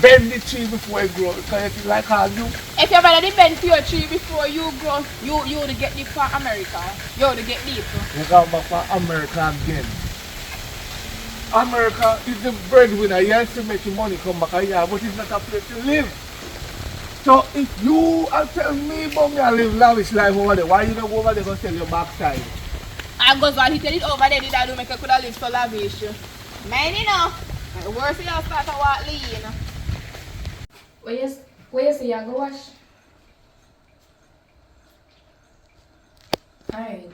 bend the tree before it grows. Because you see like I do. If you're better bend to your tree before you grow, you would get deep for America. You would get deep. You come back for America again. America is the breadwinner. Yes, to make your money come back here, but it's not a place to live. So if you are telling me about me I live lavish life over there, why you don't go over there and sell your backside? I goes on, he tell it over there, did I do make a could have lived so lavish. Man, you know, worse you start to walk lean. Where you say you go wash? Alright.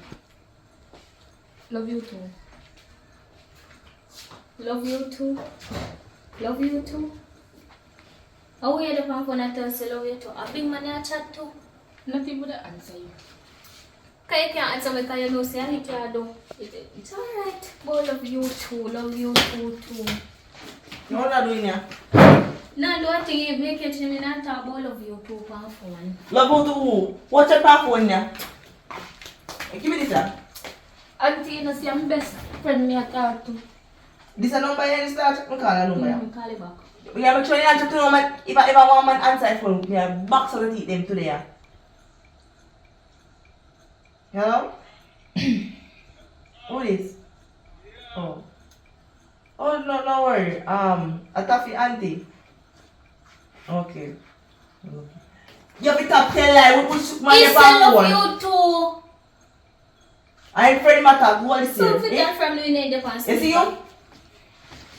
Love you too. Love you too. Love you too. How we had a phone and tell say love you too. A big man I chat too. Nothing but the answer you. Cause you can't answer me because you know say I can't do. It's alright. But love you too. Love you too. You know what I'm doing here? No, do a thing you make it to me not talk about love you too on phone. Love you to who? What's your phone here? Hey, give me this here. Auntie, you know see I'm best friend me I talk to. This a number here, this start me call a number here. Call it back. Yeah, make sure you answer to number. If I want man answer the phone, me a box of the teeth them today. Hello? Who is? Oh. Oh no worry. A taffy auntie. Okay. You have to top tell lie. Which man He you say back love one? you too. I ain't friend matter. Who is So here? for that from doing it depends. You see you?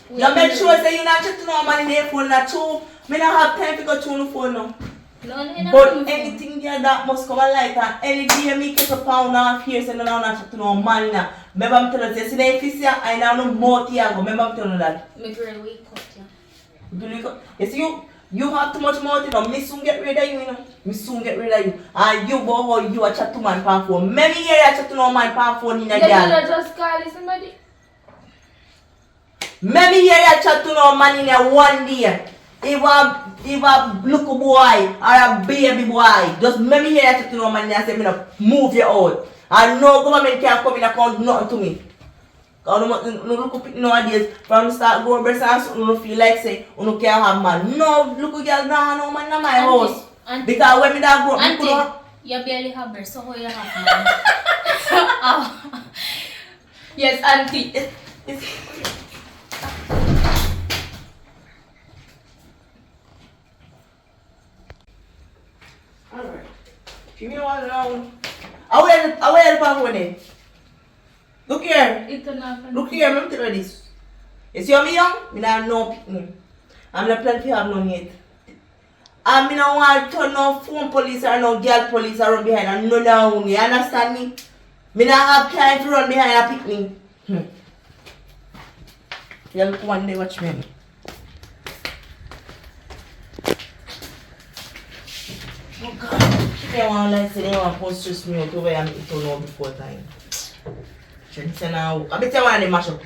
You make sure say you not chat to no man in their phone not true. Me not have time to go through the phone now. No, But anything there that must come a light and any day me catch a pound off here say no not chat to no man now. Remember I'm telling you, see the office here, I now no more here go. Remember I'm telling you that. Me girl wake up, yeah. You see you have too much mouth, you know. Me soon get rid of you, you know. Me soon get rid of you. And you go how you a chat to man pan phone. Maybe you a chat to no man pan phone in a girl. You just call somebody. Maybe you a chat to no man in a one day. If a little boy or a baby boy, just maybe you a chat to no man and say me no move you out. And no government can come in and count nothing to me. Because no look up nowadays, from the start go breast and something, no feel like say, you can't have man. No, look girl, no man in my house. Because when me that grow up, Auntie, you barely have breast, so how you have man? Oh. Yes, auntie. Alright. Give me one round. I will help with it. Look here. Look here, I'm telling you this. You see me young? Me not no picnic. I'm not planning to have no yet. And me not want to turn no phone police or no girl police around behind and no down. You understand me? Me not have time to run behind a picnic. You look one day, watch me. Oh God. They want to say they want to stress me out over and it don't know before time. Say now, I bet you want to mash up.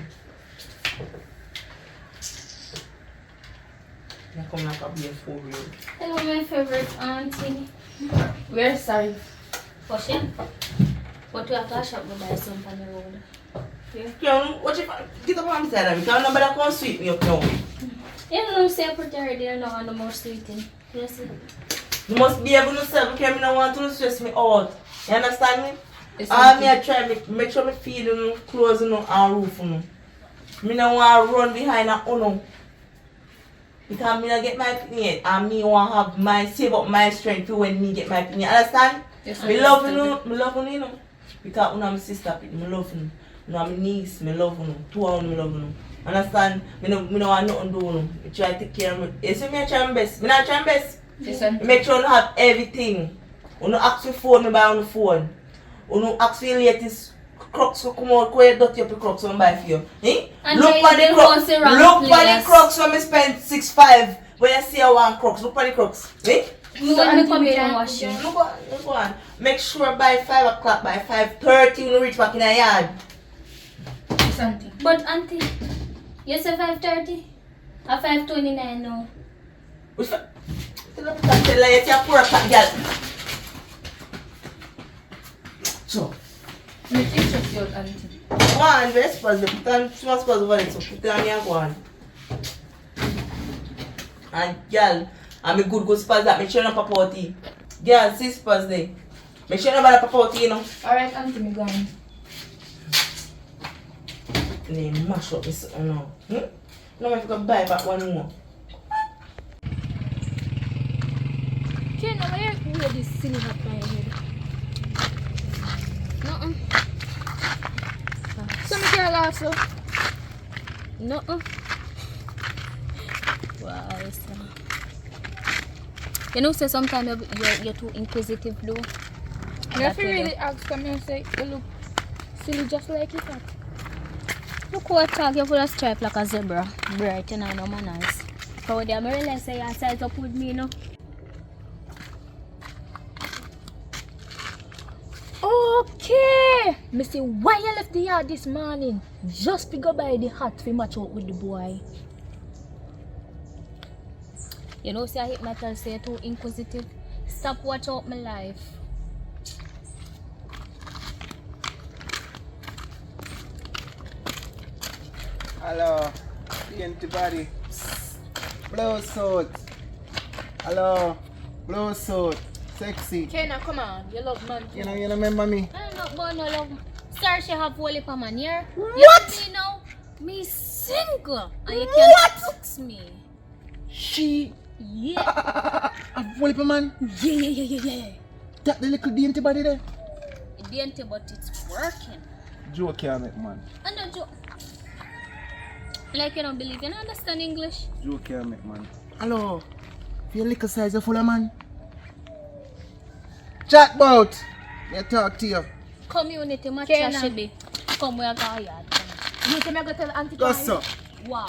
I come like a beer for you. Hello, my favorite auntie. We're sorry. For sure. But we have to shop and buy some on the road. Yeah, what if I get up on the side of me? Because nobody can sweep me up now. You know, say I put her there now and no more sweeting. You see? You must be able to self because I don't want to stress me out. You understand me? It's I try to make sure I feed you, clothes and roof. I don't want to run behind a uno. Because I don't get my opinion and I want to have my save up my strength for when I get my opinion. Understand? Yes, I love you, you know. Because I'm my sister, I love you. I'm my niece, I love you. Two of them, I love you. Understand? I don't want nothing to do. I try to take care of me. You see me, I try my best. I not try my best. Listen. Make sure you have everything. You don't ask for phone, you buy on the phone. You don't ask for your latest crocs to come out, because you dirty up your crocs and buy for you. Eh? Look for the crocs when I spend 6.5 when you see I want crocs. Look for the crocs. Eh? So when come here and wash you. Look on. Make sure by 5 o'clock, by 5:30 you reach back in the yard. Something. But auntie, you say 5:30? Or 5:29 now? Which one? Tell her you see a 4 o'clock girl. So. Me think just your auntie. Go on, very supposed to put on small supposed over it, so put it on here and go on. And girl, I'm a good spot that make sure you don't pop out tea. Girl, 6 spots there. Make sure nobody pop out tea, you know. Alright, auntie, me gone. They mash up this now. No, if you can buy back one more. Okay, now where this silly hat by your head? No. So me can laugh so. No. Wow, so. You know, say sometimes you're too inquisitive, though. And if you really ask me and say, you look silly just like you thought. Look what tag you full of stripe like a zebra. Bright, you know, no manners. How do I realize say you size up with me, you know? Okay! Me say, why you left the yard this morning? Just to go buy the hat to match out with the boy. You know, say I hit metal, say you're too inquisitive. Stop watch out my life. Hello, anybody? Blow suit. Hello, blow suit. Sexy. Kenna, come on. You love man too. You remember me? I don't know about no love. Sir, she have whole heap of man here. What? You know, me single. And you can't fix me. She. Yeah. A whole man? Yeah. That the little dainty body there? It dainty, but it's working. Joke can't make man. And the joke. Like you don't believe, you don't understand English? Joke can't make, man. Hello. For your liquor size, you full of man. Chatbot. Me talk to you. Community match Kena. should be. Come where I go yard. You tell me I go tell Auntie Go Joy. so. Wow.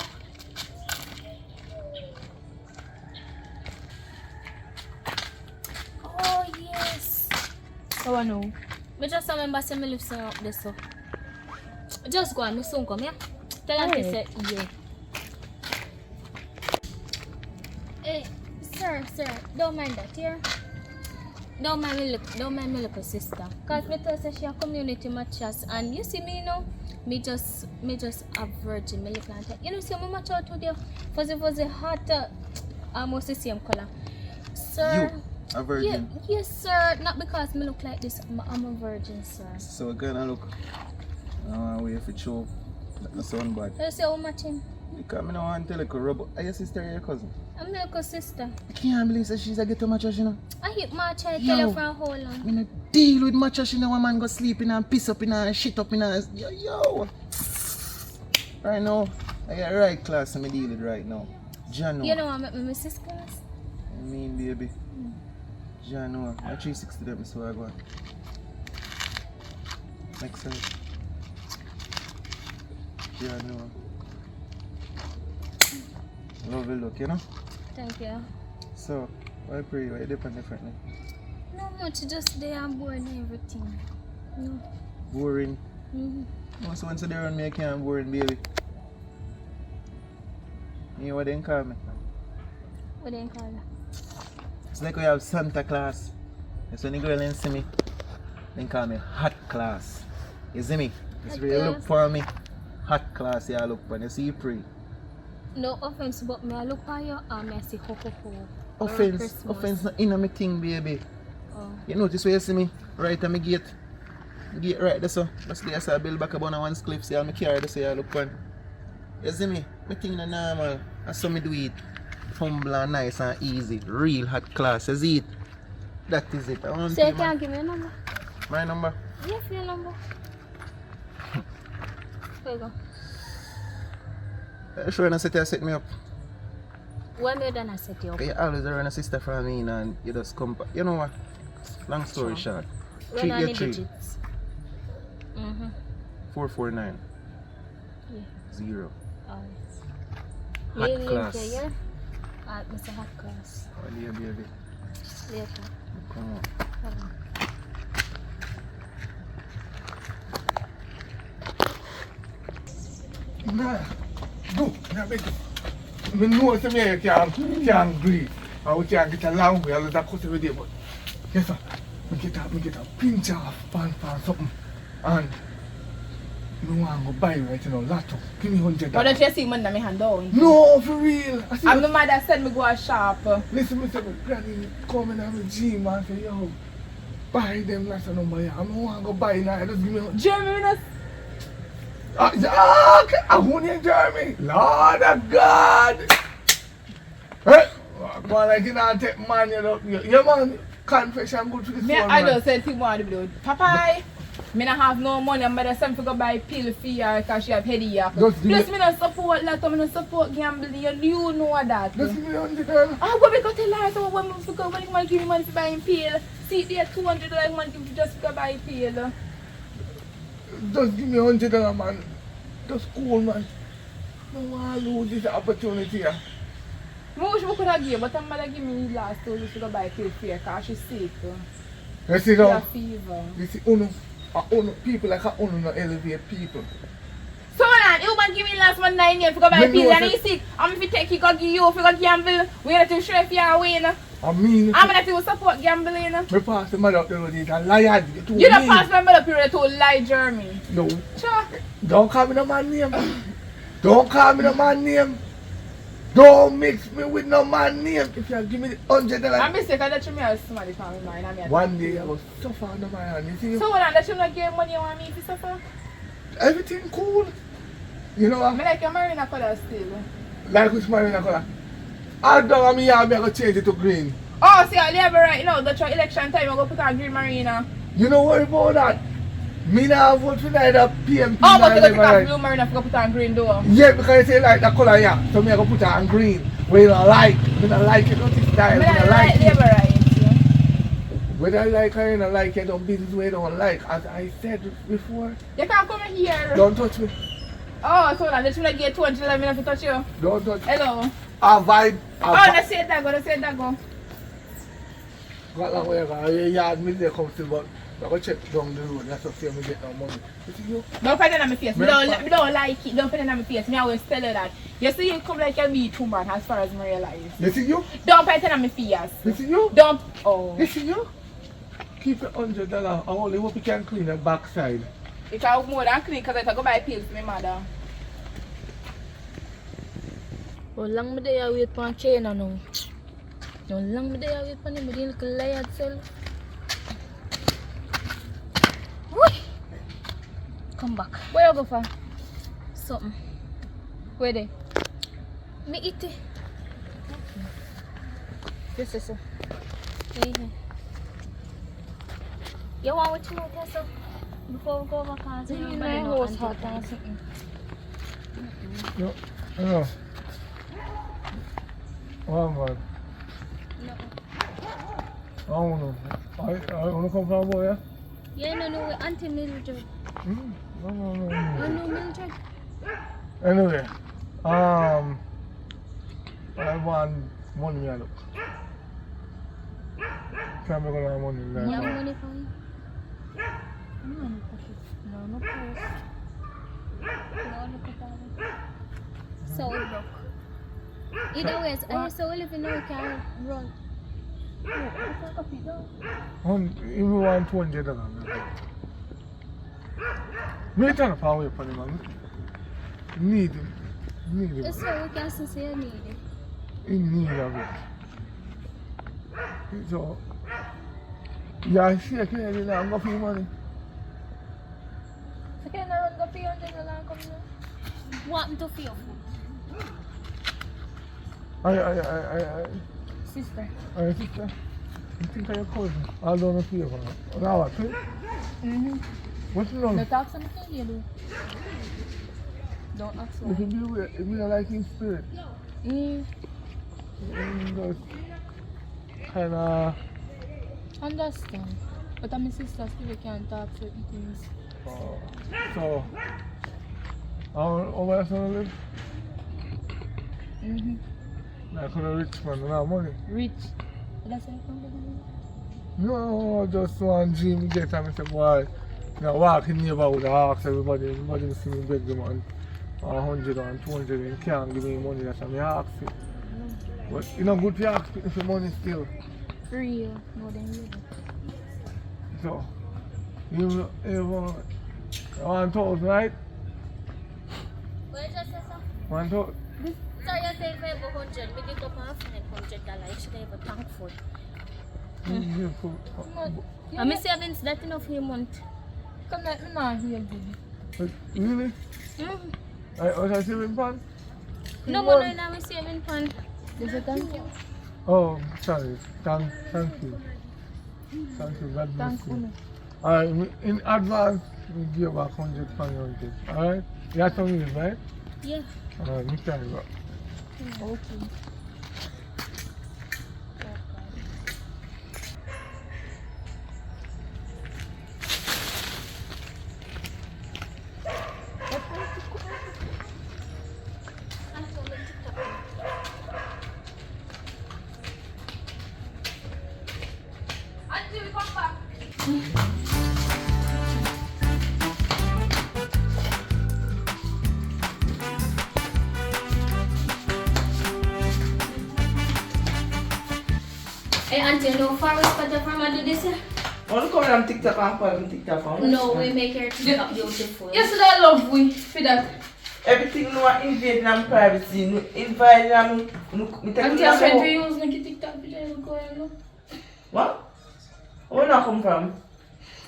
Oh yes. Oh, I know. Me just remember say me live so up there so. Just go and me soon come, yeah? Tell Auntie say, yeah. Hey, sir, don't mind that, yeah? Don't mind me look sister. Cause me tell say she a community matches and you see me, you know, me just a virgin, me look like that. You know, see me match out with you. Fuzzy hot, almost the same color. Sir. You, a virgin. Yes, sir. Not because me look like this. I'm a virgin, sir. So we're gonna look. I don't want to wait for show. That no sound bad. You see how much him? Because I don't want to tell you, Robo. Are your sister or your cousin? I'm like a sister. I can't believe that she's a ghetto mattress, you know. I hit my child, Yo. tell you for a whole long. I don't deal with mattress, you know, a man go sleep in and piss up in and shit up in and... Yo. Right now, I got right class and I deal with right now. Jano. You know what make me miss this class? I mean, baby. Jano. I 360 them, so I go on. Next time. Jano. Lovely look, you know? Thank you. So, why pray? Why depend differently? No much, just they are bored and everything. No. Boring. Mm-hmm. No, so once they're on me, I can't boring, baby. You know what they call me? What do you call that? It's like we have Santa Claus. That's when the girl didn't see me. They call me Hot Class. You see me? It's Hot really class. look for me. Hot Class, yeah, look for. You see you pray. No offense, but me I look at you and I see ho ho ho. Or Offense. Christmas. Offense not in my thing, baby. Oh. You notice where you see me? Right at my gate. Gate right there, so. Just there, so I build back up on one cliff, so I'm carry this, so I look for. You see me? My thing is normal. I saw me do it. Humble and nice and easy. Real hot class. You see it? That is it. I want So you you, man. can't give me a number? My number? Yes, your number. There you go. Sure, and I set me up. When you done I set you up? You always run a sister from me and you just come back. You know what? Long story short. Run Treat on your the tree. digits. 449. Yeah. 0. Alright. Hot You leave class. here, yeah? Alright, Mr. Hot Class. Oh, dear baby. Later. Come on. Hold on. Nah, do, nah, beg you. I know some of you can't breathe. I we can't get along with all of that cuss every day, but yes sir, me get a pinch off pan something and me want to go buy right now, lotto. Give me $100. Why don't you see money in my hand down? No, for real. I see And my mother said me go a shop. listen, me say my granny come in and me gym and say, yo, buy them lotto number here. I want to go buy now. Just give me Jeremy, we not I want you, Jeremy. Lord of God. Hey, go on like you know, take man, you know. Your man, confession good for the soul, me, I man. just said to want to do. Papa, me not have no money. My mother sent me to go buy pill for her because she have headache. Just give Plus, me- me not support lotto, me not support gambling. You know that. Just give me $100. Ah, what we got to lie? So when we go, when you give me money for buying pill, see there $200 money to just go buy pill. Just give me $100, man. Just cool, man. I don't want to lose this opportunity here. I wish we could have given, but my mother give me last to go buy pill for her because she's sick. You see She now? have fever. You see, people like Uno no elevate people. So man, you man give me last month 9 years to go buy Me pill know and that- he sick. I'm if you take it, go give you, if you go gamble, we have to show if you are win. I mean, I'm gonna to support gambling. me pass the mother out the road, it's a liar. You don't pass my mother period to lie, Jeremy. No. Sure. Don't call me no man name. Don't call me no man name. Don't mix me with no man name. If you give me the $100, I'm sick, I let you have somebody call me mine. I'm here. one day I was suffer under my hand. You see, So when I let you not give money, you want me to suffer? everything cool. You know I what? like your marina color still. Like which man in the color? I don't me I go change it to green. Oh, see, I live right now. That's your election time. I'm going to put on green marina. You know what about that? Me now vote for neither PMP Oh, nor but you got to take Labour off right. blue marine and put on green door. Yeah, because you say like the colour yeah, so me I go put it on green. Where you don't like, me don't like it, not this style, I me don't don't like like it. labor rights. Yeah. Whether I like or you don't like it, don't business where you don't like. As I said before, You can't come here. don't touch me. Oh, so now, let's get 211 minutes to touch you. Don't touch me. Hello. A vibe. Oh, let's say that go, let's say that go. Got long way ago. Your yard me there come still, but I go check down the road. That's what fear me get no money. You see you? Don't put it on my face. Me don't like it. Don't put it on my face. Me always tell you that. You see, you come like a meat woman as far as I realize. You see you? Don't put it on my face. You see you? Don't. Oh. You see you? Keep it $100. I only hope you can clean the backside. If I more than clean, because I go buy pills for my mother. How long me there wait for China now? How long me there wait for him? I didn't lie at self. Come back. Where you go for? Something. Where they? Me eat it. This is it. Yeah. You want what you know, Tessa? Before we go back and say My everybody know house and hot take and it. something. No. No. Oh man. No. I don't know. I want to come from a boy, yeah? Yeah, no, Auntie Mildred. No. I know Mildred. Anyway, I want money, I look. Can't be gonna have money. You have money for me? No purse. No, look at that. So we broke. Either way, I used to live in our car run. If you want $200, me trying to find away from him, man. Need him. That's why we can say you need it. In need of it. So, yeah, she can't really not go for money. So can I run go for you and then I'll come here? What to feel? Sister. Sister, you think I'm your cousin? I don't know if you're going to. Now what, too? What's wrong? No talk something you do. Don't ask If you be weird, if you don't like his spirit, just kind of. Understand. But I'm a sister, still can't talk certain things. So, over there, live? Like a rich man, don't have money. Rich. That's why I come to the No, just one dream get and I say, boy, you know, walk in the neighborhood, I ask everybody see me beg them on 100 and 200 and can't give me money, that's why I ask it. But you know, good to ask people for money still. free more than you. So, you have 1,000, right? What did you say, sir? 1,000. So you say if I have 100, me dig up and find $100. You should have a thankful. I miss savings that enough for a month. Come let me know here, baby. Really? Was I saving pan? No more than I'm saving fund. Is it thank you? Oh, sorry. Thank you. Thank you. God bless Thank you. you. Alright, in advance, we give back 100 pounds. Alright? You have some news, right? Yeah. Alright, me tell you. Okay. Until we come back. Hey, Auntie, you know far west better from I do this? I want to come on TikTok and put on TikTok. No, we make her TikTok beautiful. Yes, I love we for that. Everything no invade them privacy. No invite them. Me take Auntie, them I'm trying to out. use my TikTok video. You go and look. What? Where you come from?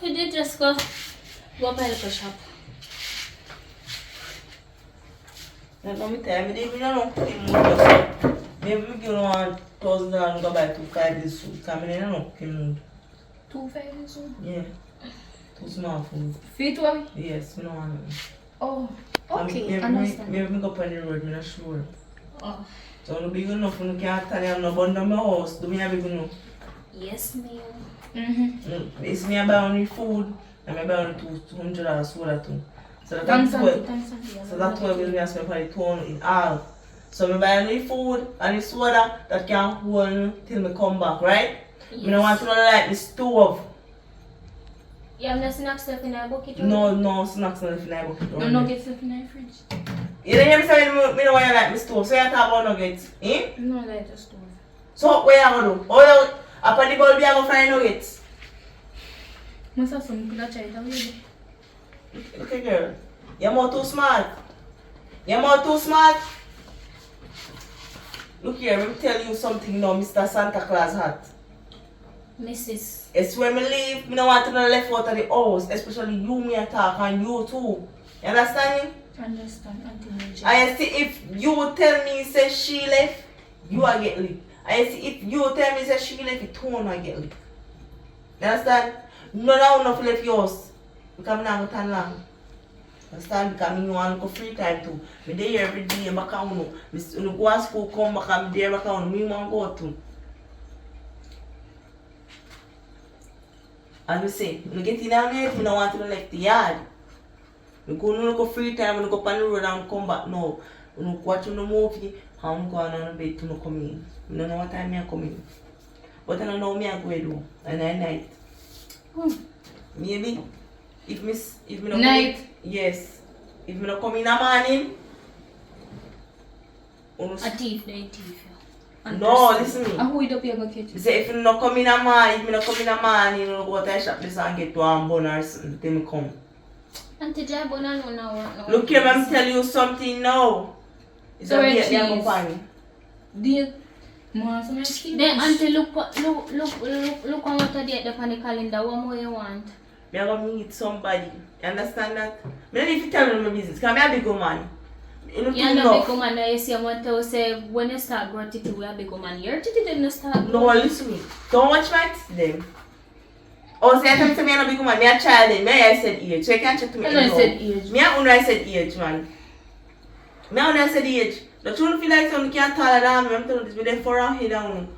We did just go up a little shop. Like me tell me, they don't put him more. Maybe we give $1,000 and go buy 2 5 days food. Come in, I don't know. 2 5 years old. Yeah. Too small food. Feet one? Yes, me no want it. Oh, okay, Maybe understand. me go up on the road, me not sure. Oh, So no big enough, you can't tell you no bun down my house. Do me a big enough? Yes, ma'am. It's me buy only food, and me buy only $200 soda too. So that thanks, that's what. auntie, thanks, auntie. So that's why we ask me for the tone in all. So me buy only food and the soda that can hold till me come back, right? Yes. Me don't want to like the stove. You have no snacks left in our bucket? No snacks left in my bucket. No nuggets left in the fridge. You don't hear me say me don't want to like my stove. So you talk about nuggets, eh? No, like the store. So what you gonna do? Oh, you upon the bulb you gonna fry nuggets? Must have some could have tried already. Look at girl. You're more too smart. You're more too smart. Look here, let me tell you something now, Mr. Santa Claus hat. Mrs. It's when me leave, me don't want to know left out of the house, especially you me attack and you too. You understand me? Understand, auntie Major. I see if you tell me say she left, you are get licked. I see if you tell me say she left, it too I get licked. You understand? No enough left yours. Because I'm not going to turn long. Understand? Because I want to go free time too. Me there every day back on you. Me go to school, come back and me there back on you. Me want to go to. As I say, when I get in down there, I don't want to left the yard. I go free time, I go on the road and come back now. I watch the movie, I'm going on the bed to come in. I don't know what time I come in. But I don't know what I'm going to do. And at night. Maybe, if me not Night? Yes. If me not come in the morning, A thief, they thief. no, listen me. And who it up here gonna catch Me you? say if you not come in the morning, you know, go to the shop this and get one bun or something till me come. Auntie Jai Bona no now. Look here, I'm tell you something now. It's So a when bit she's- young funny. Dear, more some experience. Then auntie look on what I did on the calendar. What more you want? Me I go meet somebody. You understand that? Me don't need to tell them my business. Cause me a big woman. You know You're too not enough. big woman that you see what to say when you start growing titty, we are big woman. Your titty didn't start No, growing. listen to me. Don't watch my titty them. Oh, say I tell me say me a big woman. Me a child then. Me I said age. So you can't check to me. I know you anyhow. said age. Me a I said age, man. Me a I said age. The truth feel like something can't taller than me. I'm telling you this. Me there for a head down.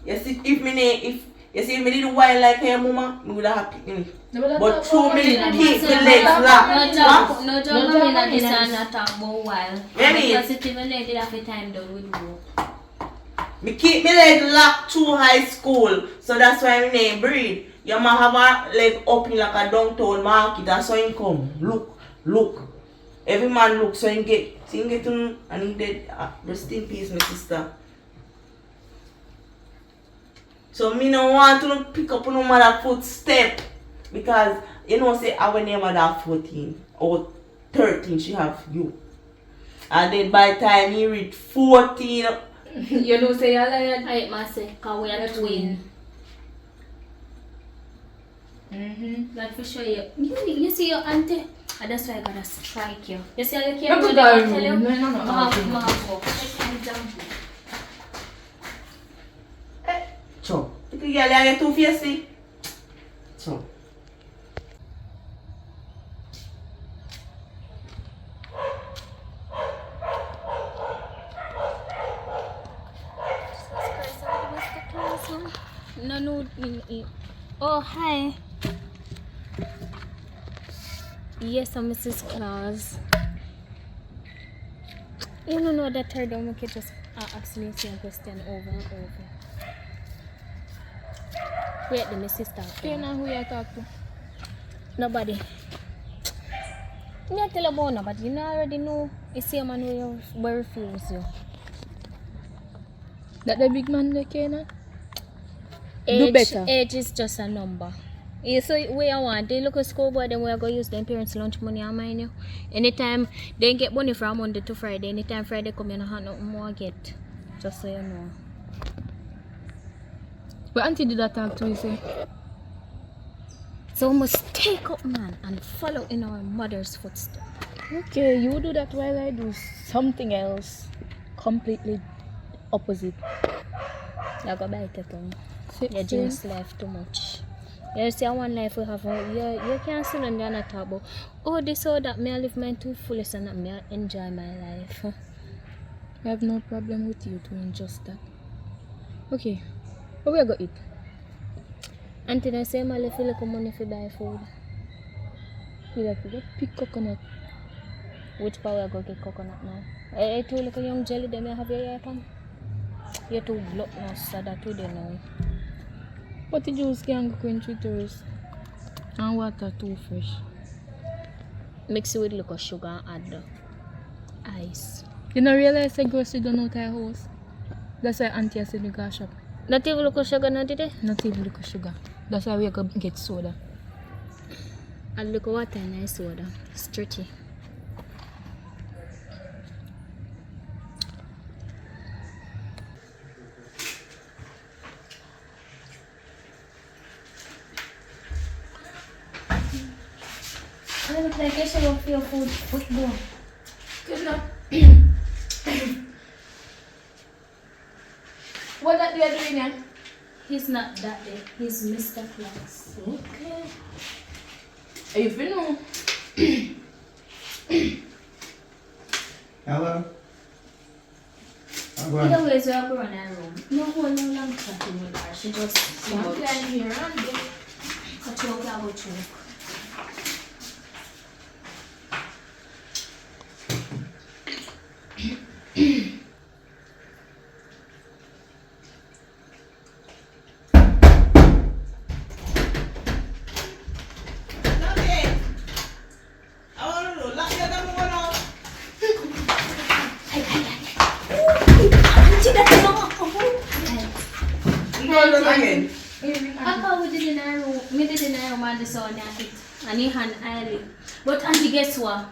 You see, if me did wild like your mama, me would have picked me. But through me keep the legs locked. What? No job No in job a this in and a- not talk about while. Maybe. Because it even lady have a time done with work. Me keep my leg locked through high school. So that's why my name breed. Your man have a leg up in like a downtown market. That's how he come. Look. Every man look so he get to and he dead. Rest in peace, my sister. So me no want to pick up no mother footstep. Because you know say our name mother 14 or 13 she have you. And then by the time he reach 14, You know, say I lied. I must say, because we are twin. Like for sure, you see your auntie, and that's why I gotta strike you. You see how you can't Look do at that, that I tell you? room. No. Mahago. Let's have a jump. so, you can get too fiercely. So. No. Oh, hi. Yes, I'm Mrs. Claus. You don't know that I don't make it just ask me the same question over and over. Wait, the Mrs. Do you know who you talk to? Nobody. You tell about nobody. You already know. It's the man who refuse you. That the big man they can. Age, better. Age is just a number. You so where you want, they look at school boy, then we are going to use them parents' lunch money and mine you. Anytime they get money from Monday to Friday, anytime Friday come in, I have nothing more get. Just so you know. But auntie did that talk to you, say? So we must take up man and follow in our mother's footsteps. Okay, you do that while I do something else. Completely opposite. You go bite your tongue. You just left too much. You see, one life we have, you can't sit down there and talk about, oh, this or that, me I live mine to fullest and that me I enjoy my life. I have no problem with you doing just that. Okay, what we gonna eat? Until I say, I left a little money for buy food. We like to go pick coconut. Which power I go get coconut now? I told like a young jelly, they may have your ear pan. You're too gluttonous, so that too they know. But the juice can go quench with yours. And water too fresh. Mix it with little sugar and add the ice. You don't realize the grocery don't out her house? That's why auntie said we go shop. Not even little sugar, not today? Not even little sugar. That's why we go get soda. And little water and ice soda. Stretchy. I look like I should go for your food. Football. Good enough. What that you are doing here? He's not that day. He's Mr. Claus. Okay. Are you feeling? Hello? I'm Either going. way, so I'll go run her room. No whole no long chatting with her. She just I'm playing here and there. a choke about choke. Papa, we did in our room. Me did in our room and the son it. And he hand early. But auntie, guess what?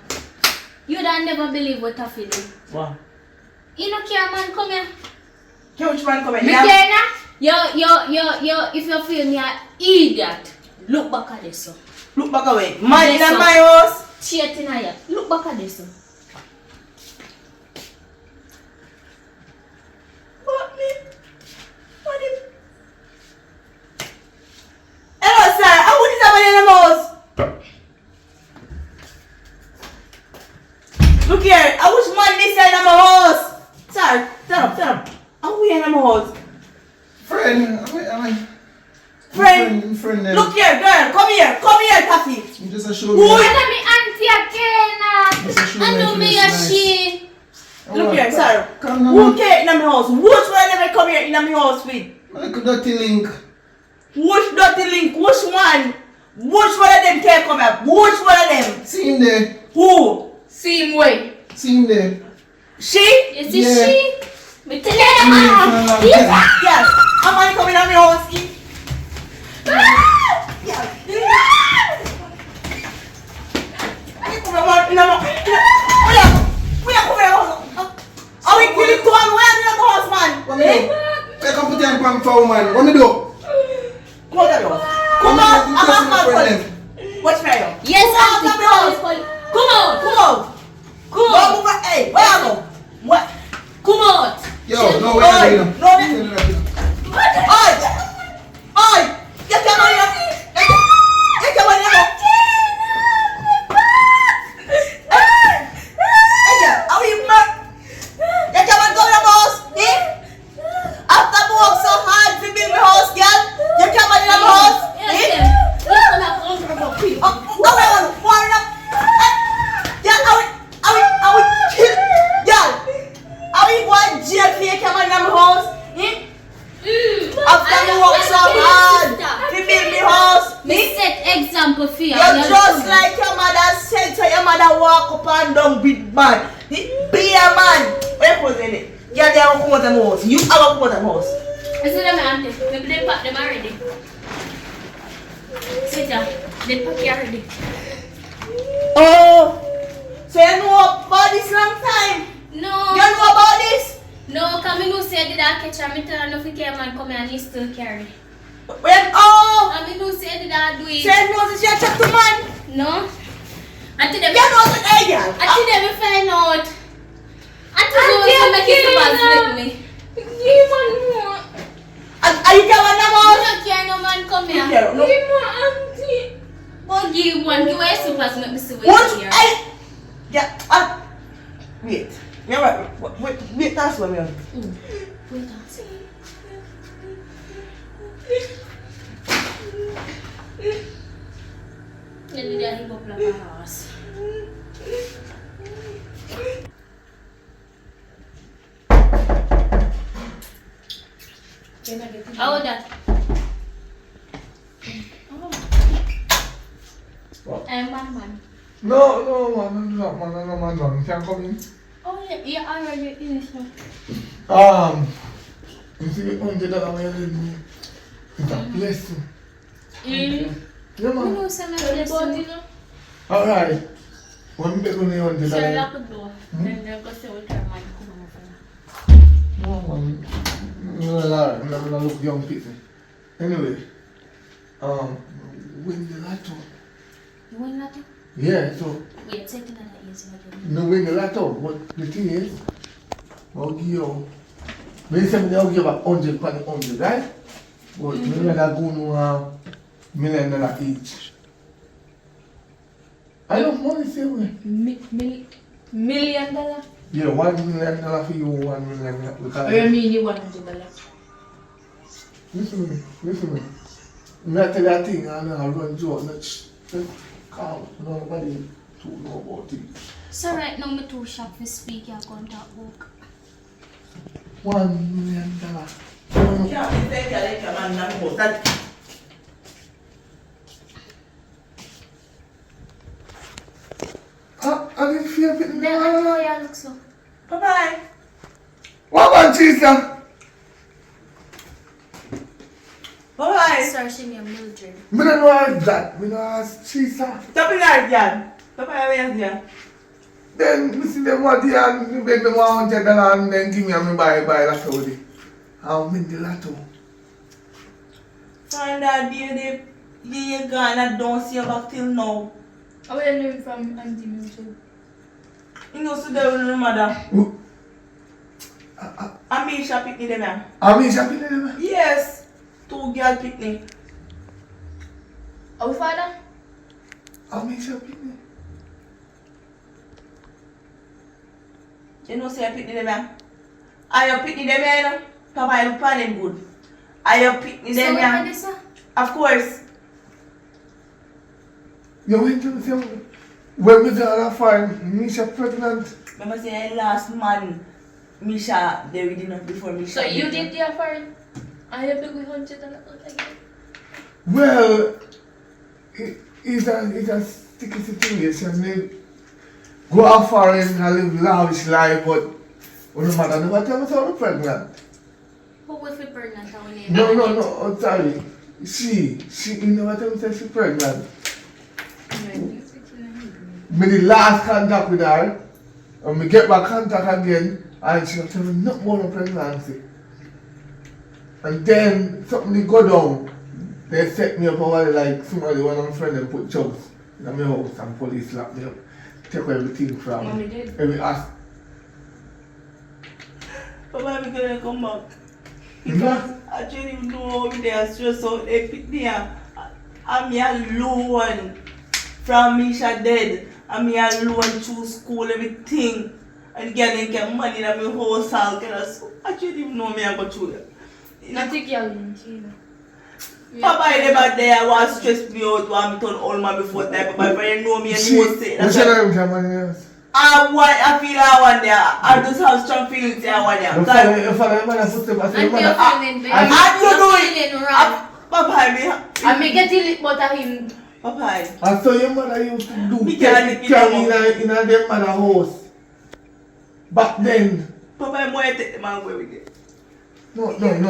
You don't never believe what I feel. What? You know, care man, come here. Which man come in? Me care now. If you feel me an idiot, look back at this. So. Look back away. Man Yes, in sir. my house. Cheat in here. Look back at this. So. What me? What him? Hello, sir. I wouldn't have in the house. Look here. I wish man this side of my house. Sir, stand up. Are we in my house? Friend, I mean, Friend. friend, Look here, girl. Come here, Taffy. You just a show Who me. is- And me auntie again. Just a show I me know if me it's a nice. she. Look here, sir. Come Who on. came in my house? Which one never come here in my house with? Like a dirty link. Which dirty link? Which one? Which one of them can't come here? Which one of them? See him there. Who? Same way. See him there. She? You see Yeah. she? Me tell you. Yes. I'm only coming in my house. Yes. Are we killing two and where in the house, man? What me do? I come put you on for man. What me do? Come out of the house. Come out. I'm not mad. Watch me out. Yes, Come out auntie. of the house. Come out. Come out. Come Don't out. move back. Hey, where are you? What? Come out. Yo, no way. Oi, No, no, Oi! Oi! You come on here! You come on here! Hey, are you mad? You come and go to the house, eh? After I work so hard to build my house, girl, you come on in the house, eh? Are we going to jail for you come on in my house, eh? After you work so hard to build me house, Me set example for you. you're just like your mother said, so your mother walk up and down big man. Be a man. Where was it? Yeah, they have a come out of my house. You have a come out of my house. I see them auntie. Maybe they pack them already. Sit down. They pack you already. Oh, so you know about this long time? No. You know about this? No, because I know say I did that catch and I tell her no for care man come here and he still carry. When, oh, And I know say I did that do it. so you know that you check to man? No. Until them You know that, hey, girl. until them find out. Until they want to make it bad with me. Give one more. Are you coming now? don't care no man come here. Care, no. Give my auntie. But give one, give away supers, make me see what What? here. Yeah, wait. Yeah, wait, that's what we are. Wait and see. Then you dare go play a house. How that? What? I'm man. No, man, you can come in. Oh yeah, you already in this one. You see the $100 where you leave me? It's a blessing. Yeah, You man. know some of this one. Alright. One bit on the $100. Sir, lock the door. Then they'll go see what your man come over. No, man. I'm not gonna look young people. Anyway, win the lotto. You want that? Yeah, so, Wait, take another easy one. no win the lotto. But the thing is, I'll give you, when you say me, I'll give back 100 for the 100, right? But me rather go no $1 million each. I don't money same way. $1 million? Yeah, $1 million for you, $1 million. Because Or you mean you $100? listen to me. Not tell that thing, and I'll run joke. Just calm. Nobody to know about it. So right now, me too shop for speak your contact book. $1 million. Yeah, you think I like your man now, but that. I didn't feel it. Then I know you look so. Bye-bye. What about Chisa? Bye-bye. Sir, she me a Mildred. I don't know that. I don't ask Chisa. Stop it there, Jan. Bye-bye, where's Jan? Then I see them what they and you beg them $100 and then give me and me buy that already. I'll win the lotto. Find that day you gone and don't see you back till now. I will learn from Auntie Mildred. You know, so there with your mother. Who? Amisha picnic them here. Amisha picnic them? Yes. 2 girl picnic. Our father? Amisha picnic? You know, say I picnic them here. Are you picnic them here? No? Papa, I look for them good. Are you picnic them So here? what is this? Of course. You went to the same. When we got find Misha pregnant. Remember say last man, Misha, they did not before Misha. So you did the affair? I have to go $100 again. Well, it's a sticky situation. They go out foreign and live lavish life, but when the mother never tell me so I'm pregnant. Who if you pregnant? No, I'm sorry. She never tell me say she's pregnant. Me the last contact with her, and me get back contact again, and she tell me nothing about her pregnancy. And then something go down. They set me up over like somebody, one of my friends, they put drugs in my house and police lock me up. Take everything from Mommy did. every ask. Papa, I'm gonna come back. Yeah. Because I don't even know if they are stressed out. They pick me up. I'm alone from Misha dead. I'm alone to school, everything. And getting get money in my house. I don't even know me I go through that. Not a girl in China. Papa, I never there was stress me out. Want me turn old man before time. Papa, if you know me and you will say What's your name, German? I feel I want there. I just have strong feelings I want there. If I man, I put them, I say, And man, you're feeling bad. I don't know it. You're feeling wrong. Papa, I may get it but him. Papa. I saw your mother used to do We can't take take it care in a them mother house. Back then. Papa, I'm going to take the man away with it. No,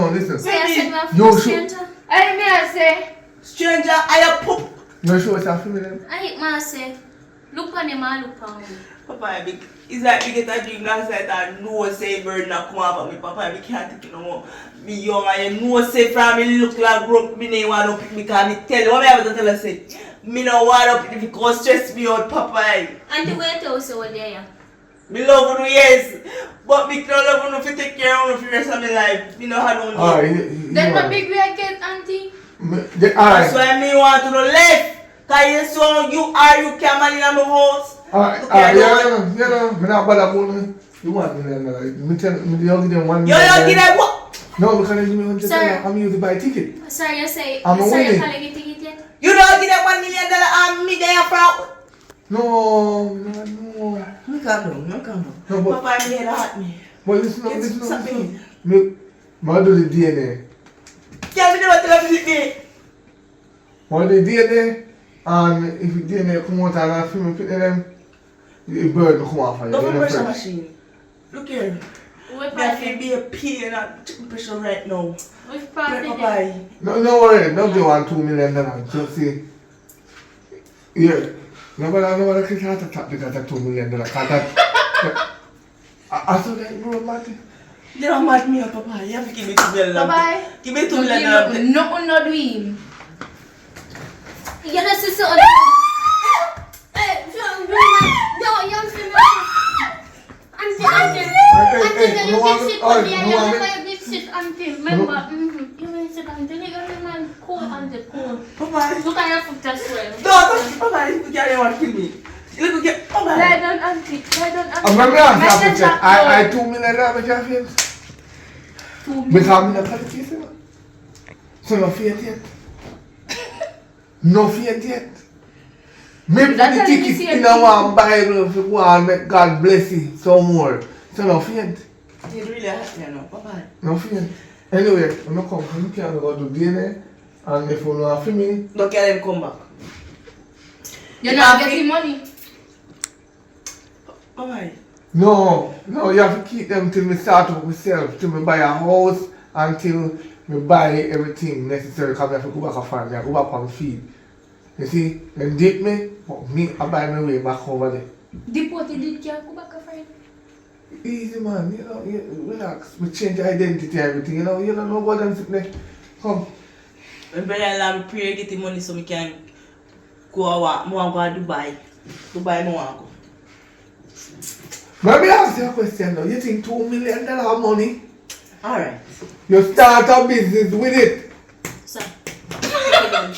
listen. So you said we're Yo, from shoot. stranger? I may say, Stranger, I have poop. No, show us a feeling. I hate man say, look on him and look on me. Papa, it's like we get a drink last night and no say bird not come up me. Papa, we can't take it no more. Me young and you know say from me look like broke, me name want to pick me because me tell you, what me have to tell you say, me no want to pick it because stress me out, Papa. And the way to also what there. Me love you, yes. But me don't love you to take care of you for the rest of my life. Me no have no need. Then my big weekend, auntie. That's why me want to the left. Cause you so you can man in my house. Yeah, me not bad about you want $1 million. Me tell me you give them $1 million. You give them what? No, because I give me $100. Sir. I'm used to buy a ticket. Sir, you say, I'm sir, winning. you can't get ticket yet? You don't give them $1 million and me there from. No. Me calm down. No, but Papa, me hurt me. listen. Me do the DNA. Tell me what you me. What the DNA, and if the DNA come out and I feel me picking them, the bird will come off of you. Don't you know, pressure fresh. machine. Look here. What There party? will be a pain and chicken pressure right now. Which party? Papa. No worry, don't give $1 $2 million. Just see. Yeah. Nobody can heart attack because of $2 million. I saw that bro, Matty. They don't mad me up, Papa. You have to give me $2 million. Bye-bye. Give me $2 million. No, not doing. You know, sister. Hey, no, young female. Auntie, you can sit on the other big sit, auntie. Remember, you can sit auntie. You can man cool, auntie, cool. Papa. Look at your foot as well. Don't, Papa. You can't want to kill me. Look at Papa. Lie down, auntie. I'm going to ask you, I $2 million make you feel? Because I'm not going to kiss him. So no fear yet. No fear yet. Me put the ticket in a one Bible if you want make God bless you some more. So no fear. You really hurt me now, Papa. No fear. Anyway, I'm not coming. You can go to DNA and if you know for me. Don't get them come back. You're not getting money. Papa. No, you have to keep them till me start up myself, till me buy a house, until me buy everything necessary because I have to go back and farm, I go back on feed. You see, them dip me, but me, I buy my way back over there. Deported did can't go back and find. Easy man, you know, relax, we change identity and everything, you don't know what I'm sitting there. Come. My brother and I pray get the money so we can go out. I want to go to Dubai. Dubai, I want to go. Let me ask you a question now. You think $2 million money? Alright. You start a business with it? Sir, take it down.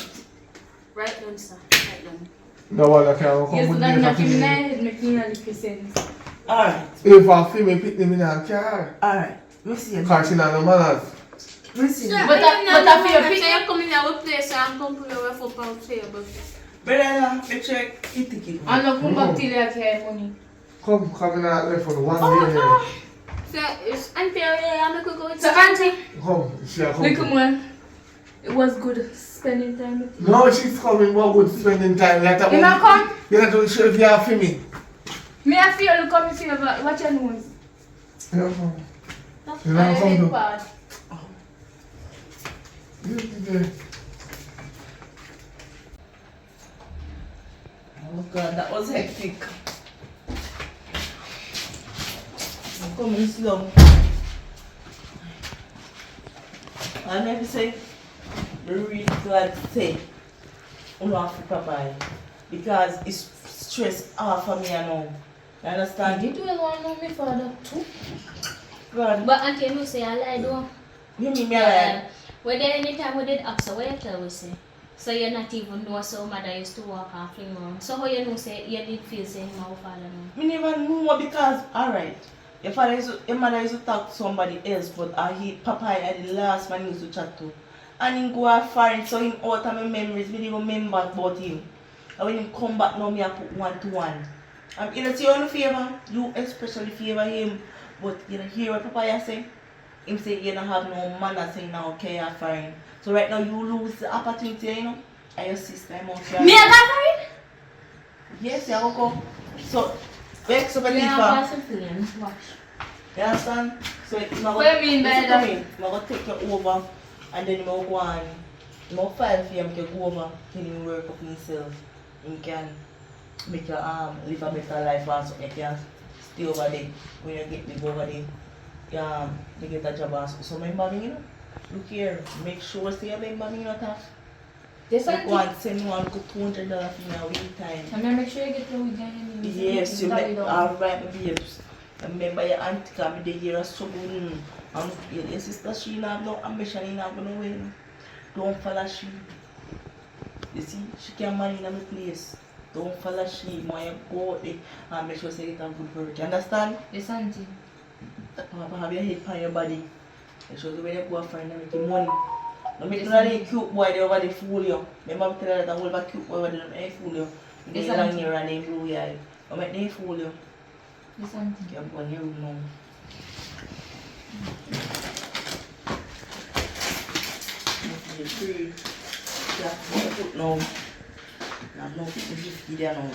Right down, sir. Right down. No one can come Yes, with that's me. not in my head, making a little sense. Alright. If I feel me pick them in a car, Alright. Let me see you. because she not no manners. Let me see you. But I feel a bit. You come in our place and come to your football table. Brother, make sure you take it. I'm not come back till I get money. Come in and left for 1 day. Sir, it's unfair. I'm going to go with So, auntie, Come, she a come. look at me. It was good spending time with you. No, she's coming, but good spending time. Like that You not come? You're not too sure if you are for me. Me, I feel look at me favor. Watch your nose. You don't come. You I don't come did though. bad. Oh God, that was hectic. I'm coming slow. I never say, we're really glad to say, I'm not for Papa. Because it's stress off of me, I know. You understand? Did you want to know me father too? God, But auntie, you say I lie, don't. you mean me alive? Whether anytime we did ask her, what you tell we say? So you not even know so mother used to walk and fling around. So how you know say you did feel say him our father now? Me never know because, alright, your mother used to talk to somebody else, but Papa is the last man he used to chat to. And him go out foreign, so him out of my memories, me didn't remember about him. And when him come back now, me I put 1 to 1. You know, see you favor, you especially favor him, but you know, hear what Papa say? Him say you don't have no manners, say now okay, you're foreign. So right now you lose the opportunity, you know, and your sister, I'm out here. Me a got Yes, you go. So, vex up a married? Me a leaf. pass some feelings, watch. You understand? So it's not What do you mean by that? I'm going to take you over and then I'm going to go on. I'm going to file for you to go over and you work up yourself. You can make your live a better life and so you can stay over there. When you get live over there, you get a job and so remember me, you know? Look here, make sure say you remember me, you know, tough. This Like one, one, send me one good $200 for me a week time. I'm gonna make sure you get your wig and your Yes, you make alright, my babes. Remember your auntie come the year of so good. And your sister, she have no ambition, she not gonna win. Don't follow she. You see, she can marry in a place. Don't follow she. When you go out there and make sure you get a good work. You understand? This auntie. Papa have your head on your body. Make sure when you go out and make your money. No make none of the cute boy they over there fool you. Remember I tell you that I hold a cute boy over there, they fool you. They long hair and they blue eye. No make them fool you. This auntie. Okay, I'm going here now. You're free. Yeah, put now. I've no put the gift there now.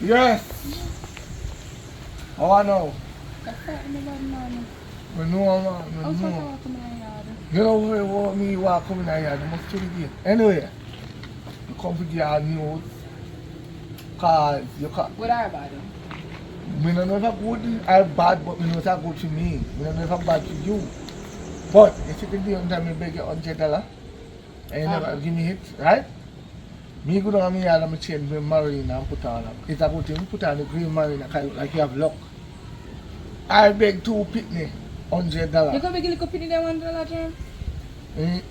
Yes. How I know? The fact in the bad man. We know, man. We I was supposed to know. walk in my yard. You don't worry about me walking in the yard. You must do the game. Anyway, you come to get news. Cause you can. What are about them? Me don't know if I'm good or bad, but me know it's a good to me. Me don't know if I'm bad to you. But if you can do it, me beg you $100. And you never give me it, right? Me go down me yard and me change my marine and put on. It's a good thing. Put on the green marine and look like you have luck. I beg two pitney, $100. You can make a little penny there $1, Jam?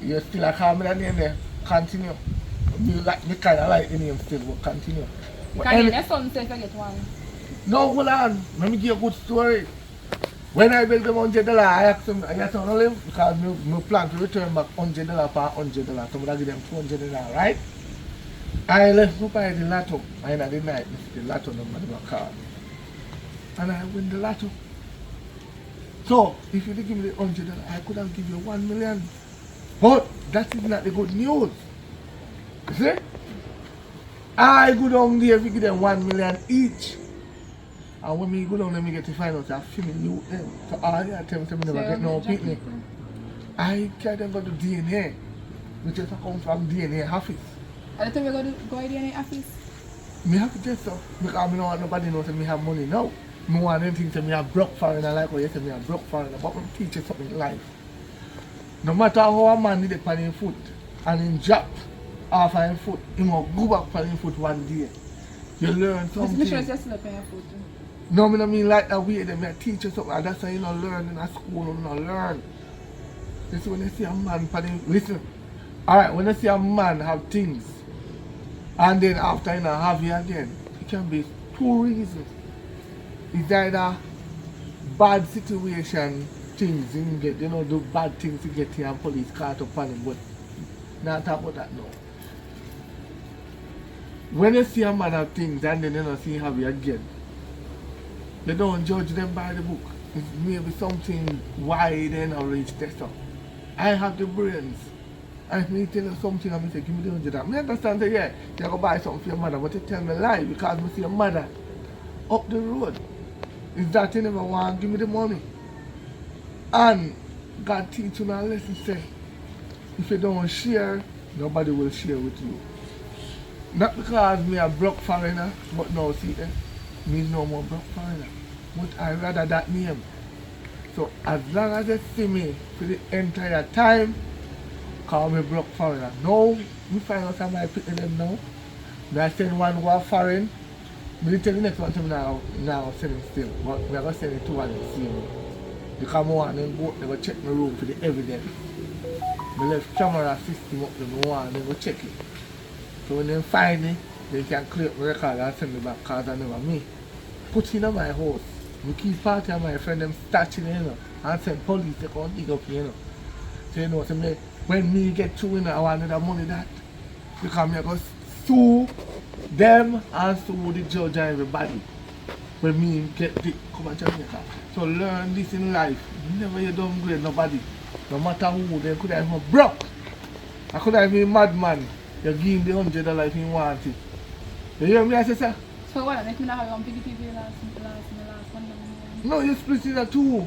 You still a call me that name there. Continue. Me kind of like the name still, but continue. But Because your son says I get one. no, hold on. Let me give you a good story. When I beg them $100, I asked them, I asked them to live because I plan to return back $100 per $100. So I give them $200, right? I left me buy the lotto. And at the night, the lotto number they call. And I win the lotto. So, if you did give me the $100, I could have given you 1 million. But that is not the good news. You see? I go down there if you give them 1 million each. And when me go down there, me get to find out I feel me you them. So all you tell me to me never get no picnic. I can't even go to DNA. Which just come from DNA office. And the time you go in the office? Me have to get so because I don't want nobody knows that me have money now. Me want them think that me have broke foreigner like what you say me have broke foreigner, but me teach you something in life. No matter how a man need a on his foot and him drop off of his foot, he must go back on his foot one day. You learn something. Make sure you're still up on your foot. No, me no mean like that way, them teach you something, and that's why you don't learn in a school, you don't learn. This is when you see a man, listen, alright, when you see a man have things, and then after you not have it again, it can be two reasons. It's either bad situation things you can get, you know, do bad things to get here and police caught up on him, but not talk about that now. When you see a man have things and then you don't see have it again, you don't judge them by the book. It's maybe something wide and orange test up. I have the brains. And if me tell you something and I say, give me the $100. I understand that, yeah, you go buy something for your mother, but you tell me lie because I see your mother up the road. Is that you never want, give me the money. And God teach you a lesson, say, if you don't share, nobody will share with you. Not because me a broke foreigner, but no, see, me no more broke foreigner. But I rather that name. So as long as they see me for the entire time, call me broke foreigner. Now, me find out how I pick them now. Me I send one go foreign. Me tell the next one to me now send him still. But we are going to send it to one and see me. Because I want them go check my room for the evidence. Me left camera system up there, I want them go check it. So when they find it, they can clear up my record and send me back because I never me. Put in my house. We keep party of my friend them statue, you know, and send police to come dig up, you know. So you know what I mean? When me get through, you know, I want the money that. Because me go sue them and sue the judge and everybody. When me get the come to Jamaica. So learn this in life. Never you downgrade nobody. No matter who, they could have even broke. I could have been a madman. You give him the $100 if you want it. You hear me, I say, sir? So what, make me not have one PDP last one. No, you split it at two.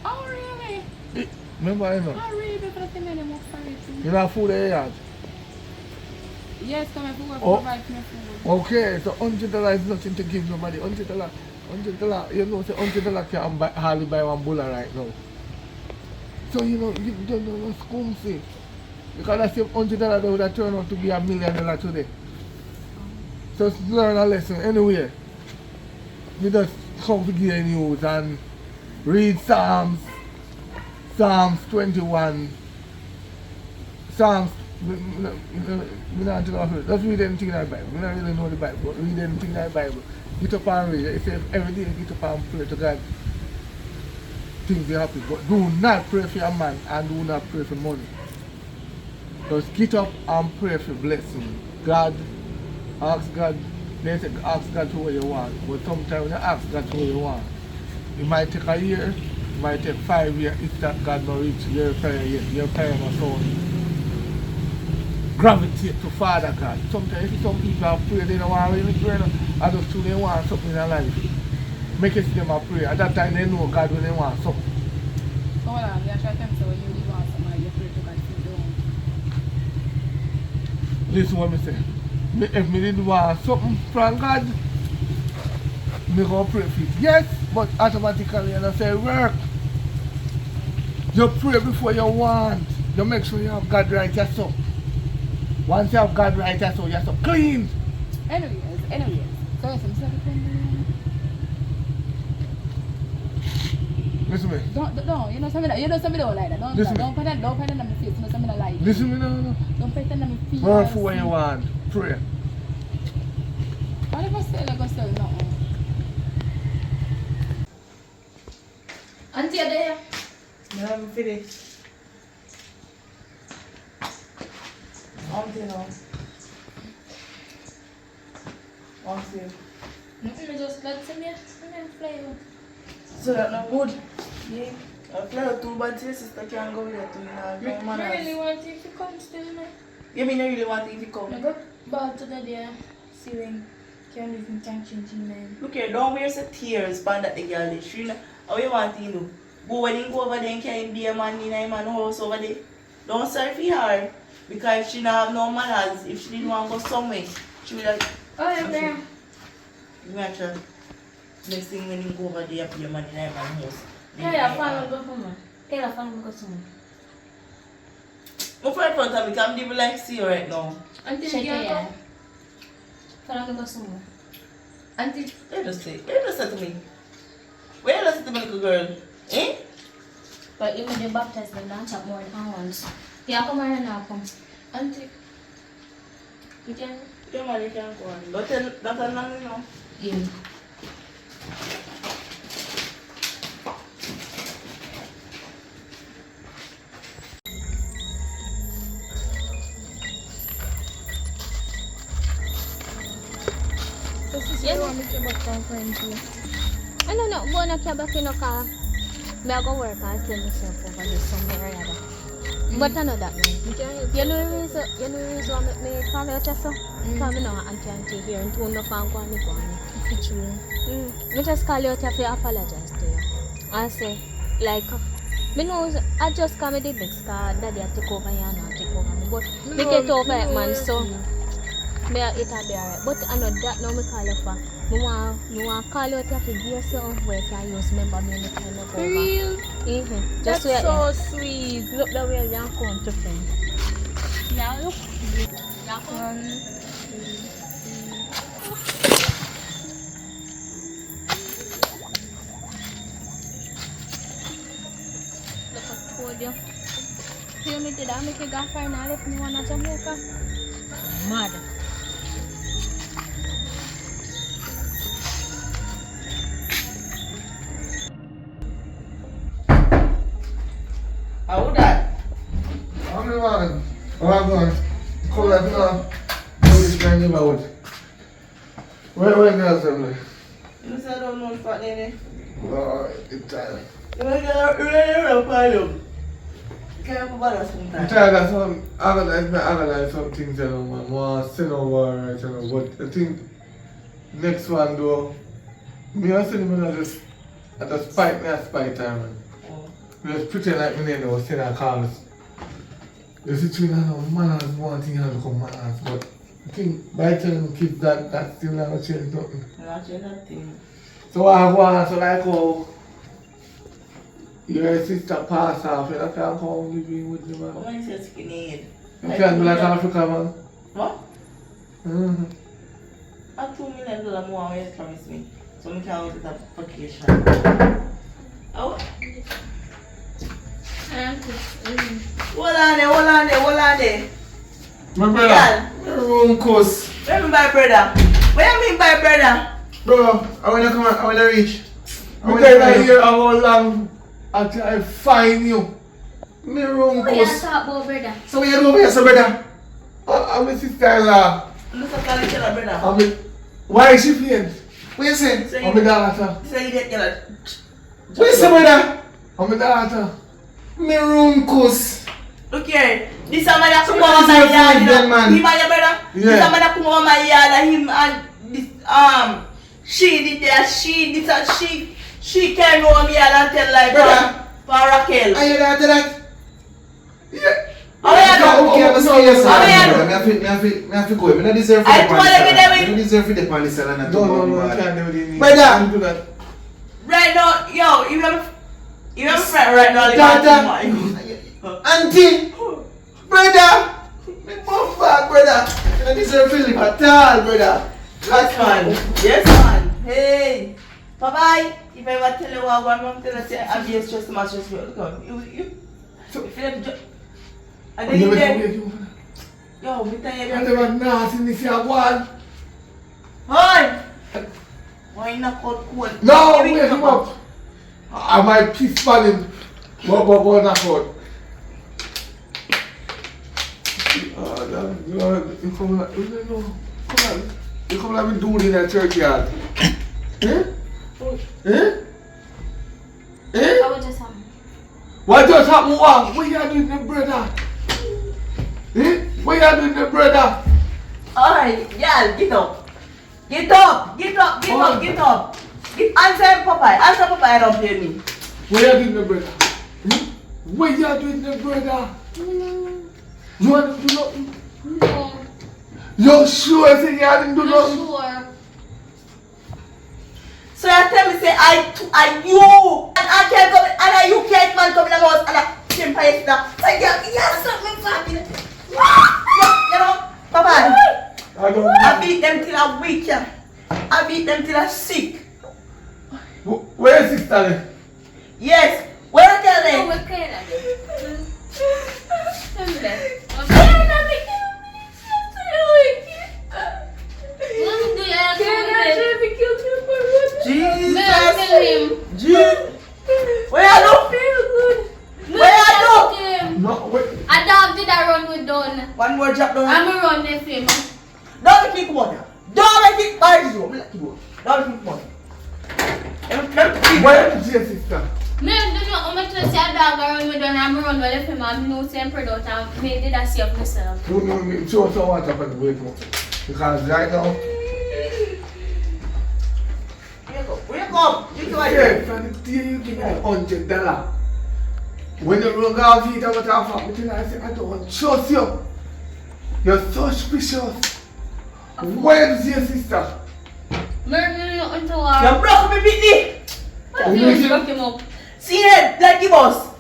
Oh really? Remember, I know. Oh really? Because I think I didn't work for it too. You know food in your yard? Yes, come and work Oh. provide me food. Okay, so $100 is nothing to give nobody. $100 $100, you know, say $100 can hardly buy one bulla right now. So, you know, you don't know what's scumsy. Because that same $100 would have turned out to be $1 million today. So learn a lesson anyway. You just come to get news and read Psalms 21, Psalms, just read anything in the Bible. We don't really know the Bible, but read anything in the Bible. Get up and read it. It says every day get up and pray to God. Things will happen. But do not pray for your man and do not pray for money. Just get up and pray for blessing. God, ask God, they say ask God to what you want. But sometimes when you ask God to what you want, it might take a year, it might take 5 years if that God not reach your prayer yet. Your prayer must only gravitate to Father God. Sometimes you see some people have prayed, they don't want to really pray. I just too they want something in their life. Make it see them a pray. At that time they know God when they want something. So hold on, you try to tell me so when you really want something, you pray to God if you don't. Listen what me say. If me didn't want something from God, me go pray for it. Yes, but automatically you say work. You pray before you want. You make sure you have God right yourself. Once you have God right yourself, you're so clean. Anyways. So you say, Listen to me. don't, you know something don't like that. Don't Listen don't put that in my face, you know something I like. Listen to me now. Don't put that in my face. Work for what you want. Pray. What if I say like I sell nothing? Auntie, are there? No, I'm finished. Auntie now. Auntie. Nothing, just let me fly out. So that not good. Yeah. I fly out too bad, your sister can't go with you too, you know. No manners. I really want you to come still, man. You mean you really want you to come? I go back to the day, see when can even can change in man. Look here, don't wear some tears, band that the girl is. You know, how you want to know? Go when you go over there and carry be a man in a man house over there. Don't serve for her. Because if she don't have no manners, if she didn't want to go somewhere, she would have. Oh, I'm there. Imagine. Next thing when you go over there, be a man in a man house. Yeah, follow go for me. Yeah, follow go to me. My friend front of me, I'm even like see you right now. Auntie, check it out. Follow go to me. Auntie, you just say to me. Where you just say to me, little girl? Eh? But even the baptized them don't chat more than once. Yeah, come here now, come. Auntie. You can? Yeah, man, you can go on. Don't tell that man, you know. Yeah. You want me to back down for him too? I don't know, but I can't back in the car. I go work and sell myself over there somewhere or other. But I know that man. You know the reason why I call out so? Because I know auntie here and tune up and go on. It's true. I just call you out here to apologize to you. And say, like, I know I just come with the big scar, daddy had to take over here and not take over me. But we get over it, man, so it'll be alright. But I know that now I call you for. I want to call you out here to give you something where you can use member me anytime I go over. For real? Mm-hmm. That's Just so sweet. look the way you come to friend. Yeah, look. Yeah, come. Look what I told you. You me did I make you go for and I left me one at Jamaica? Mad. How would that? I'm the man. I'm going. Come like now. Do this kind of out. Where girls are? You say I don't know if I need. Oh, it's tired. You don't find them. Can't go bother I'm sometimes. tired of some, analyze some things, you know, man. I want to send over, you know, but I think next one though, me and Cindy, I just spite time, man. I just pretend like me name was send a calls. The situation I know, manners, one thing has become manners, but I think by telling kids that still not change nothing. Not change that thing. So I want so like how your sister passed off, you can't come living with you, man. How many says skinny? You can't do like Africa, man. What? Mm-hmm. A $2 million more you promise me. So we can go to the vacation. Oh. Hold on there. My brother, my room course. What do you mean by brother? What do you mean by brother? Bro, I wanna reach. I tell you how long until I find you. My room What you course. talk about, brother? So what you do over here, so brother? I'm a sister-in-law. Look at the killer brother. Why is she playing? What you say? So I'm a daughter. say you get killer. What you say, brother? I'm a daughter. My room course. Look here. This man that come So over what my is your yard. friend then, man? Him and your brother. Yeah. This man that come over my yard and him and this she did that. She came over me yard and tell like Brother. for Raquel. Are you there to that? Yeah. How you do? Okay, I'm scared of How you do? me have to go. I don't deserve I told him with them. I don't deserve for the police and No, I can't do it. Brother. Can't do that. Right now, yo, you have a friend right now. Daughter. Auntie. Brother. Me mom back, brother. I don't deserve to live at all, brother. Yes, man. Yes, man. Hey, bye-bye. If I ever tell you what I'm going to tell you, say, I'm being stressed too much. Just look on. You feel like I I'm never didn't forget you. yo, me tell you. I never nothing if you want. Hi. Why not out cold? No, wake him up. I might piss on him. But not out. Oh, God. You come like, come on. You come like we do it in that churchyard. Eh? Eh? Eh? I was just What just happened? What you doing, the brother? Eh? What you doing, the brother? Alright, girl, get up. Get up. Answer Papa, I don't pay me. What you doing, the brother? Hmm? What you doing, the brother? You want to do nothing? no. You're sure say you didn't do I'm nothing? sure. So you tell me say I you and I can't come and you can't man come in the house and I can't pay it now. So you something fucking. You know, Papa. I don't I know. beat them till I'm weak, yeah. I beat them till I'm sick. Where is sister then? Yes. Where are they? No, we're clear now. Tell me that. Jesus. Where are you? Where are you? No, wait. A dog did a run with Don. One more drop down. I'm a run with him. Don't make it water. Don't make it bad. Don't make it water. Where is your sister? Me do not want to see a dog run with Don. I'm a run with him. I'm no same product. And me did a save myself. No, show some water for the wake up. Because right now, Wake up. You go yeah, ahead. from the day you give me $100. When you run out of it, I'm going to have me I say, I don't trust you. You're so suspicious. Where is your sister? Me do not want to You broke me, Pitney. What if you fuck him up? See it, like the boss.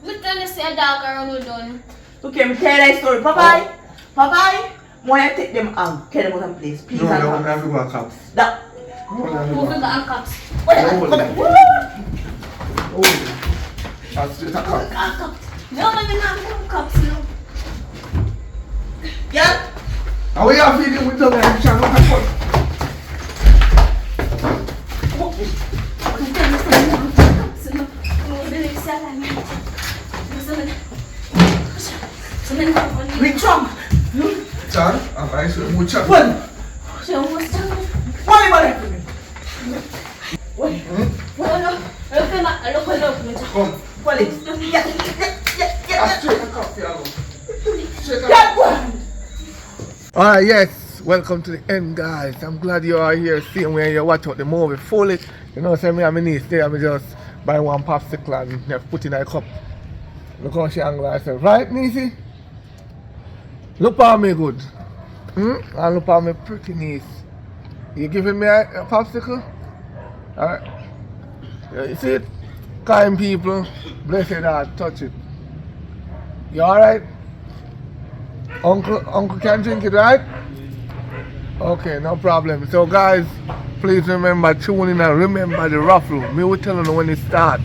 Me tell you see a dog run with Don. Okay, me tell that story. Bye-bye. Bye-bye. When I take them out, carry them out of place. Please, No, and no, come. I'm going to cops. That. Move the handcuffs. Come back. Oh, that's just a cop. No, man, I'm not cops now. Yeah. How are you feeling with the man? Shall I have We trump. Son, I should move up. One. What? Come. What? Yeah. Straight a cop, yeah. Straight a Yeah. cop. Alright, yes. Welcome to the end, guys. I'm glad you are here seeing when you watch out the movie fully. You know, say me and my niece there, I just buy one popsicle and just put in a cup. Look how she angry herself. Right, niecey? Look at me good. And look at me pretty niece. You giving me a popsicle? Alright. Yeah, you see it? Kind people, bless your heart, touch it. You alright? Uncle can drink it, right? Okay, no problem. So guys, please remember tune in and remember the raffle. Me will tell you when it starts.